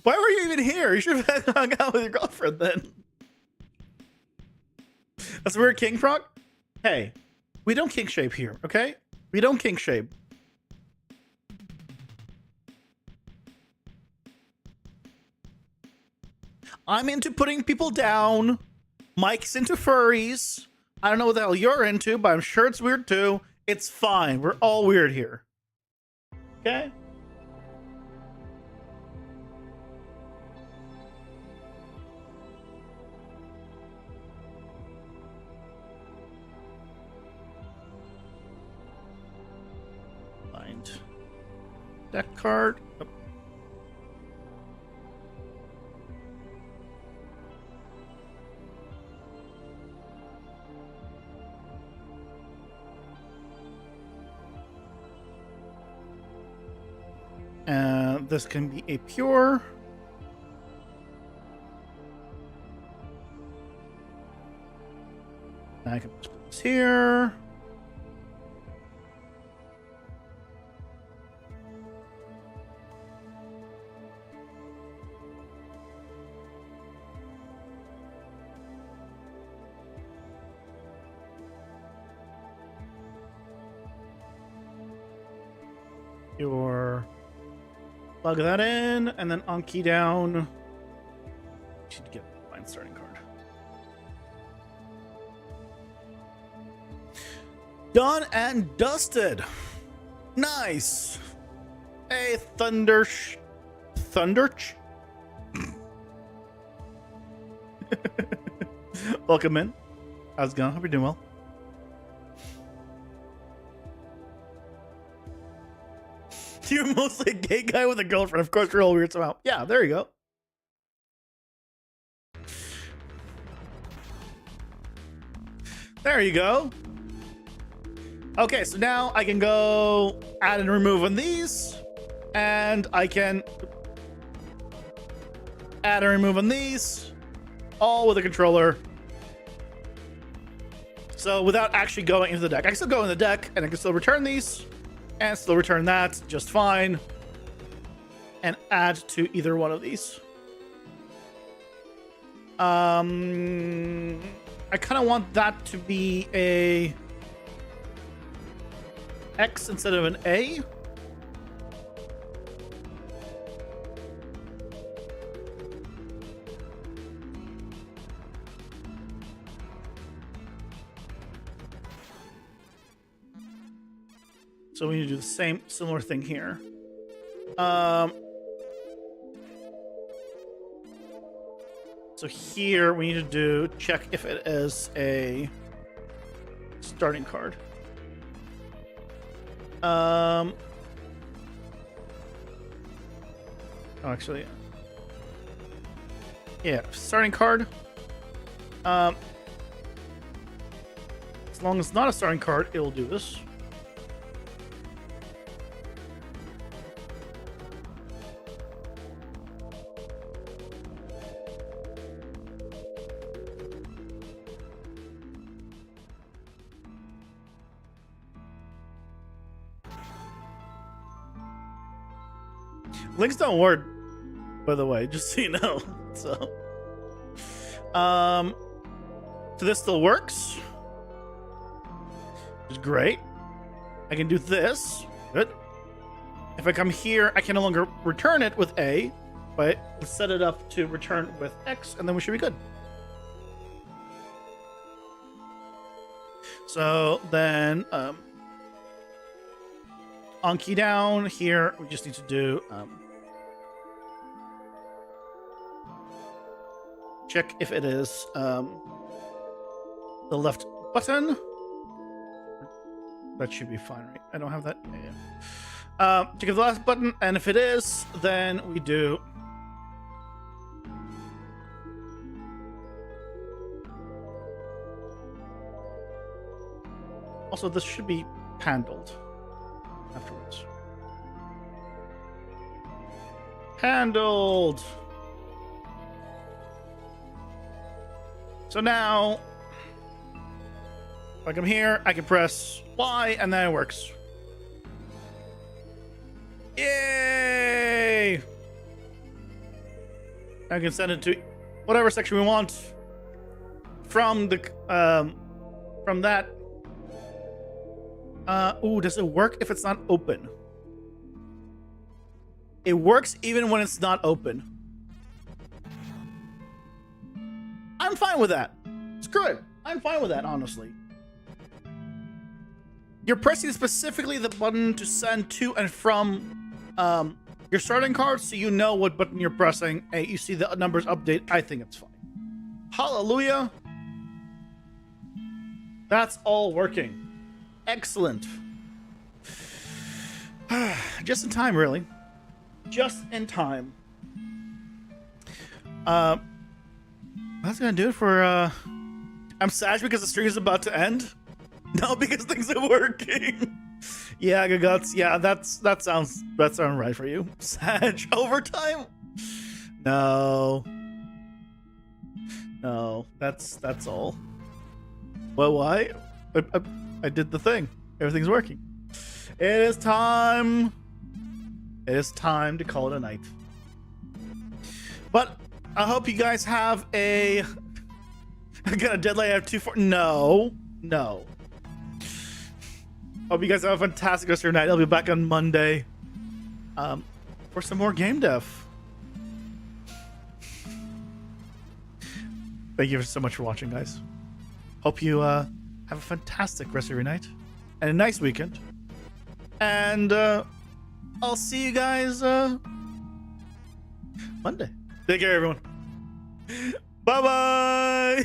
Why were you even here? You should have hung out with your girlfriend then. That's weird, King Frog? Hey, we don't kink shape here, okay? We don't kink shape. I'm into putting people down. Mike's into furries. I don't know what the hell you're into, but I'm sure it's weird too. It's fine. We're all weird here. Okay. Find deck card. Oh. This can be a pure. I can put this here. Your plug that in, and then on key down. Should get a fine starting card. Done and dusted. Nice. Hey, Thunderch. Welcome in. How's it going? Hope you're doing well. You're mostly a gay guy with a girlfriend. Of course, we're all weird somehow. Yeah, there you go. There you go. Okay, so now I can go add and remove on these. And I can add and remove on these. All with a controller. So without actually going into the deck. I can still go in the deck and I can still return these. And still return that just fine. And add to either one of these. I kind of want that to be a X instead of an A. So we need to do the similar thing here. So here we need to do check if it is a starting card. Oh, actually, yeah, starting card. As long as it's not a starting card, it will do this. Links don't work, by the way, just so you know. So this still works, which is great. I can do this. Good. If I come here, I can no longer return it with A, but let's set it up to return with X, and then we should be good. So then, on key down here, we just need to do check if it is the left button. That should be fine, right? I don't have that. Yeah. Check if the last button, and if it is, then we do also this should be handled afterwards. Handled. So now, like I'm here, I can press Y, and then it works. Yay! I can send it to whatever section we want from the from that. Ooh, does it work if it's not open? It works even when it's not open. I'm fine with that. Screw it. I'm fine with that, honestly. You're pressing specifically the button to send to and from your starting card, so you know what button you're pressing. Hey, you see the numbers update. I think it's fine. Hallelujah. That's all working. Excellent. Just in time, really. Just in time. That's gonna do it for I'm sad because the stream is about to end. No, because things are working. Yeah, Guts. Yeah, that sounds right for you. Sag overtime? No. No, that's all. Well, why? I did the thing. Everything's working. It is time. It is time to call it a night. But I hope you guys have I got a deadline I have 2-4. No. Hope you guys have a fantastic rest of your night. I'll be back on Monday for some more game dev. Thank you so much for watching, guys. Hope you have a fantastic rest of your night and a nice weekend. And I'll see you guys Monday. Take care, everyone. Bye-bye.